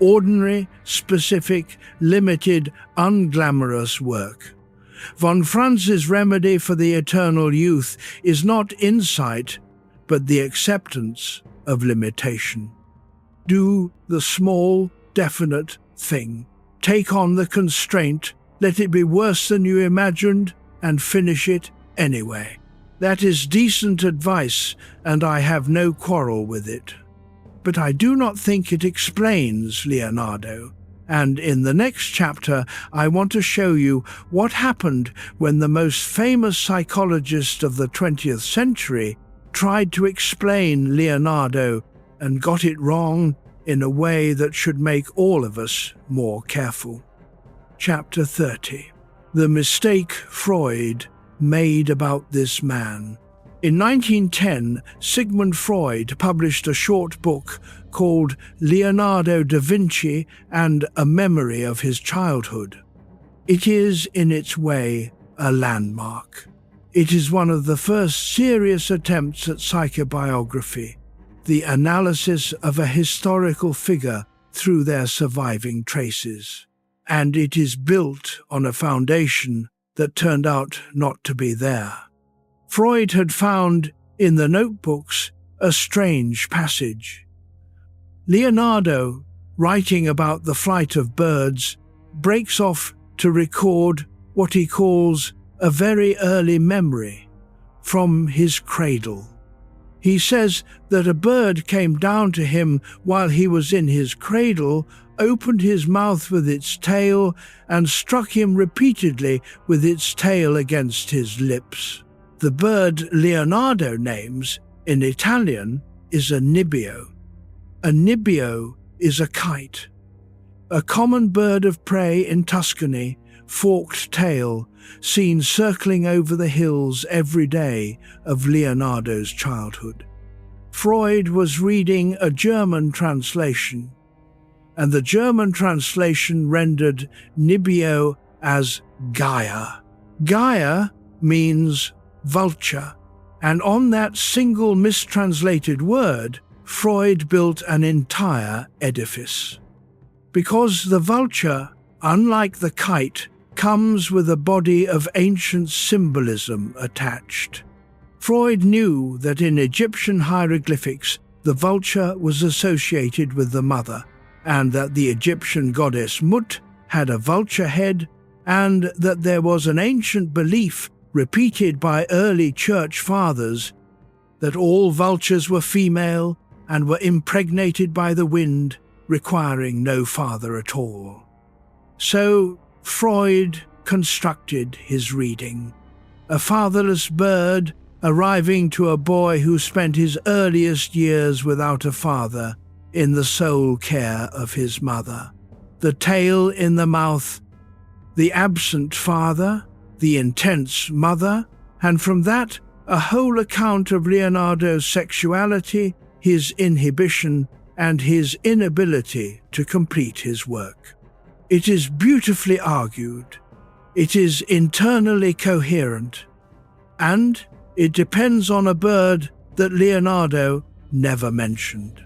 Ordinary, specific, limited, unglamorous work. Von Franz's remedy for the eternal youth is not insight, but the acceptance of limitation. Do the small, definite thing. Take on the constraint, let it be worse than you imagined, and finish it anyway. That is decent advice, and I have no quarrel with it. But I do not think it explains Leonardo, and in the next chapter I want to show you what happened when the most famous psychologist of the 20th century tried to explain Leonardo and got it wrong in a way that should make all of us more careful. Chapter 30. The mistake Freud made about this man. In 1910, Sigmund Freud published a short book called Leonardo da Vinci and a Memory of His Childhood. It is, in its way, a landmark. It is one of the first serious attempts at psychobiography, the analysis of a historical figure through their surviving traces, and it is built on a foundation that turned out not to be there. Freud had found in the notebooks a strange passage. Leonardo, writing about the flight of birds, breaks off to record what he calls a very early memory from his cradle. He says that a bird came down to him while he was in his cradle, opened his mouth with its tail, and struck him repeatedly with its tail against his lips. The bird Leonardo names, in Italian, is a nibbio. A nibbio is a kite. A common bird of prey in Tuscany, forked tail, seen circling over the hills every day of Leonardo's childhood. Freud was reading a German translation, and the German translation rendered nibbio as Gaia. Gaia means vulture, and on that single mistranslated word, Freud built an entire edifice. Because the vulture, unlike the kite, comes with a body of ancient symbolism attached. Freud knew that in Egyptian hieroglyphics the vulture was associated with the mother, and that the Egyptian goddess Mut had a vulture head, and that there was an ancient belief repeated by early church fathers that all vultures were female and were impregnated by the wind, requiring no father at all. So Freud constructed his reading. A fatherless bird arriving to a boy who spent his earliest years without a father in the sole care of his mother. The tail in the mouth, the absent father, the intense mother, and from that a whole account of Leonardo's sexuality, his inhibition, and his inability to complete his work. It is beautifully argued, it is internally coherent, and it depends on a bird that Leonardo never mentioned.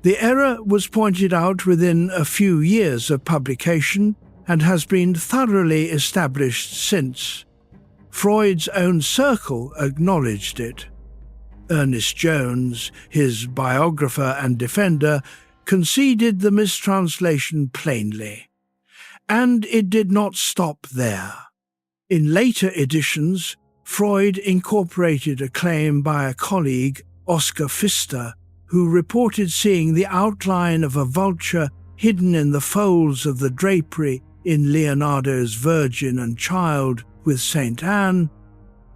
The error was pointed out within a few years of publication and has been thoroughly established since. Freud's own circle acknowledged it. Ernest Jones, his biographer and defender, conceded the mistranslation plainly. And it did not stop there. In later editions, Freud incorporated a claim by a colleague, Oscar Pfister, who reported seeing the outline of a vulture hidden in the folds of the drapery in Leonardo's Virgin and Child with St. Anne,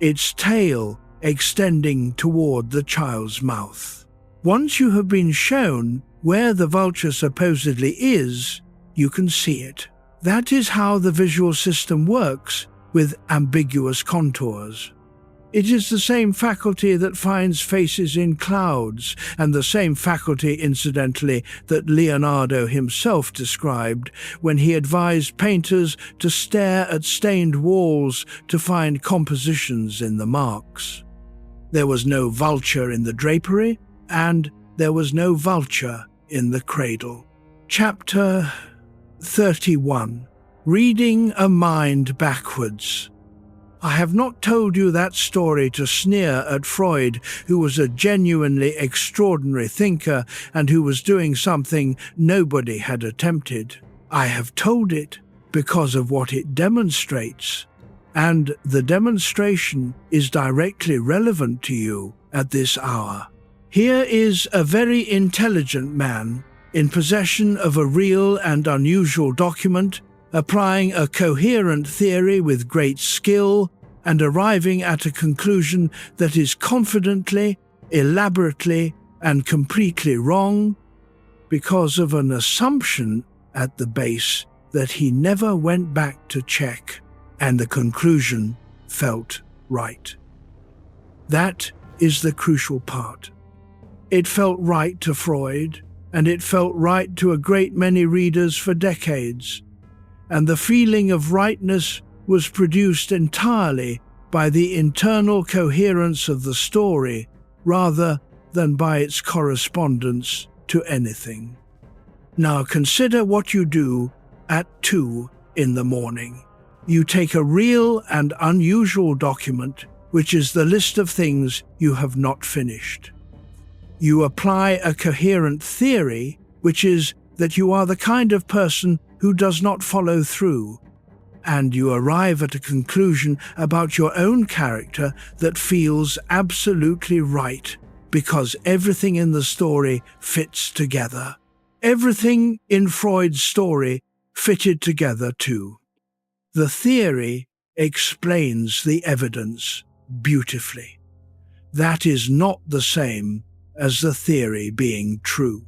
its tail extending toward the child's mouth. Once you have been shown where the vulture supposedly is, you can see it. That is how the visual system works with ambiguous contours. It is the same faculty that finds faces in clouds, and the same faculty, incidentally, that Leonardo himself described when he advised painters to stare at stained walls to find compositions in the marks. There was no vulture in the drapery, and there was no vulture in the cradle. Chapter 31. Reading a Mind Backwards. I have not told you that story to sneer at Freud, who was a genuinely extraordinary thinker and who was doing something nobody had attempted. I have told it because of what it demonstrates, and the demonstration is directly relevant to you at this hour. Here is a very intelligent man in possession of a real and unusual document, applying a coherent theory with great skill and arriving at a conclusion that is confidently, elaborately, and completely wrong because of an assumption at the base that he never went back to check, and the conclusion felt right. That is the crucial part. It felt right to Freud, and it felt right to a great many readers for decades, and the feeling of rightness was produced entirely by the internal coherence of the story rather than by its correspondence to anything. Now consider what you do at 2 in the morning. You take a real and unusual document, which is the list of things you have not finished. You apply a coherent theory, which is that you are the kind of person who does not follow through, and you arrive at a conclusion about your own character that feels absolutely right because everything in the story fits together. Everything in Freud's story fitted together too. The theory explains the evidence beautifully. That is not the same as the theory being true.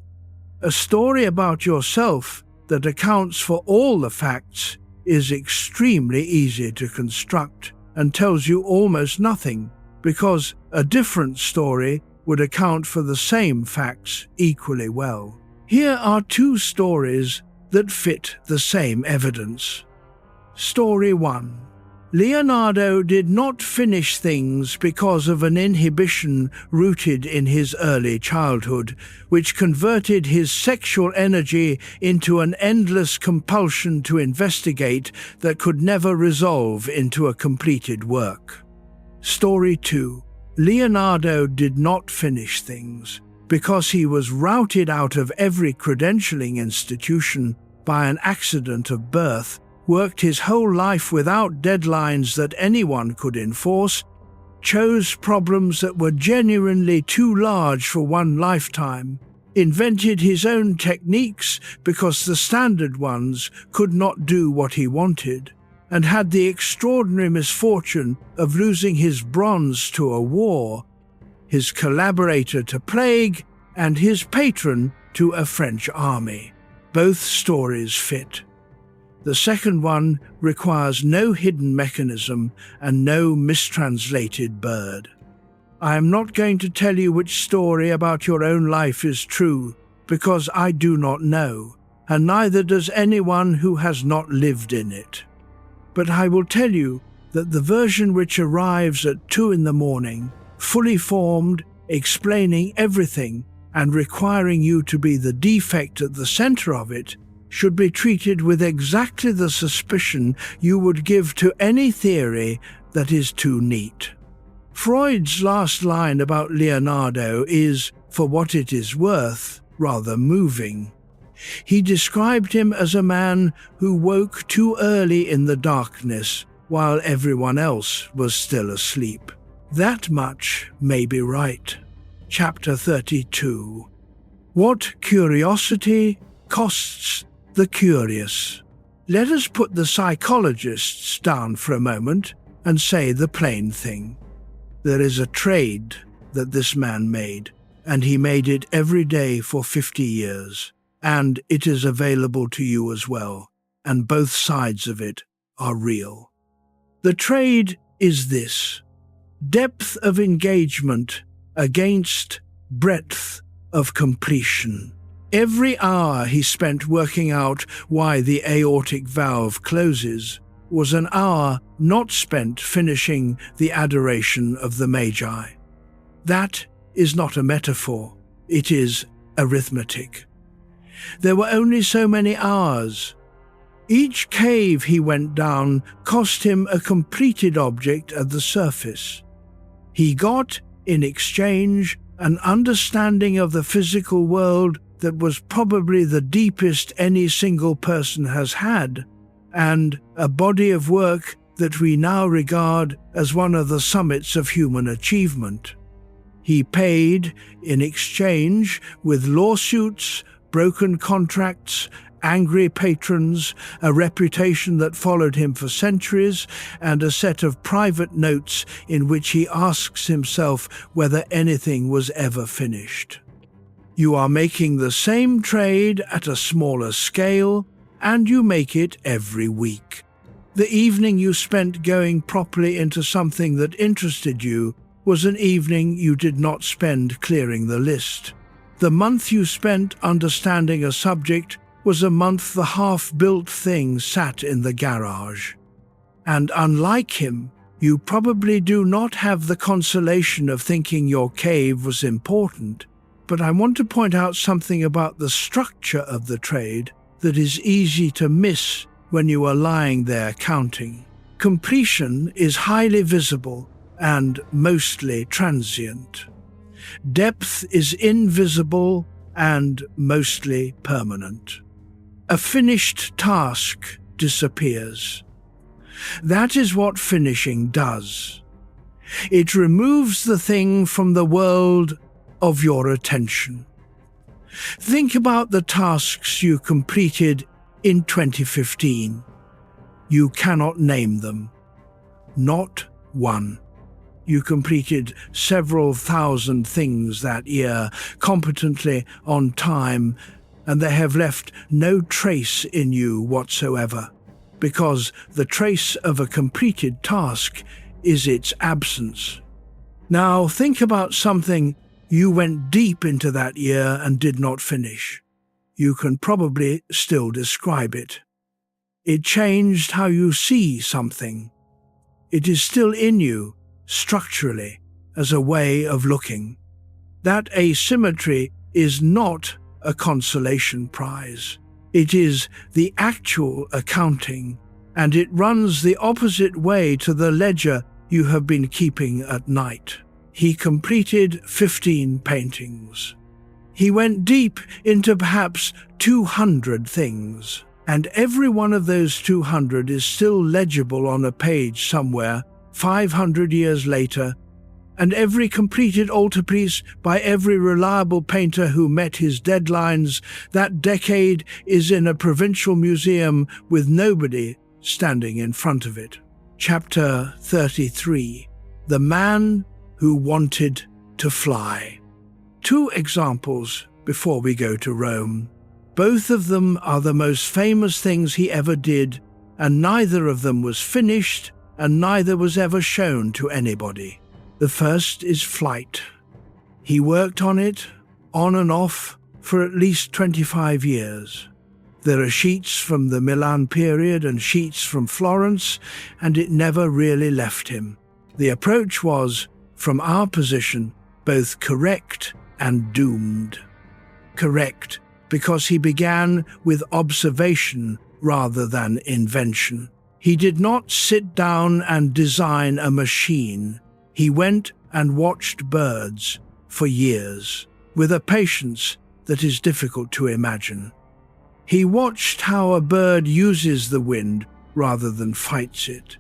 A story about yourself that accounts for all the facts is extremely easy to construct and tells you almost nothing, because a different story would account for the same facts equally well. Here are two stories that fit the same evidence. Story 1. Leonardo did not finish things because of an inhibition rooted in his early childhood, which converted his sexual energy into an endless compulsion to investigate that could never resolve into a completed work. Story 2. Leonardo did not finish things because he was routed out of every credentialing institution by an accident of birth, worked his whole life without deadlines that anyone could enforce, chose problems that were genuinely too large for one lifetime, invented his own techniques because the standard ones could not do what he wanted, and had the extraordinary misfortune of losing his bronze to a war, his collaborator to plague, and his patron to a French army. Both stories fit. The second one requires no hidden mechanism and no mistranslated bird. I am not going to tell you which story about your own life is true, because I do not know, and neither does anyone who has not lived in it. But I will tell you that the version which arrives at 2 in the morning, fully formed, explaining everything, and requiring you to be the defect at the center of it, should be treated with exactly the suspicion you would give to any theory that is too neat. Freud's last line about Leonardo is, for what it is worth, rather moving. He described him as a man who woke too early in the darkness while everyone else was still asleep. That much may be right. Chapter 32. What curiosity costs the curious. Let us put the psychologists down for a moment and say the plain thing. There is a trade that this man made, and he made it every day for 50 years, and it is available to you as well, and both sides of it are real. The trade is this: depth of engagement against breadth of completion. Every hour he spent working out why the aortic valve closes was an hour not spent finishing the Adoration of the Magi. That is not a metaphor, it is arithmetic. There were only so many hours. Each cave he went down cost him a completed object at the surface. He got, in exchange, an understanding of the physical world that was probably the deepest any single person has had, and a body of work that we now regard as one of the summits of human achievement. He paid, in exchange, with lawsuits, broken contracts, angry patrons, a reputation that followed him for centuries, and a set of private notes in which he asks himself whether anything was ever finished. You are making the same trade at a smaller scale, and you make it every week. The evening you spent going properly into something that interested you was an evening you did not spend clearing the list. The month you spent understanding a subject was a month the half-built thing sat in the garage. And unlike him, you probably do not have the consolation of thinking your cave was important. But I want to point out something about the structure of the trade that is easy to miss when you are lying there counting. Completion is highly visible and mostly transient. Depth is invisible and mostly permanent. A finished task disappears. That is what finishing does. It removes the thing from the world of your attention. Think about the tasks you completed in 2015. You cannot name them. Not one. You completed several thousand things that year, competently, on time, and they have left no trace in you whatsoever, because the trace of a completed task is its absence. Now think about something you went deep into that year and did not finish. You can probably still describe it. It changed how you see something. It is still in you, structurally, as a way of looking. That asymmetry is not a consolation prize. It is the actual accounting, and it runs the opposite way to the ledger you have been keeping at night. He completed 15 paintings. He went deep into perhaps 200 things, and every one of those 200 is still legible on a page somewhere 500 years later, and every completed altarpiece by every reliable painter who met his deadlines that decade is in a provincial museum with nobody standing in front of it. Chapter 33. The Man Who Wanted to Fly. 2 examples before we go to Rome. Both of them are the most famous things he ever did, and neither of them was finished, and neither was ever shown to anybody. The first is flight. He worked on it, on and off, for at least 25 years. There are sheets from the Milan period and sheets from Florence, and it never really left him. The approach was, from our position, both correct and doomed. Correct, because he began with observation rather than invention. He did not sit down and design a machine. He went and watched birds for years, with a patience that is difficult to imagine. He watched how a bird uses the wind rather than fights it.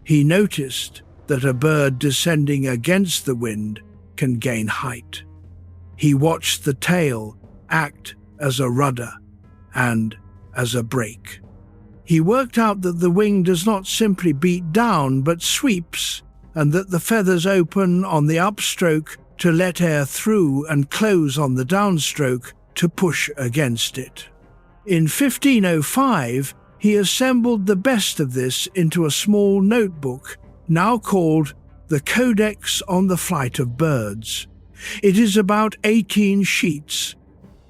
He noticed that a bird descending against the wind can gain height. He watched the tail act as a rudder and as a brake. He worked out that the wing does not simply beat down but sweeps, and that the feathers open on the upstroke to let air through and close on the downstroke to push against it. In 1505, he assembled the best of this into a small notebook, now called the Codex on the Flight of Birds. It is about 18 sheets.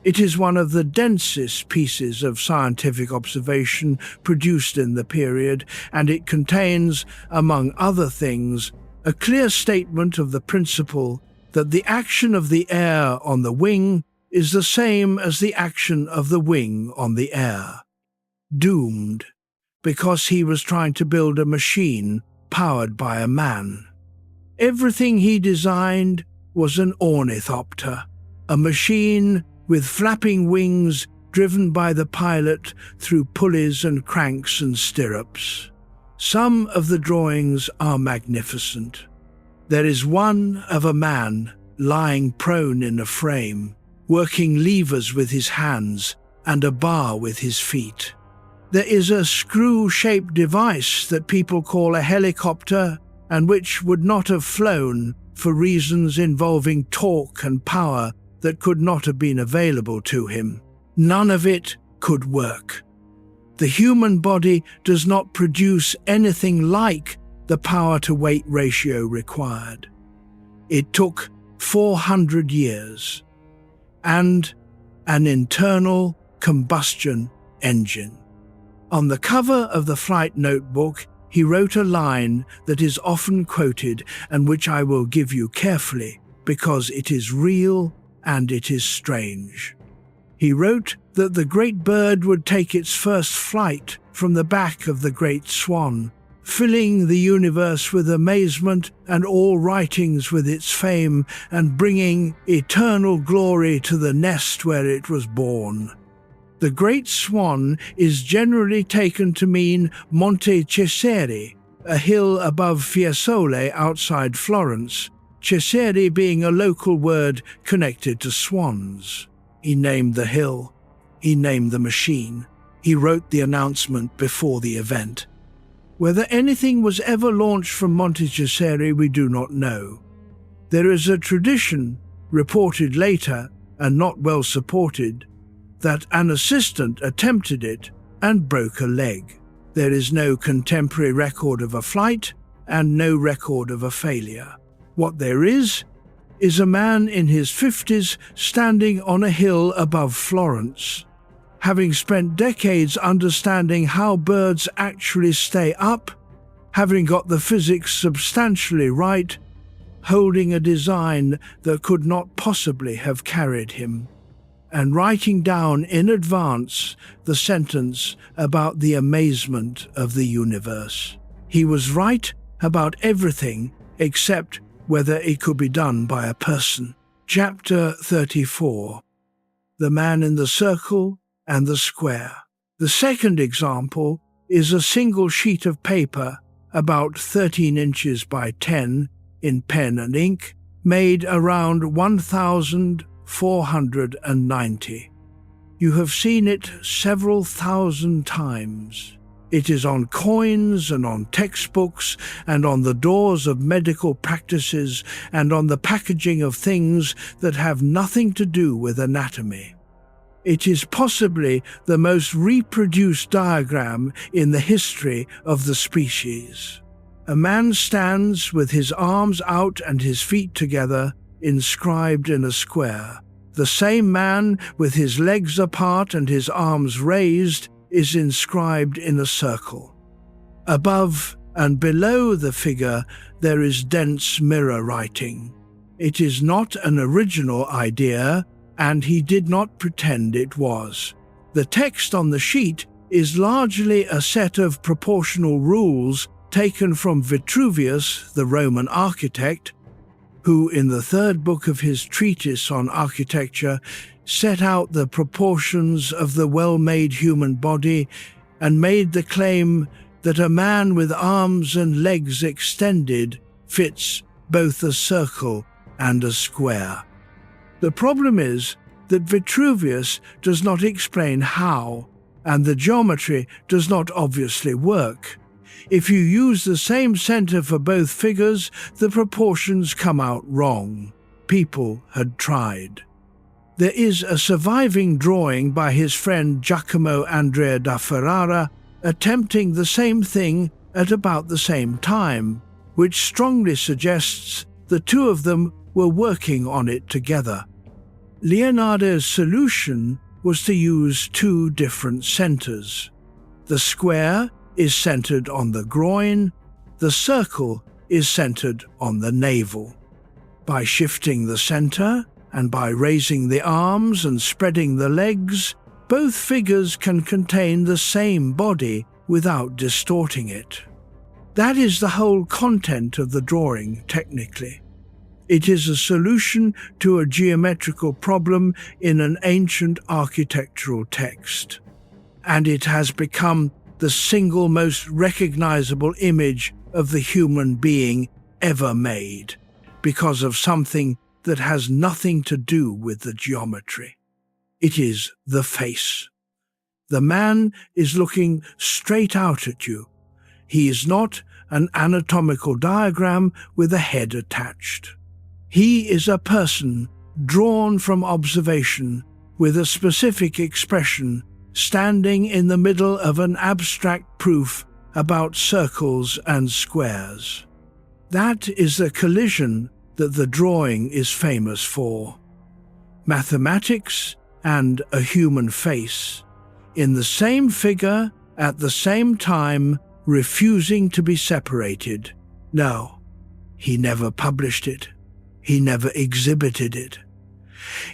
It is one of the densest pieces of scientific observation produced in the period, and it contains, among other things, a clear statement of the principle that the action of the air on the wing is the same as the action of the wing on the air. Doomed, because he was trying to build a machine powered by a man. Everything he designed was an ornithopter, a machine with flapping wings driven by the pilot through pulleys and cranks and stirrups. Some of the drawings are magnificent. There is one of a man lying prone in a frame, working levers with his hands and a bar with his feet. There is a screw-shaped device that people call a helicopter and which would not have flown for reasons involving torque and power that could not have been available to him. None of it could work. The human body does not produce anything like the power-to-weight ratio required. It took 400 years, and an internal combustion engine. On the cover of the flight notebook, he wrote a line that is often quoted and which I will give you carefully because it is real and it is strange. He wrote that the great bird would take its first flight from the back of the great swan, filling the universe with amazement and all writings with its fame, and bringing eternal glory to the nest where it was born. The great swan is generally taken to mean Monte Cesare, a hill above Fiesole outside Florence, Cesare being a local word connected to swans. He named the hill. He named the machine. He wrote the announcement before the event. Whether anything was ever launched from Monte Cesare we do not know. There is a tradition, reported later and not well supported, that an assistant attempted it and broke a leg. There is no contemporary record of a flight and no record of a failure. What there is a man in his 50s standing on a hill above Florence. Having spent decades understanding how birds actually stay up, having got the physics substantially right, holding a design that could not possibly have carried him, and writing down in advance the sentence about the amazement of the universe. He was right about everything except whether it could be done by a person. Chapter 34. The Man in the Circle and the Square. The second example is a single sheet of paper about 13 inches by 10 in pen and ink, made around 1490. You have seen it several thousand times. It is on coins and on textbooks and on the doors of medical practices and on the packaging of things that have nothing to do with anatomy. It is possibly the most reproduced diagram in the history of the species. A man stands with his arms out and his feet together, inscribed in a square. The same man with his legs apart and his arms raised is inscribed in a circle. Above and below the figure there is dense mirror writing. It is not an original idea, and he did not pretend it was. The text on the sheet is largely a set of proportional rules taken from Vitruvius, the Roman architect, who in the third book of his treatise on architecture set out the proportions of the well-made human body and made the claim that a man with arms and legs extended fits both a circle and a square. The problem is that Vitruvius does not explain how, and the geometry does not obviously work. If you use the same center for both figures, the proportions come out wrong. People had tried. There is a surviving drawing by his friend Giacomo Andrea da Ferrara attempting the same thing at about the same time, which strongly suggests the two of them were working on it together. Leonardo's solution was to use two different centers. The square is centered on the groin, the circle is centered on the navel. By shifting the center, and by raising the arms and spreading the legs, both figures can contain the same body without distorting it. That is the whole content of the drawing, technically. It is a solution to a geometrical problem in an ancient architectural text, and it has become the single most recognizable image of the human being ever made, because of something that has nothing to do with the geometry. It is the face. The man is looking straight out at you. He is not an anatomical diagram with a head attached. He is a person drawn from observation with a specific expression, standing in the middle of an abstract proof about circles and squares. That is the collision that the drawing is famous for. Mathematics and a human face, in the same figure at the same time, refusing to be separated. No, he never published it. He never exhibited it.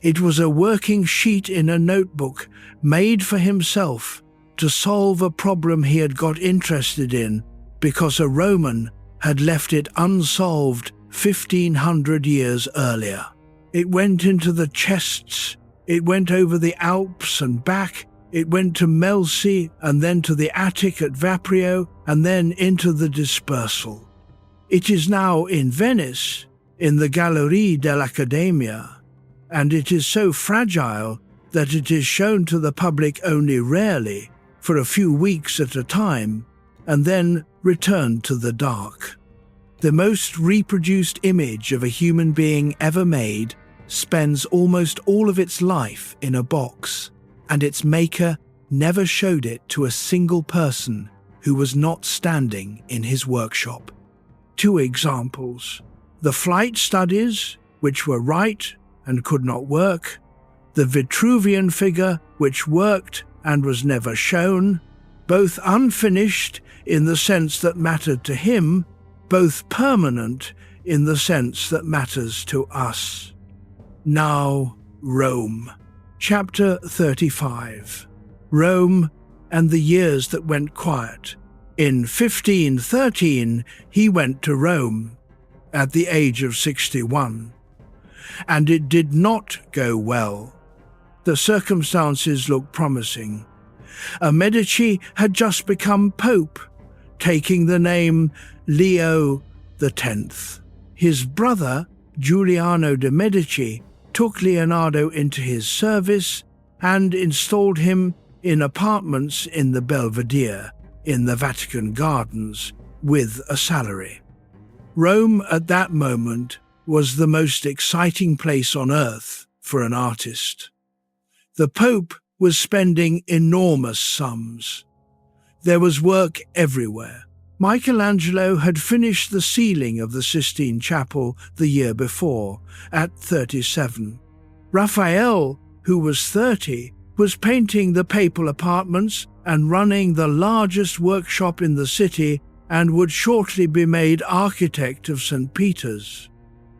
It was a working sheet in a notebook made for himself to solve a problem he had got interested in because a Roman had left it unsolved 1500 years earlier. It went into the chests, it went over the Alps and back, it went to Melzi and then to the attic at Verrocchio and then into the dispersal. It is now in Venice, in the Gallerie dell'Accademia, and it is so fragile that it is shown to the public only rarely, for a few weeks at a time, and then returned to the dark. The most reproduced image of a human being ever made spends almost all of its life in a box, and its maker never showed it to a single person who was not standing in his workshop. 2 examples: the flight studies, which were right and could not work, the Vitruvian figure, which worked and was never shown, both unfinished in the sense that mattered to him, both permanent in the sense that matters to us. Now, Rome. Chapter 35. Rome and the years that went quiet. In 1513, he went to Rome at the age of 61, and it did not go well. The circumstances looked promising. A Medici had just become Pope, taking the name Leo X. His brother, Giuliano de' Medici, took Leonardo into his service and installed him in apartments in the Belvedere, in the Vatican Gardens, with a salary. Rome at that moment was the most exciting place on earth for an artist. The Pope was spending enormous sums. There was work everywhere. Michelangelo had finished the ceiling of the Sistine Chapel the year before, at 37. Raphael, who was 30, was painting the papal apartments and running the largest workshop in the city, and would shortly be made architect of St. Peter's.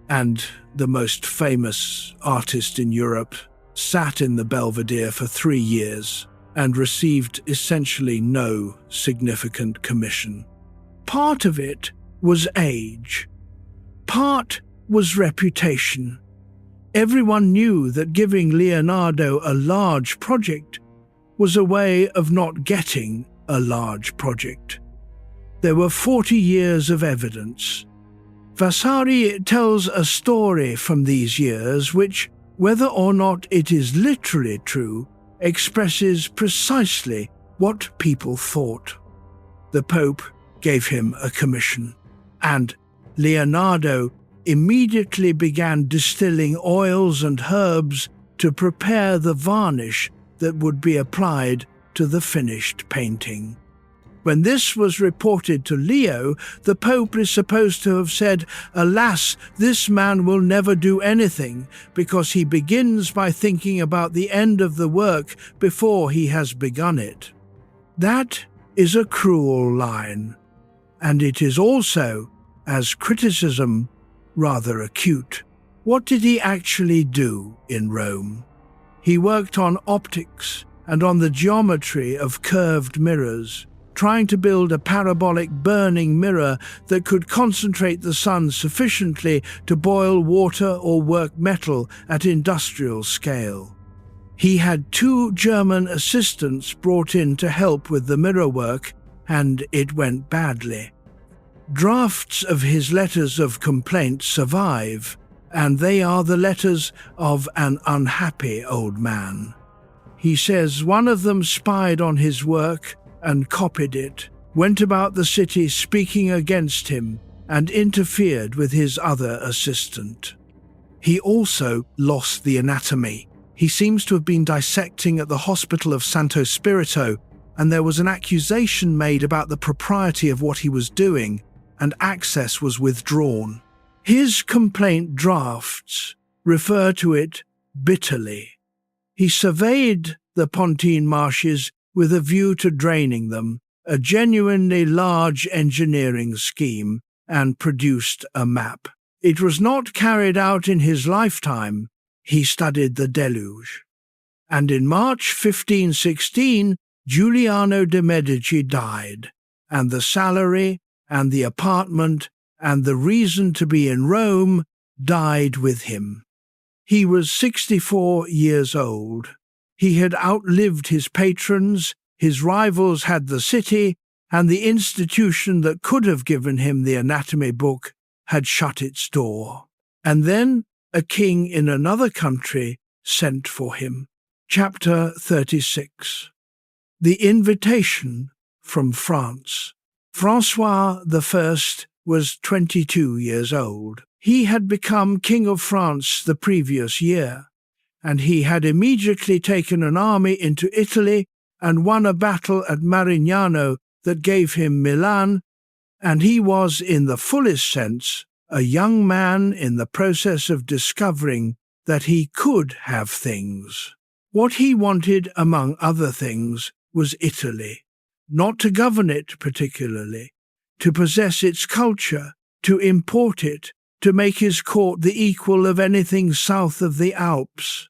And the most famous artist in Europe sat in the Belvedere for 3 years and received essentially no significant commission. Part of it was age. Part was reputation. Everyone knew that giving Leonardo a large project was a way of not getting a large project. There were 40 years of evidence. Vasari tells a story from these years which, whether or not it is literally true, expresses precisely what people thought. The Pope gave him a commission, and Leonardo immediately began distilling oils and herbs to prepare the varnish that would be applied to the finished painting. When this was reported to Leo, the Pope is supposed to have said, "Alas, this man will never do anything, because he begins by thinking about the end of the work before he has begun it." That is a cruel line, and it is also, as criticism, rather acute. What did he actually do in Rome? He worked on optics and on the geometry of curved mirrors, trying to build a parabolic burning mirror that could concentrate the sun sufficiently to boil water or work metal at industrial scale. He had 2 German assistants brought in to help with the mirror work, and it went badly. Drafts of his letters of complaint survive, and they are the letters of an unhappy old man. He says one of them spied on his work and copied it, went about the city speaking against him, and interfered with his other assistant. He also lost the anatomy. He seems to have been dissecting at the hospital of Santo Spirito, and there was an accusation made about the propriety of what he was doing, and access was withdrawn. His complaint drafts refer to it bitterly. He surveyed the Pontine marshes with a view to draining them, a genuinely large engineering scheme, and produced a map. It was not carried out in his lifetime. he studied the Deluge. And in March 1516, Giuliano de' Medici died, and the salary and the apartment and the reason to be in Rome died with him. He was 64 years old. He had outlived his patrons, his rivals had the city, and the institution that could have given him the anatomy book had shut its door. And then a king in another country sent for him. Chapter 36. The Invitation from France. François I was 22 years old. He had become King of France the previous year, and he had immediately taken an army into Italy and won a battle at Marignano that gave him Milan, and he was, in the fullest sense, a young man in the process of discovering that he could have things. What he wanted, among other things, was Italy, not to govern it particularly, to possess its culture, to import it, to make his court the equal of anything south of the Alps.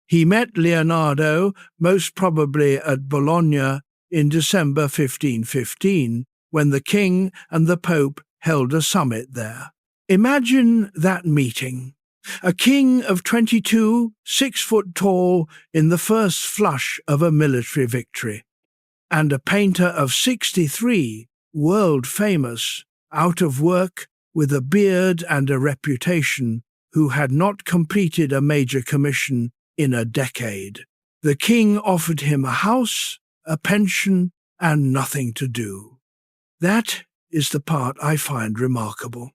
He met Leonardo, most probably at Bologna, in December 1515, when the king and the pope held a summit there. Imagine that meeting. A king of 22, 6 foot tall, in the first flush of a military victory, and a painter of 63, world famous, out of work, with a beard and a reputation, who had not completed a major commission in a decade. The king offered him a house, a pension, and nothing to do. That is the part I find remarkable.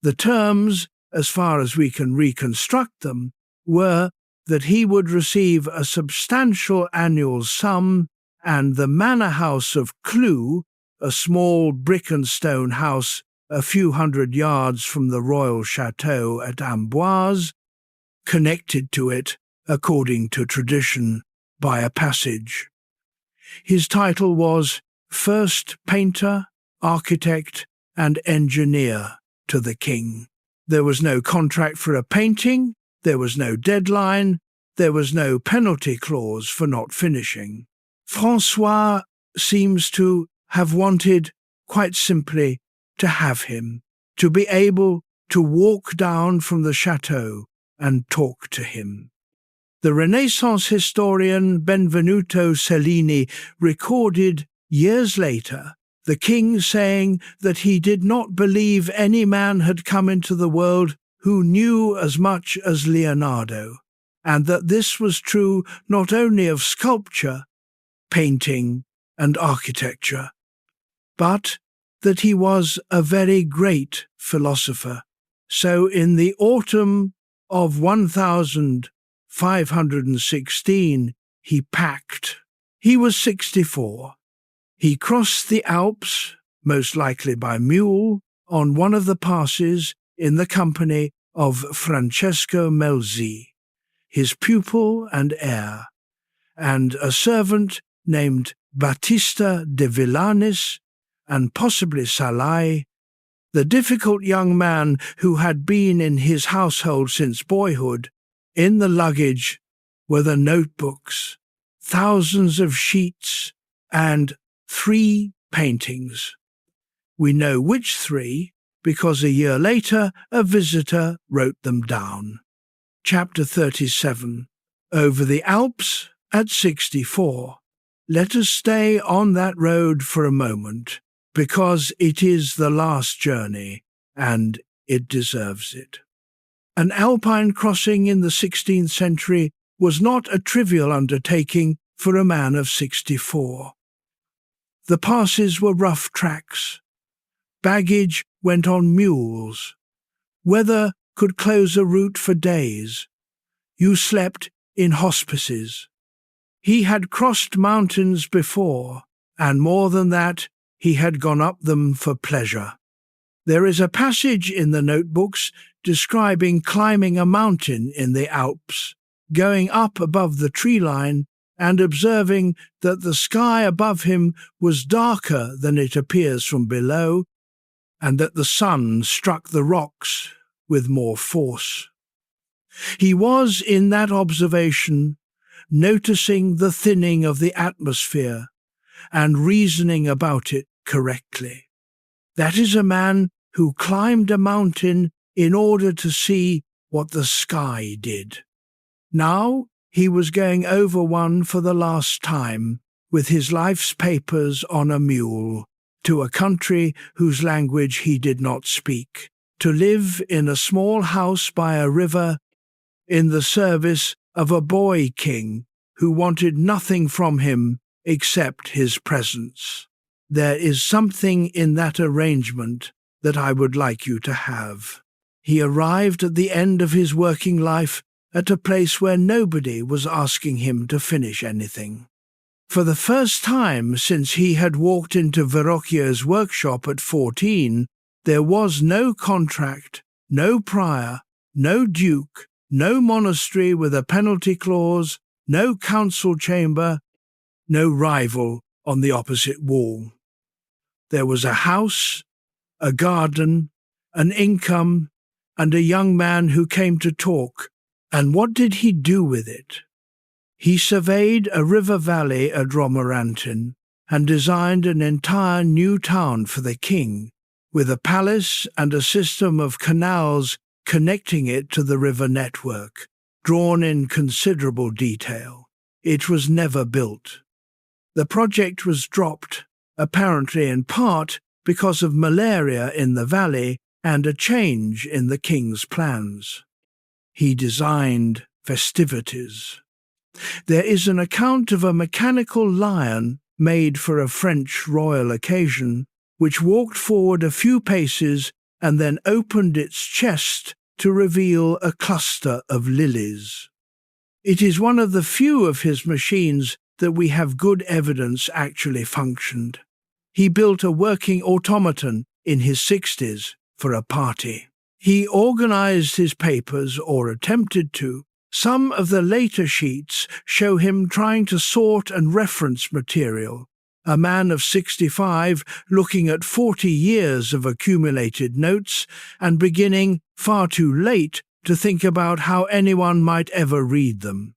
The terms, as far as we can reconstruct them, were that he would receive a substantial annual sum, and the manor house of Clou, a small brick and stone house a few hundred yards from the royal chateau at Amboise, connected to it, according to tradition, by a passage. His title was First Painter, Architect, and Engineer to the king. There was no contract for a painting, there was no deadline, there was no penalty clause for not finishing. François seems to have wanted, quite simply, to have him, to be able to walk down from the chateau and talk to him. The Renaissance historian Benvenuto Cellini recorded, years later, the king saying that he did not believe any man had come into the world who knew as much as Leonardo, and that this was true not only of sculpture, painting, and architecture, but that he was a very great philosopher. So in the autumn of 1516, he packed. He was 64. He crossed the Alps, most likely by mule, on one of the passes in the company of Francesco Melzi, his pupil and heir, and a servant named Battista de Villanis, and possibly Salai, the difficult young man who had been in his household since boyhood. In the luggage were the notebooks, thousands of sheets, and 3 paintings. We know which 3 because a year later a visitor wrote them down. Chapter 37. Over the Alps at 64. Let us stay on that road for a moment, because it is the last journey, and it deserves it. An Alpine crossing in the 16th century was not a trivial undertaking for a man of 64. The passes were rough tracks. Baggage went on mules. Weather could close a route for days. You slept in hospices. He had crossed mountains before, and more than that, he had gone up them for pleasure. There is a passage in the notebooks describing climbing a mountain in the Alps, going up above the tree line and observing that the sky above him was darker than it appears from below, and that the sun struck the rocks with more force. He was, in that observation, noticing the thinning of the atmosphere and reasoning about it correctly. That is a man who climbed a mountain in order to see what the sky did. Now he was going over one for the last time, with his life's papers on a mule, to a country whose language he did not speak, to live in a small house by a river in the service of a boy king who wanted nothing from him except his presence. There is something in that arrangement that I would like you to have. He arrived at the end of his working life at a place where nobody was asking him to finish anything. For the first time since he had walked into Verrocchio's workshop at 14, there was no contract, no prior, no duke, no monastery with a penalty clause, no council chamber, no rival on the opposite wall. There was a house, a garden, an income, and a young man who came to talk. And what did he do with it? He surveyed a river valley at Romorantin and designed an entire new town for the king, with a palace and a system of canals connecting it to the river network, drawn in considerable detail. It was never built. The project was dropped, apparently in part because of malaria in the valley and a change in the king's plans. He designed festivities. There is an account of a mechanical lion made for a French royal occasion, which walked forward a few paces and then opened its chest to reveal a cluster of lilies. It is one of the few of his machines that we have good evidence actually functioned. He built a working automaton in his 60s for a party. He organized his papers, or attempted to. Some of the later sheets show him trying to sort and reference material, a man of 65 looking at 40 years of accumulated notes and beginning, far too late, to think about how anyone might ever read them.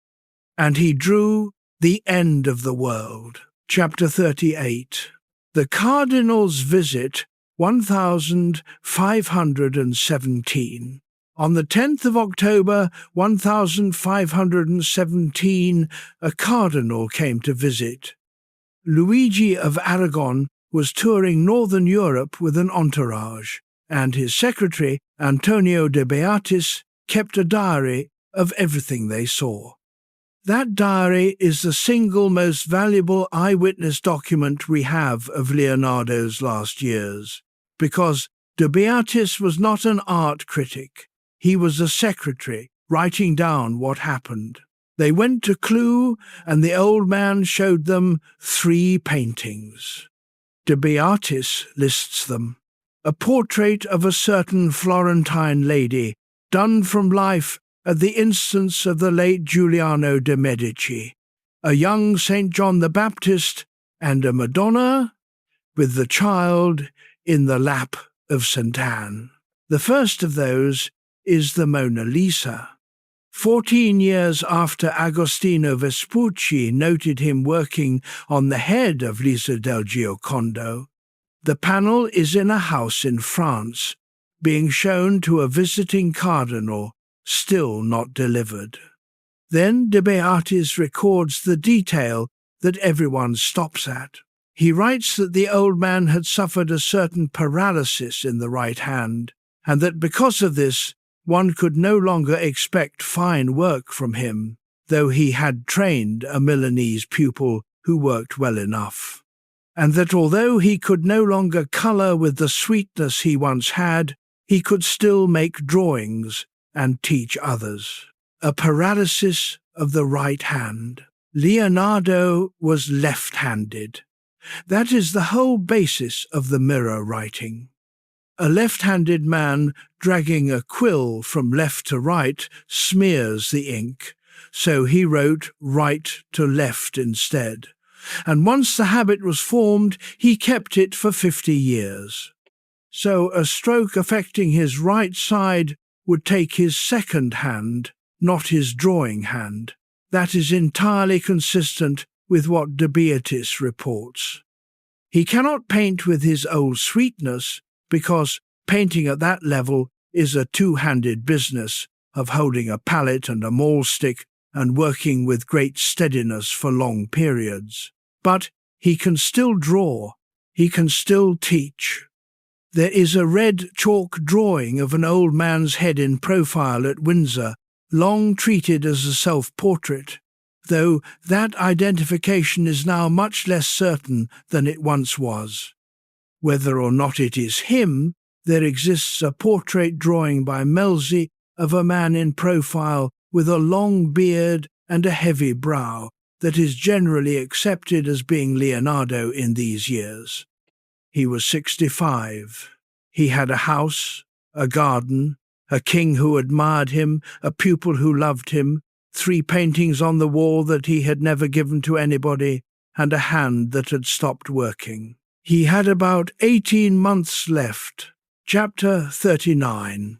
And he drew The End of the World, chapter 38. The Cardinal's Visit, 1517. On the 10th of October, 1517, a cardinal came to visit. Luigi of Aragon was touring northern Europe with an entourage, and his secretary, Antonio de Beatis, kept a diary of everything they saw. That diary is the single most valuable eyewitness document we have of Leonardo's last years, because de Beatis was not an art critic. He was a secretary, writing down what happened. They went to Clou, and the old man showed them 3 paintings. De Beatis lists them. A portrait of a certain Florentine lady, done from life at the instance of the late Giuliano de' Medici, a young St. John the Baptist, and a Madonna with the child in the lap of St. Anne. The first of those is the Mona Lisa. 14 years after Agostino Vespucci noted him working on the head of Lisa del Giocondo, the panel is in a house in France, being shown to a visiting cardinal, still not delivered. Then de Beatis records the detail that everyone stops at. He writes that the old man had suffered a certain paralysis in the right hand, and that because of this, one could no longer expect fine work from him, though he had trained a Milanese pupil who worked well enough. And that although he could no longer colour with the sweetness he once had, he could still make drawings and teach others. A paralysis of the right hand. Leonardo was left-handed. That is the whole basis of the mirror writing. A left-handed man dragging a quill from left to right smears the ink, so he wrote right to left instead. And once the habit was formed, he kept it for 50 years. So a stroke affecting his right side would take his second hand, not his drawing hand. That is entirely consistent with what De Beatis reports. He cannot paint with his old sweetness because painting at that level is a two-handed business of holding a palette and a maul stick and working with great steadiness for long periods. But he can still draw, he can still teach. There is a red chalk drawing of an old man's head in profile at Windsor, long treated as a self-portrait, though that identification is now much less certain than it once was. Whether or not it is him, there exists a portrait drawing by Melzi of a man in profile with a long beard and a heavy brow that is generally accepted as being Leonardo in these years. He was 65. He had a house, a garden, a king who admired him, a pupil who loved him, 3 paintings on the wall that he had never given to anybody, and a hand that had stopped working. He had about 18 months left. Chapter 39.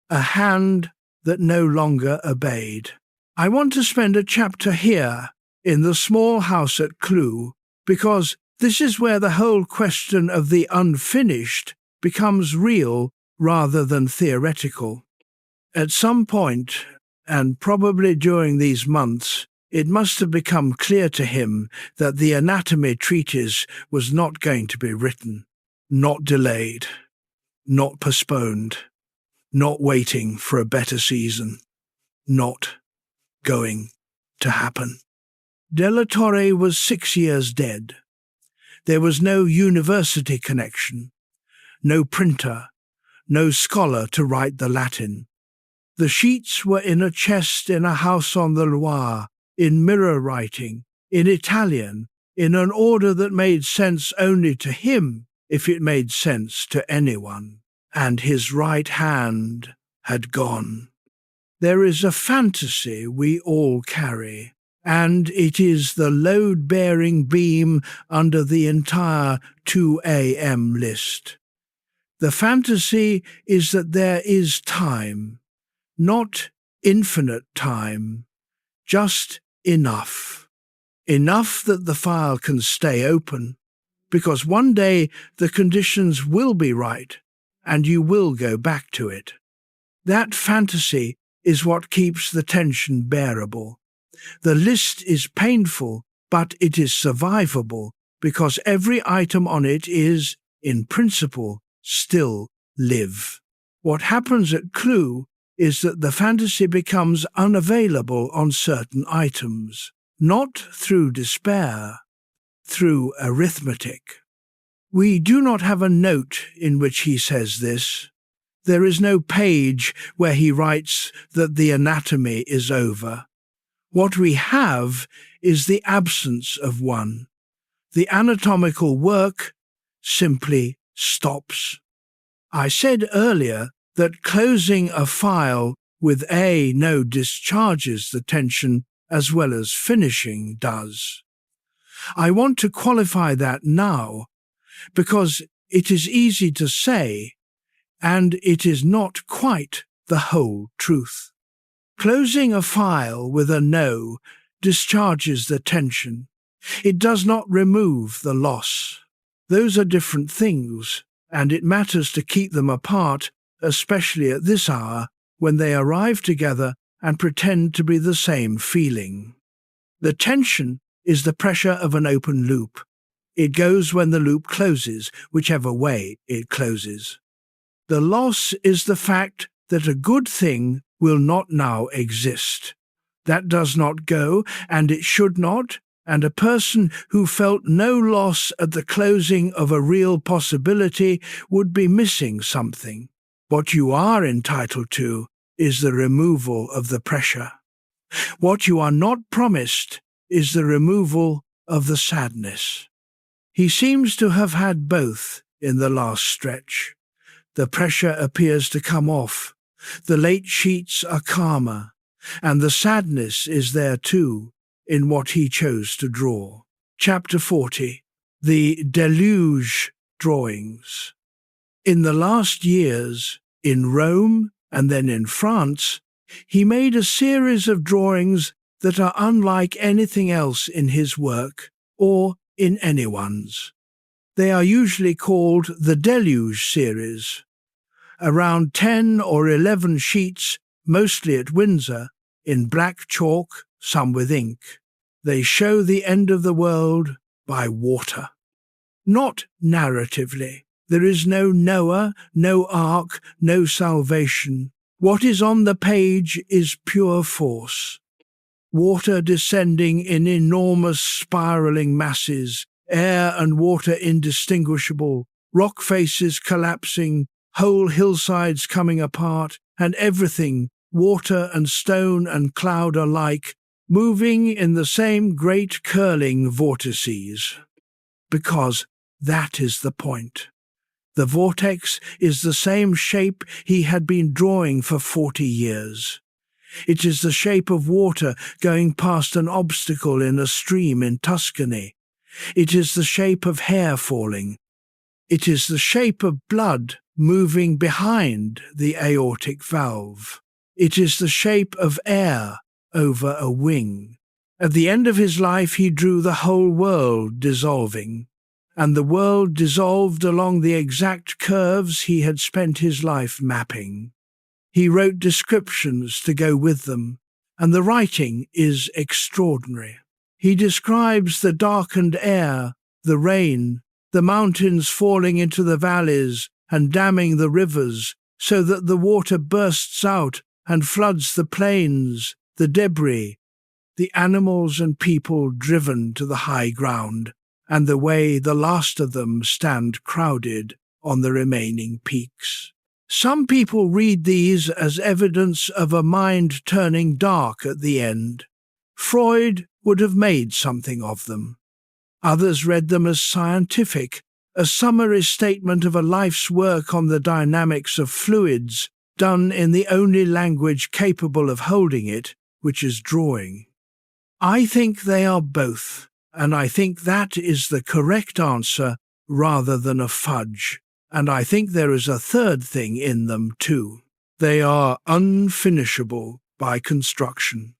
A hand that no longer obeyed. I want to spend a chapter here, in the small house at Clou, because this is where the whole question of the unfinished becomes real rather than theoretical. At some point, and probably during these months, it must have become clear to him that the anatomy treatise was not going to be written, not delayed, not postponed, not waiting for a better season, not going to happen. Della Torre was 6 years dead. There was no university connection, no printer, no scholar to write the Latin. The sheets were in a chest in a house on the Loire, in mirror writing, in Italian, in an order that made sense only to him if it made sense to anyone. And his right hand had gone. There is a fantasy we all carry, and it is the load-bearing beam under the entire 2 a.m. list. The fantasy is that there is time, not infinite time, just enough. Enough that the file can stay open, because one day the conditions will be right, and you will go back to it. That fantasy is what keeps the tension bearable. The list is painful, but it is survivable, because every item on it is, in principle, still live. What happens at Clou is that the fantasy becomes unavailable on certain items, not through despair, through arithmetic. We do not have a note in which he says this. There is no page where he writes that the anatomy is over. What we have is the absence of one. The anatomical work simply stops. I said earlier that closing a file with a node discharges the tension as well as finishing does. I want to qualify that now, because it is easy to say, and it is not quite the whole truth. Closing a file with a no discharges the tension. It does not remove the loss. Those are different things, and it matters to keep them apart, especially at this hour when they arrive together and pretend to be the same feeling. The tension is the pressure of an open loop. It goes when the loop closes, whichever way it closes. The loss is the fact that a good thing will not now exist. That does not go, and it should not, and a person who felt no loss at the closing of a real possibility would be missing something. What you are entitled to is the removal of the pressure. What you are not promised is the removal of the sadness. He seems to have had both in the last stretch. The pressure appears to come off. The late sheets are calmer, and the sadness is there too, in what he chose to draw. Chapter 40. The Deluge Drawings. In the last years, in Rome and then in France, He made a series of drawings that are unlike anything else in his work or in anyone's. They are usually called the Deluge series. Around 10 or 11 sheets, mostly at Windsor, in black chalk, some with ink. They show the end of the world by water. Not narratively. There is no Noah, no ark, no salvation. What is on the page is pure force. Water descending in enormous spiraling masses, air and water indistinguishable, rock faces collapsing, whole hillsides coming apart, and everything, water and stone and cloud alike, moving in the same great curling vortices. Because that is the point. The vortex is the same shape he had been drawing for 40 years. It is the shape of water going past an obstacle in a stream in Tuscany. It is the shape of hair falling. It is the shape of blood moving behind the aortic valve. It is the shape of air over a wing. At the end of his life he drew the whole world dissolving, and the world dissolved along the exact curves he had spent his life mapping. He wrote descriptions to go with them, and the writing is extraordinary. He describes the darkened air, the rain, the mountains falling into the valleys and damming the rivers so that the water bursts out and floods the plains, the debris, the animals and people driven to the high ground, and the way the last of them stand crowded on the remaining peaks. Some people read these as evidence of a mind turning dark at the end. Freud would have made something of them. Others read them as scientific, a summary statement of a life's work on the dynamics of fluids, done in the only language capable of holding it, which is drawing. I think they are both, and I think that is the correct answer rather than a fudge. And I think there is a third thing in them too. They are unfinishable by construction.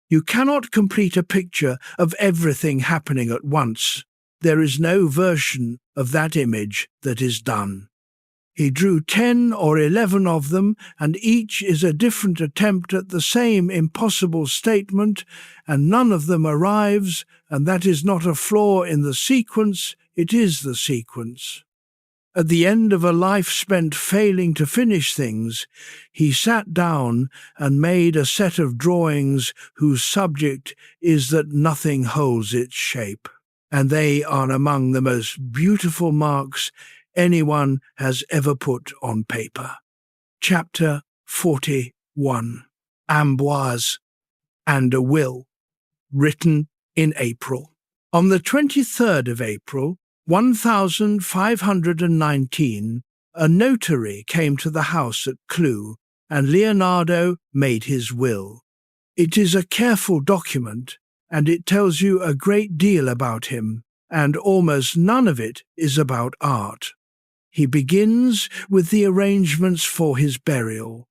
You cannot complete a picture of everything happening at once. There is no version of that image that is done. He drew 10 or 11 of them, and each is a different attempt at the same impossible statement, and none of them arrives, and that is not a flaw in the sequence, it is the sequence. At the end of a life spent failing to finish things, he sat down and made a set of drawings whose subject is that nothing holds its shape, and they are among the most beautiful marks anyone has ever put on paper. Chapter 41. Amboise and a Will, written in April. On the 23rd of April, 1519, a notary came to the house at Clou, and Leonardo made his will. It is a careful document, and it tells you a great deal about him, and almost none of it is about art. He begins with the arrangements for his burial.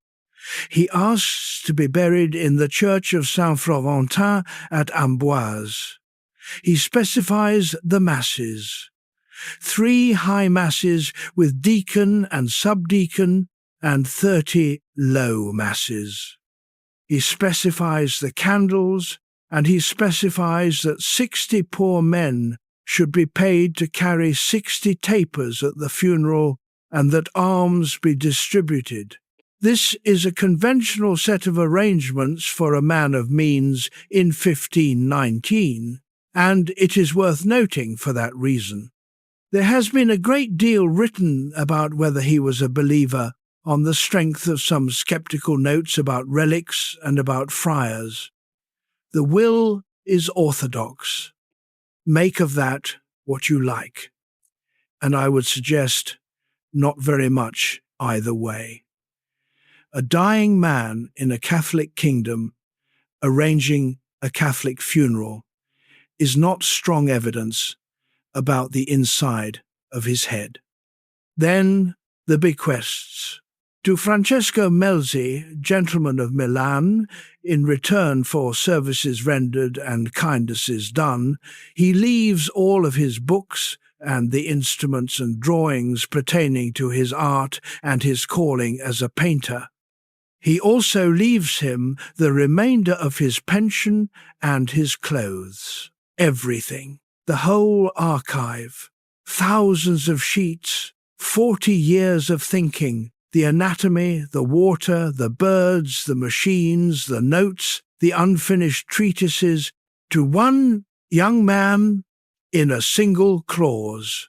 He asks to be buried in the church of Saint-Florentin at Amboise. He specifies the masses. 3 high masses with deacon and subdeacon, and 30 low masses. He specifies the candles, and he specifies that 60 poor men should be paid to carry 60 tapers at the funeral, and that alms be distributed. This is a conventional set of arrangements for a man of means in 1519, and it is worth noting for that reason. There has been a great deal written about whether he was a believer on the strength of some sceptical notes about relics and about friars. The will is orthodox. Make of that what you like, and I would suggest not very much either way. A dying man in a Catholic kingdom arranging a Catholic funeral is not strong evidence about the inside of his head. Then the bequests. To Francesco Melzi, gentleman of Milan, in return for services rendered and kindnesses done, he leaves all of his books and the instruments and drawings pertaining to his art and his calling as a painter. He also leaves him the remainder of his pension and his clothes. Everything, the whole archive, thousands of sheets, 40 years of thinking, the anatomy, the water, the birds, the machines, the notes, the unfinished treatises, to one young man in a single clause.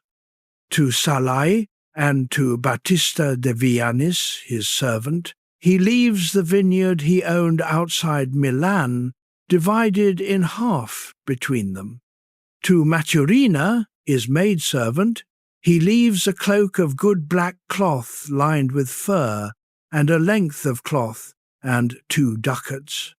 To Salai and to Battista de Vianis, his servant, he leaves the vineyard he owned outside Milan, divided in half between them. To Maturina, his maidservant, he leaves a cloak of good black cloth lined with fur, and a length of cloth, and 2 ducats.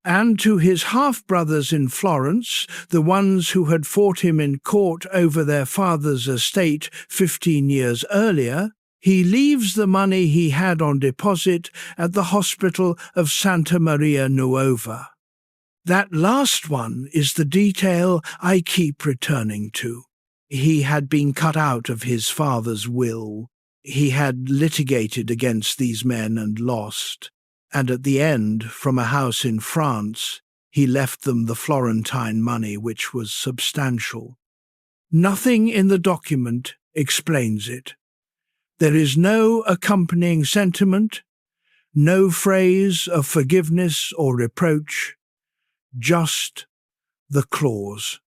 And to his half-brothers in Florence, the ones who had fought him in court over their father's estate 15 years earlier, he leaves the money he had on deposit at the hospital of Santa Maria Nuova. That last one is the detail I keep returning to. He had been cut out of his father's will. He had litigated against these men and lost. And at the end, from a house in France, he left them the Florentine money, which was substantial. Nothing in the document explains it. There is no accompanying sentiment, no phrase of forgiveness or reproach, just the clause.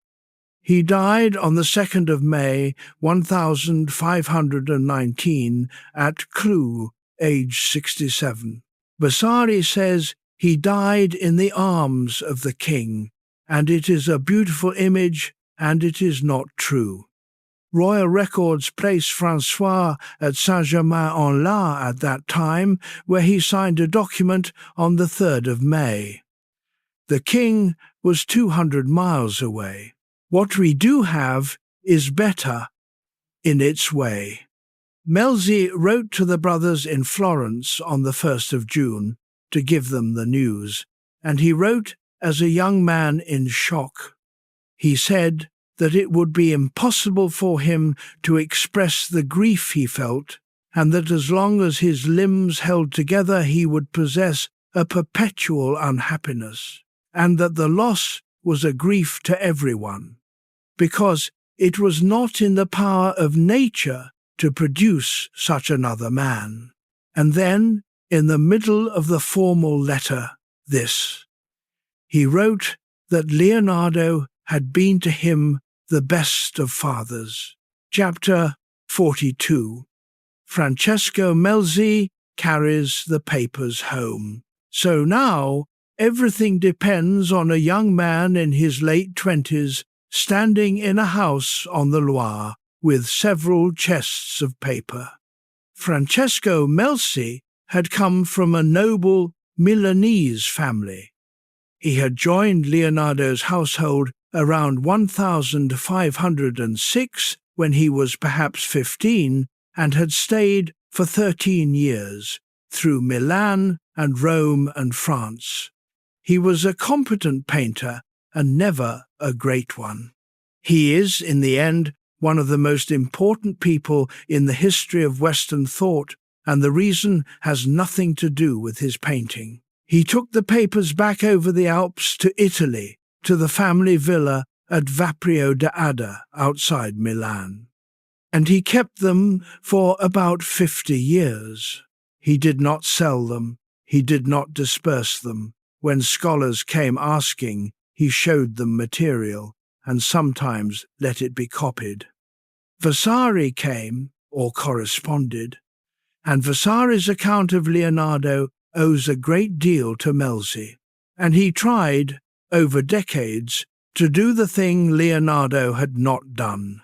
He died on the 2nd of May, 1519, at Clou, age 67. Vasari says he died in the arms of the king, and it is a beautiful image, and it is not true. Royal records place François at Saint-Germain-en-Laye at that time, where he signed a document on the 3rd of May. The king was 200 miles away. What we do have is better in its way. Melzi wrote to the brothers in Florence on the 1st of June to give them the news, and he wrote as a young man in shock. He said that it would be impossible for him to express the grief he felt, and that as long as his limbs held together he would possess a perpetual unhappiness, and that the loss was a grief to everyone, because it was not in the power of nature to produce such another man. And then, in the middle of the formal letter, this. He wrote that Leonardo had been to him the best of fathers. Chapter 42. Francesco Melzi carries the papers home. So now, everything depends on a young man in his late 20s standing in a house on the Loire with several chests of paper. Francesco Melzi had come from a noble Milanese family. He had joined Leonardo's household around 1506 when he was perhaps 15 and had stayed for 13 years, through Milan and Rome and France. He was a competent painter and never a great one. He is, in the end, one of the most important people in the history of Western thought, and the reason has nothing to do with his painting. He took the papers back over the Alps to Italy, to the family villa at Vaprio d'Adda, outside Milan. And he kept them for about 50 years. He did not sell them, he did not disperse them. When scholars came asking, he showed them material, and sometimes let it be copied. Vasari came, or corresponded, and Vasari's account of Leonardo owes a great deal to Melzi, and he tried, over decades, to do the thing Leonardo had not done.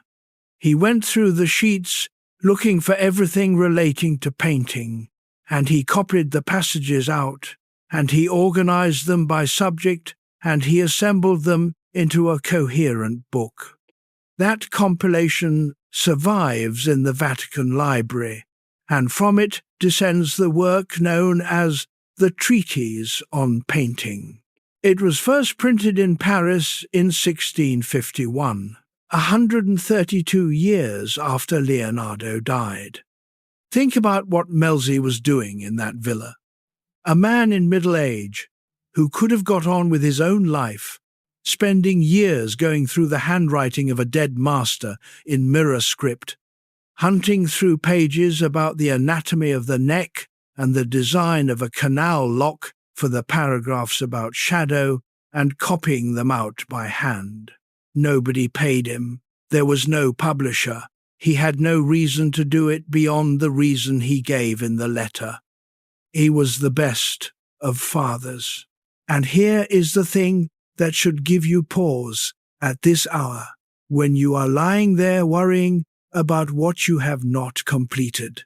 He went through the sheets looking for everything relating to painting, and he copied the passages out, and he organized them by subject, and he assembled them into a coherent book. That compilation survives in the Vatican Library, and from it descends the work known as the Treatise on Painting. It was first printed in Paris in 1651, 132 years after Leonardo died. Think about what Melzi was doing in that villa. A man in middle age who could have got on with his own life, spending years going through the handwriting of a dead master in mirror script, hunting through pages about the anatomy of the neck and the design of a canal lock for the paragraphs about shadow, and copying them out by hand. Nobody paid him. There was no publisher. He had no reason to do it beyond the reason he gave in the letter. He was the best of fathers. And here is the thing that should give you pause at this hour, when you are lying there worrying about what you have not completed.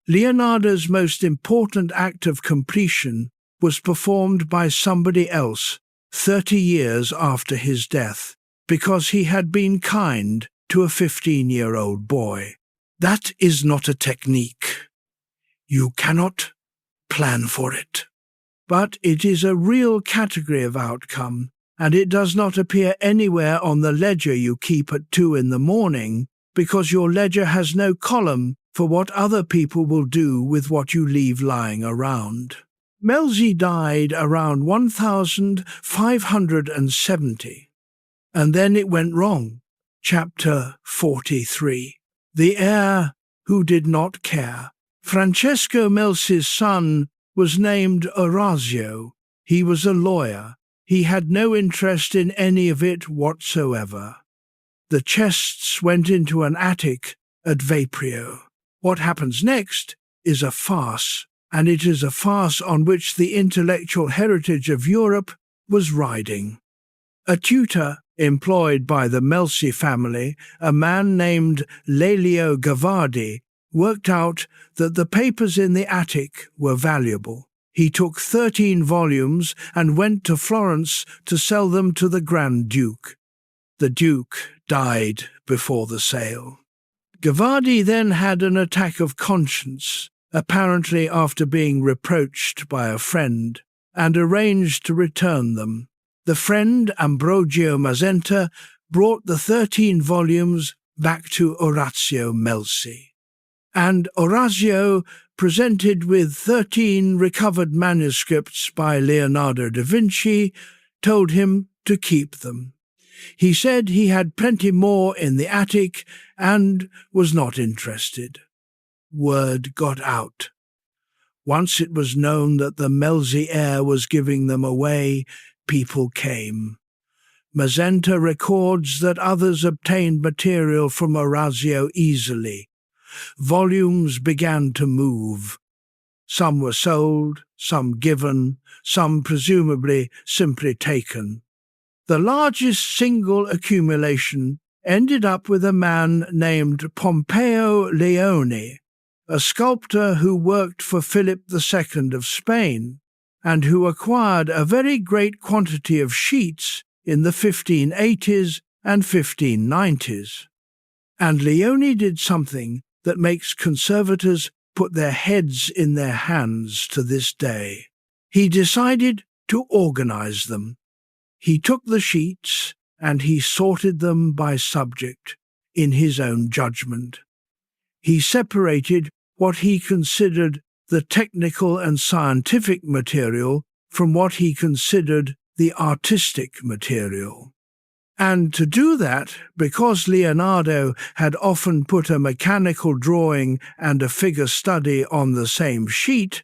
Leonardo's most important act of completion was performed by somebody else 30 years after his death, because he had been kind to a 15-year-old boy. That is not a technique. You cannot plan for it. But it is a real category of outcome, and it does not appear anywhere on the ledger you keep at 2 in the morning, because your ledger has no column for what other people will do with what you leave lying around. Melzi died around 1570, and then it went wrong. Chapter 43. The heir who did not care. Francesco Melzi's son was named Orazio. He was a lawyer. He had no interest in any of it whatsoever. The chests went into an attic at Vaprio. What happens next is a farce, and it is a farce on which the intellectual heritage of Europe was riding. A tutor employed by the Melzi family, a man named Lelio Gavardi, worked out that the papers in the attic were valuable. He took 13 volumes and went to Florence to sell them to the Grand Duke. The Duke died before the sale. Gavardi then had an attack of conscience, apparently after being reproached by a friend, and arranged to return them. The friend, Ambrogio Mazzenta, brought the 13 volumes back to Orazio Melzi. And Orazio, presented with 13 recovered manuscripts by Leonardo da Vinci, told him to keep them. He said he had plenty more in the attic and was not interested. Word got out. Once it was known that the Melzi heir was giving them away, people came. Mazzenta records that others obtained material from Orazio easily. Volumes began to move. Some were sold, some given, some presumably simply taken. The largest single accumulation ended up with a man named Pompeo Leone, a sculptor who worked for Philip II of Spain, and who acquired a very great quantity of sheets in the 1580s and 1590s. And Leone did something that makes conservators put their heads in their hands to this day. He decided to organize them. He took the sheets and he sorted them by subject, in his own judgment. He separated what he considered the technical and scientific material from what he considered the artistic material. And to do that, because Leonardo had often put a mechanical drawing and a figure study on the same sheet,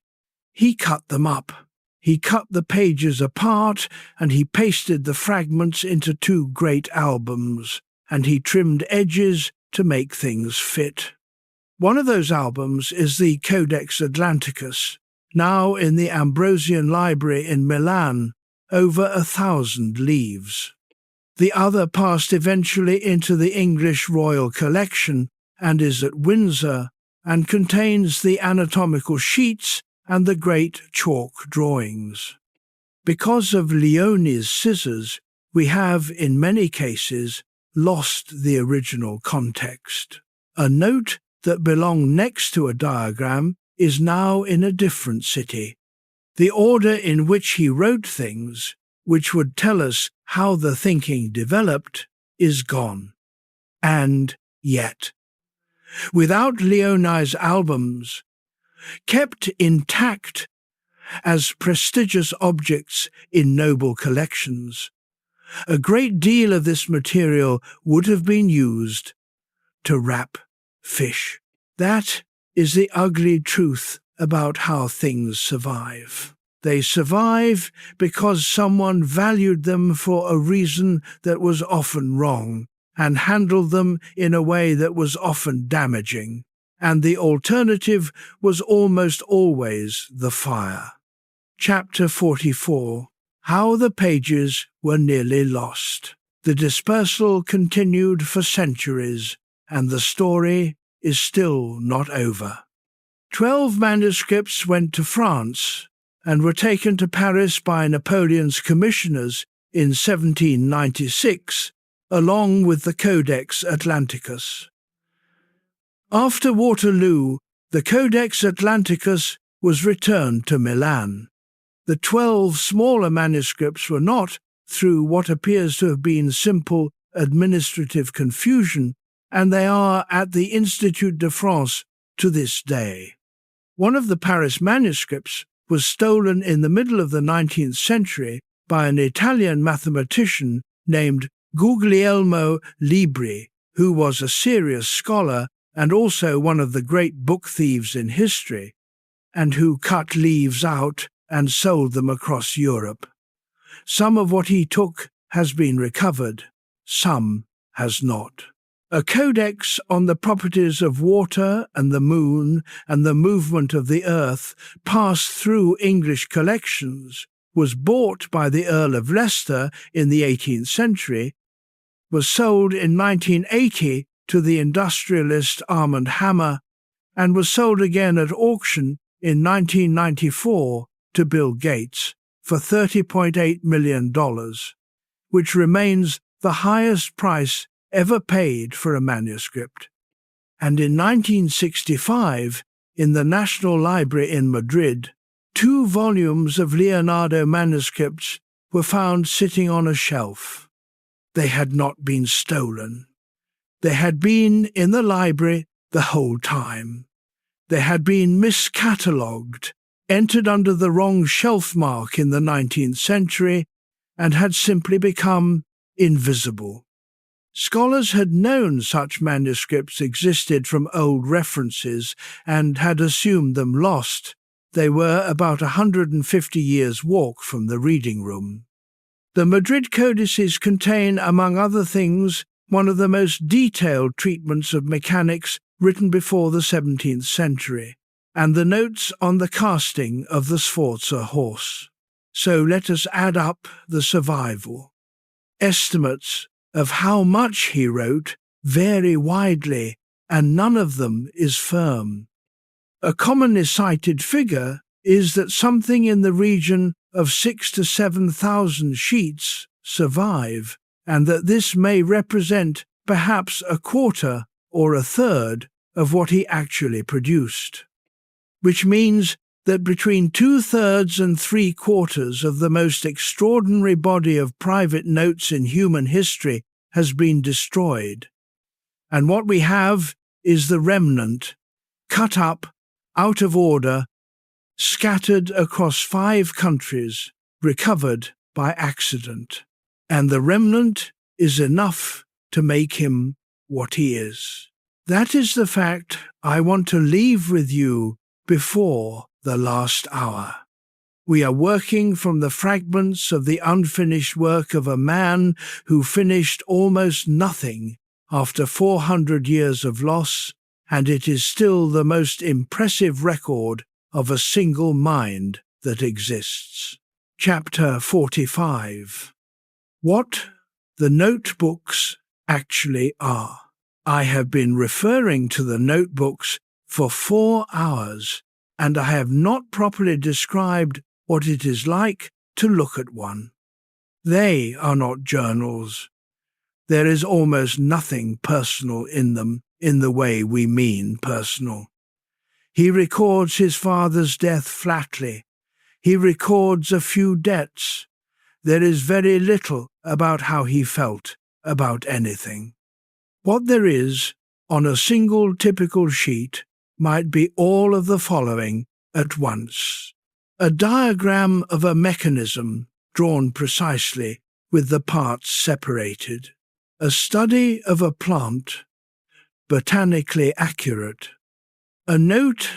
he cut them up. He cut the pages apart, and he pasted the fragments into 2 great albums, and he trimmed edges to make things fit. One of those albums is the Codex Atlanticus, now in the Ambrosian Library in Milan, over 1,000 leaves. The other passed eventually into the English Royal Collection and is at Windsor, and contains the anatomical sheets and the great chalk drawings. Because of Leone's scissors, we have, in many cases, lost the original context. A note that belonged next to a diagram is now in a different city. The order in which he wrote things, which would tell us how the thinking developed, is gone. And yet, without Leoni's albums, kept intact as prestigious objects in noble collections, a great deal of this material would have been used to wrap fish. That is the ugly truth about how things survive. They survive because someone valued them for a reason that was often wrong, and handled them in a way that was often damaging, and the alternative was almost always the fire. Chapter 44. How the pages were nearly lost. The dispersal continued for centuries, and the story is still not over. 12 manuscripts went to France and were taken to Paris by Napoleon's commissioners in 1796, along with the Codex Atlanticus. After Waterloo, the Codex Atlanticus was returned to Milan. The 12 smaller manuscripts were not, through what appears to have been simple administrative confusion, and they are at the Institut de France to this day. One of the Paris manuscripts was stolen in the middle of the 19th century by an Italian mathematician named Guglielmo Libri, who was a serious scholar and also one of the great book thieves in history, and who cut leaves out and sold them across Europe. Some of what he took has been recovered, some has not. A codex on the properties of water and the moon and the movement of the earth passed through English collections, was bought by the Earl of Leicester in the 18th century, was sold in 1980 to the industrialist Armand Hammer, and was sold again at auction in 1994 to Bill Gates for $30.8 million, which remains the highest price ever paid for a manuscript. And in 1965, in the National Library in Madrid, 2 volumes of Leonardo manuscripts were found sitting on a shelf. They had not been stolen. They had been in the library the whole time. They had been miscatalogued, entered under the wrong shelf mark in the 19th century, and had simply become invisible. Scholars had known such manuscripts existed from old references and had assumed them lost. They were about 150 years' walk from the reading room. The Madrid codices contain, among other things, one of the most detailed treatments of mechanics written before the 17th century, and the notes on the casting of the Sforza horse. So let us add up the survival. Estimates of how much he wrote vary widely, and none of them is firm. A commonly cited figure is that something in the region of 6,000 to 7,000 sheets survive, and that this may represent perhaps a quarter or a third of what he actually produced, which means that between 2/3 and 3/4 of the most extraordinary body of private notes in human history has been destroyed, and what we have is the remnant, cut up, out of order, scattered across 5 countries, recovered by accident. And the remnant is enough to make him what he is. That is the fact I want to leave with you before the last hour. We are working from the fragments of the unfinished work of a man who finished almost nothing after 400 years of loss, and it is still the most impressive record of a single mind that exists. Chapter 45. What the notebooks actually are. I have been referring to the notebooks for 4 hours, and I have not properly described what it is like to look at one. They are not journals. There is almost nothing personal in them, in the way we mean personal. He records his father's death flatly. He records a few debts. There is very little about how he felt about anything. What there is on a single typical sheet might be all of the following at once. A diagram of a mechanism drawn precisely with the parts separated. A study of a plant, botanically accurate. A note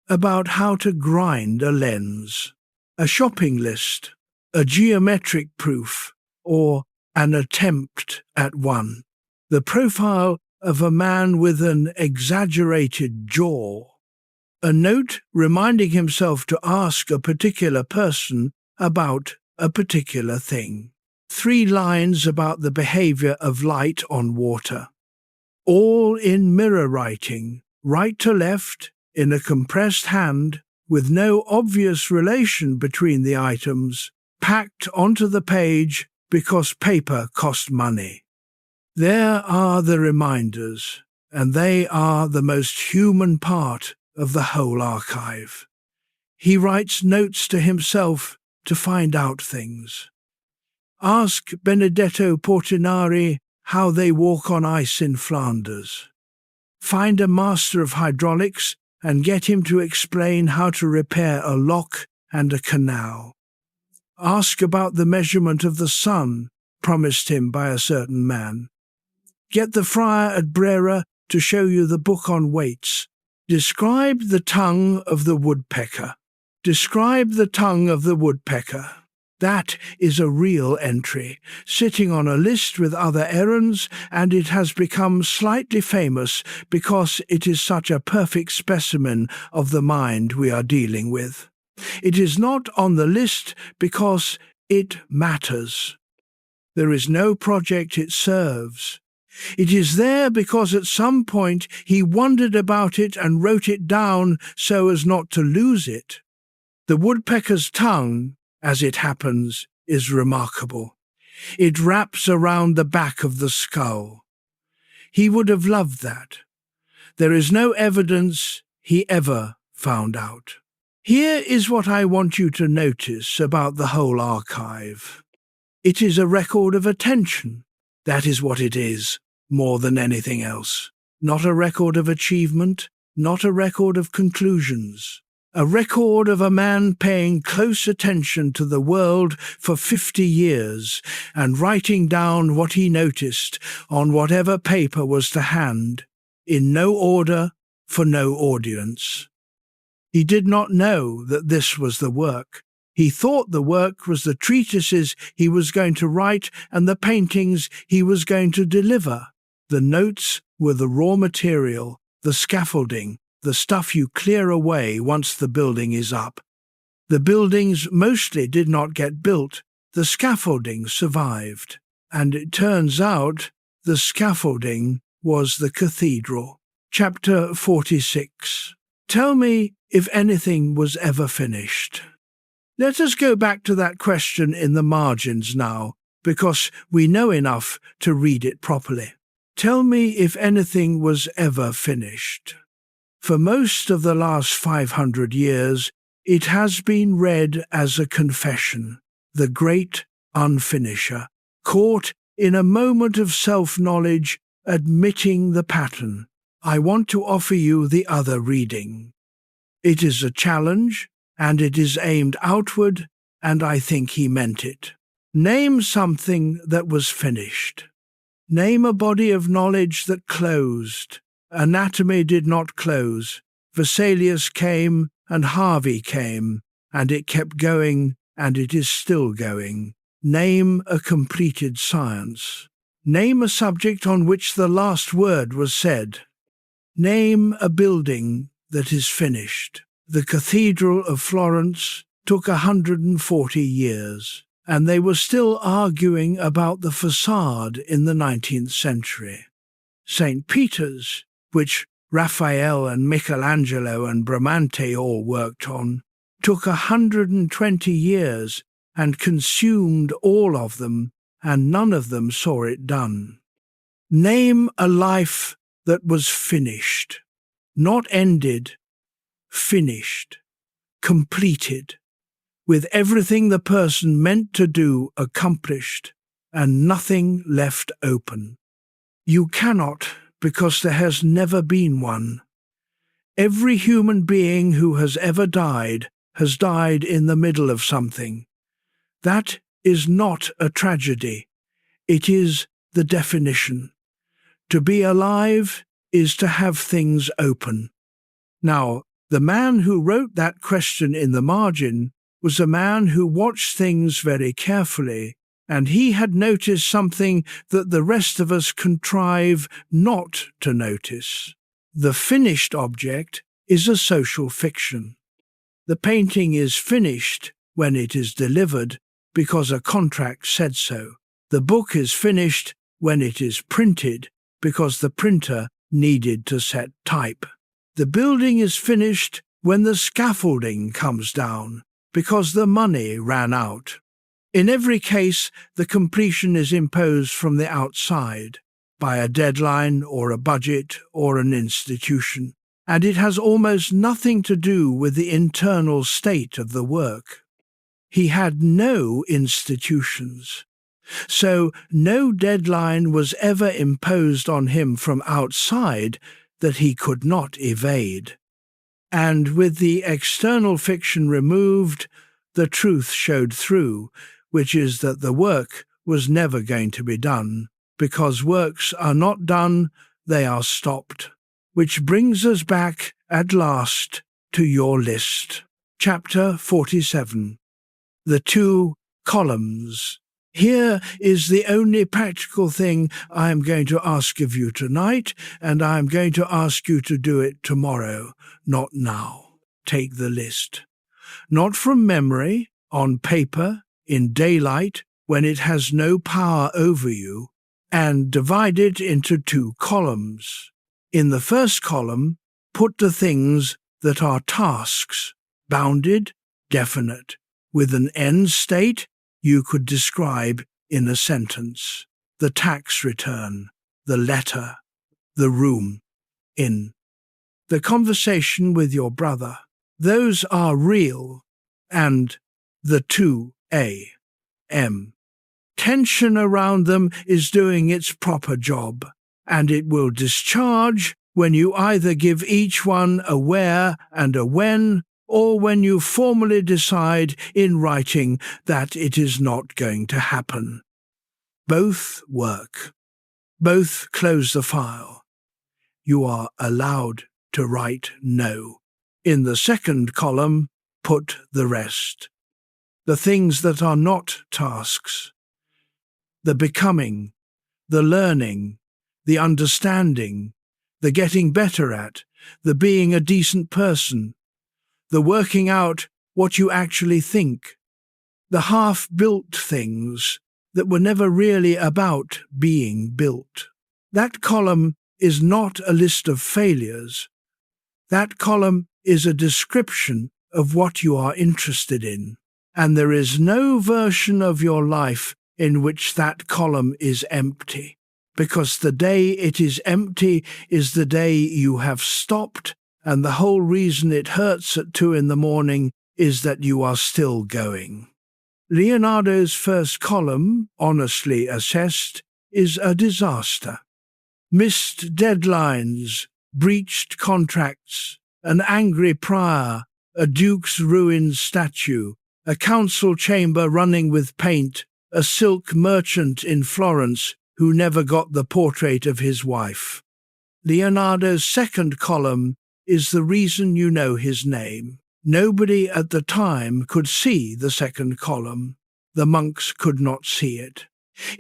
about how to grind a lens. A shopping list, a geometric proof, or an attempt at one. The profile of a man with an exaggerated jaw. A note reminding himself to ask a particular person about a particular thing. 3 lines about the behavior of light on water. All in mirror writing, right to left, in a compressed hand, with no obvious relation between the items, packed onto the page because paper cost money. There are the reminders, and they are the most human part of the whole archive. He writes notes to himself to find out things. Ask Benedetto Portinari how they walk on ice in Flanders. Find a master of hydraulics and get him to explain how to repair a lock and a canal. Ask about the measurement of the sun, promised him by a certain man. Get the friar at Brera to show you the book on weights. Describe the tongue of the woodpecker. Describe the tongue of the woodpecker. That is a real entry, sitting on a list with other errands, and it has become slightly famous because it is such a perfect specimen of the mind we are dealing with. It is not on the list because it matters. There is no project it serves. It is there because at some point he wondered about it and wrote it down so as not to lose it. The woodpecker's tongue, as it happens, is remarkable. It wraps around the back of the skull. He would have loved that. There is no evidence he ever found out. Here is what I want you to notice about the whole archive. It is a record of attention. That is what it is, more than anything else. Not a record of achievement, not a record of conclusions. A record of a man paying close attention to the world for 50 years and writing down what he noticed on whatever paper was to hand, in no order, for no audience. He did not know that this was the work. He thought the work was the treatises he was going to write and the paintings he was going to deliver. The notes were the raw material, the scaffolding, the stuff you clear away once the building is up. The buildings mostly did not get built. The scaffolding survived. And it turns out the scaffolding was the cathedral. Chapter 46. Tell me if anything was ever finished. Let us go back to that question in the margins now, because we know enough to read it properly. Tell me if anything was ever finished. For most of the last 500 years, it has been read as a confession, the great unfinisher, caught in a moment of self-knowledge, admitting the pattern. I want to offer you the other reading. It is a challenge, and it is aimed outward, and I think he meant it. Name something that was finished. Name a body of knowledge that closed. Anatomy did not close. Vesalius came, and Harvey came, and it kept going, and it is still going. Name a completed science. Name a subject on which the last word was said. Name a building that is finished. The Cathedral of Florence took 140 years, and they were still arguing about the facade in the 19th century. St. Peter's, which Raphael and Michelangelo and Bramante all worked on, took 120 years and consumed all of them, and none of them saw it done. Name a life that was finished. Not ended, finished, completed, with everything the person meant to do accomplished, and nothing left open. You cannot, because there has never been one. Every human being who has ever died has died in the middle of something. That is not a tragedy. It is the definition. To be alive is to have things open. Now, the man who wrote that question in the margin was a man who watched things very carefully, and he had noticed something that the rest of us contrive not to notice. The finished object is a social fiction. The painting is finished when it is delivered because a contract said so. The book is finished when it is printed because the printer needed to set type. The building is finished when the scaffolding comes down because the money ran out. In every case, the completion is imposed from the outside, by a deadline or a budget or an institution, and it has almost nothing to do with the internal state of the work. He had no institutions, so no deadline was ever imposed on him from outside that he could not evade. And with the external fiction removed, the truth showed through, which is that the work was never going to be done, because works are not done, they are stopped. Which brings us back, at last, to your list. Chapter 47. The two columns. Here is the only practical thing I am going to ask of you tonight, and I am going to ask you to do it tomorrow, not now. Take the list. Not from memory, on paper, in daylight, when it has no power over you, and divide it into two columns. In the first column, put the things that are tasks, bounded, definite, with an end state you could describe in a sentence: the tax return, the letter, the room, in. The conversation with your brother. Those are real, and the 2 a.m. Tension around them is doing its proper job, and it will discharge when you either give each one a where and a when, or when you formally decide in writing that it is not going to happen. Both work. Both close the file. You are allowed to write no. In the second column, put the rest. The things that are not tasks. The becoming, the learning, the understanding, the getting better at, the being a decent person, the working out what you actually think, the half-built things that were never really about being built. That column is not a list of failures. That column is a description of what you are interested in, and there is no version of your life in which that column is empty, because the day it is empty is the day you have stopped, and the whole reason it hurts at 2 a.m. is that you are still going. Leonardo's first column, honestly assessed, is a disaster. Missed deadlines, breached contracts, an angry prior, a duke's ruined statue, a council chamber running with paint, a silk merchant in Florence who never got the portrait of his wife. Leonardo's second column is the reason you know his name. Nobody at the time could see the second column. The monks could not see it.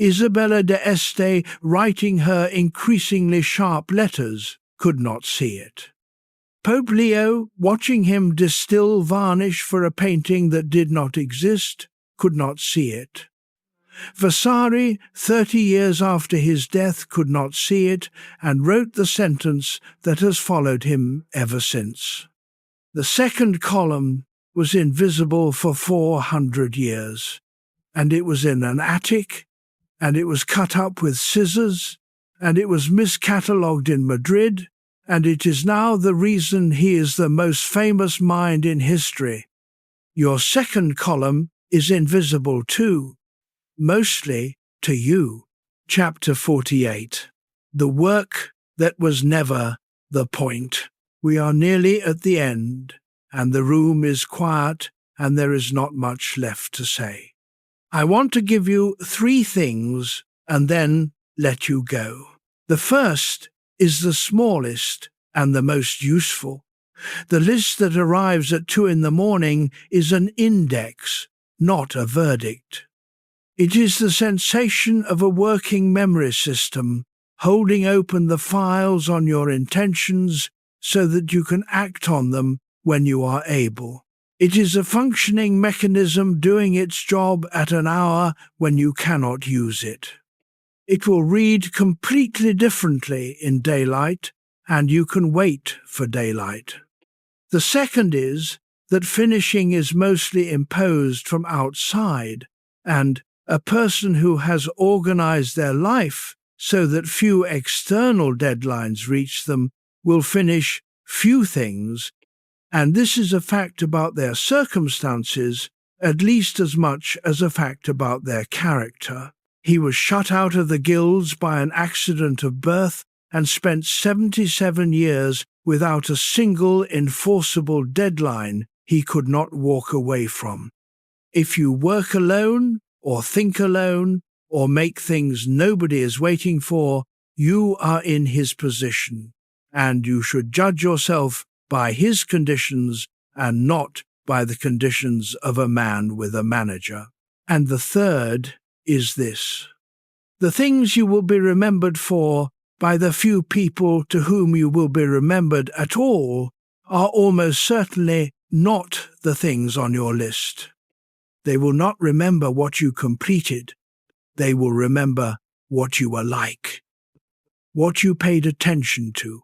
Isabella d'Este, writing her increasingly sharp letters, could not see it. Pope Leo, watching him distill varnish for a painting that did not exist, could not see it. Vasari, 30 years after his death, could not see it, and wrote the sentence that has followed him ever since. The second column was invisible for 400 years, and it was in an attic, and it was cut up with scissors, and it was miscatalogued in Madrid, and it is now the reason he is the most famous mind in history. Your second column is invisible too, mostly to you. Chapter 48. The work that was never the point. We are nearly at the end, and the room is quiet, and there is not much left to say. I want to give you 3 things and then let you go. The first is the smallest and the most useful. The list that arrives at 2 a.m. is an index, not a verdict. It is the sensation of a working memory system, holding open the files on your intentions so that you can act on them when you are able. It is a functioning mechanism doing its job at an hour when you cannot use it. It will read completely differently in daylight, and you can wait for daylight. The second is that finishing is mostly imposed from outside, and a person who has organized their life so that few external deadlines reach them will finish few things, and this is a fact about their circumstances at least as much as a fact about their character. He was shut out of the guilds by an accident of birth and spent 77 years without a single enforceable deadline he could not walk away from. If you work alone, or think alone, or make things nobody is waiting for, you are in his position, and you should judge yourself by his conditions and not by the conditions of a man with a manager. And the third is this. The things you will be remembered for by the few people to whom you will be remembered at all are almost certainly not the things on your list. They will not remember what you completed. They will remember what you were like, what you paid attention to,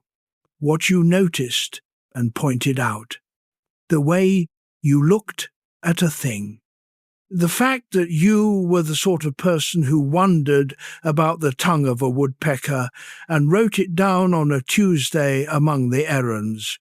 what you noticed and pointed out, the way you looked at a thing. The fact that you were the sort of person who wondered about the tongue of a woodpecker and wrote it down on a Tuesday among the errands.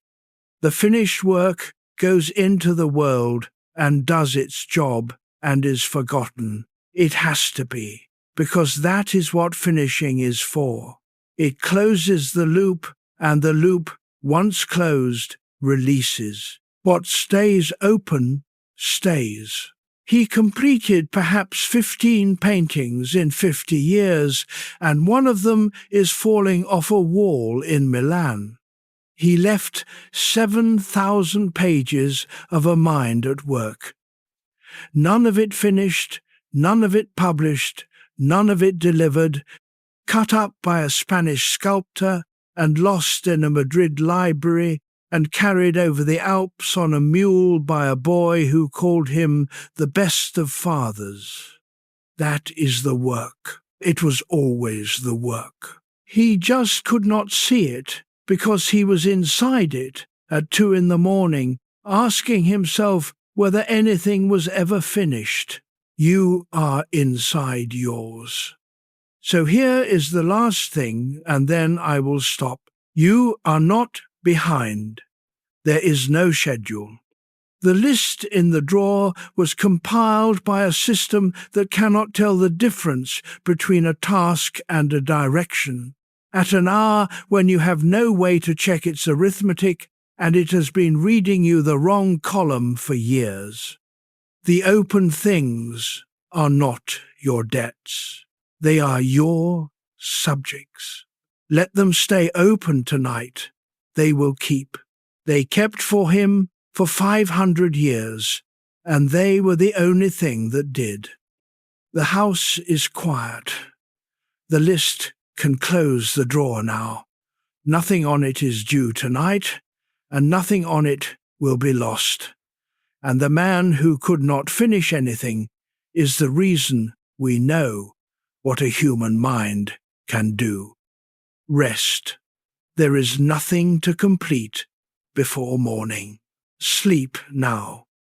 The finished work goes into the world and does its job and is forgotten. It has to be, because that is what finishing is for. It closes the loop, and the loop, once closed, releases. What stays open stays. He completed perhaps 15 paintings in 50 years, and one of them is falling off a wall in Milan. He left 7,000 pages of a mind at work. None of it finished, none of it published, none of it delivered, cut up by a Spanish sculptor and lost in a Madrid library and carried over the Alps on a mule by a boy who called him the best of fathers. That is the work. It was always the work. He just could not see it because he was inside it at 2 a.m, asking himself whether anything was ever finished. You are inside yours. So here is the last thing, and then I will stop. You are not behind. There is no schedule. The list in the drawer was compiled by a system that cannot tell the difference between a task and a direction. At an hour when you have no way to check its arithmetic, and it has been reading you the wrong column for years. The open things are not your debts. They are your subjects. Let them stay open tonight. They will keep. They kept for him for 500 years, and they were the only thing that did. The house is quiet. The list can close the drawer now. Nothing on it is due tonight, and nothing on it will be lost. And the man who could not finish anything is the reason we know what a human mind can do. Rest. There is nothing to complete before morning. Sleep now.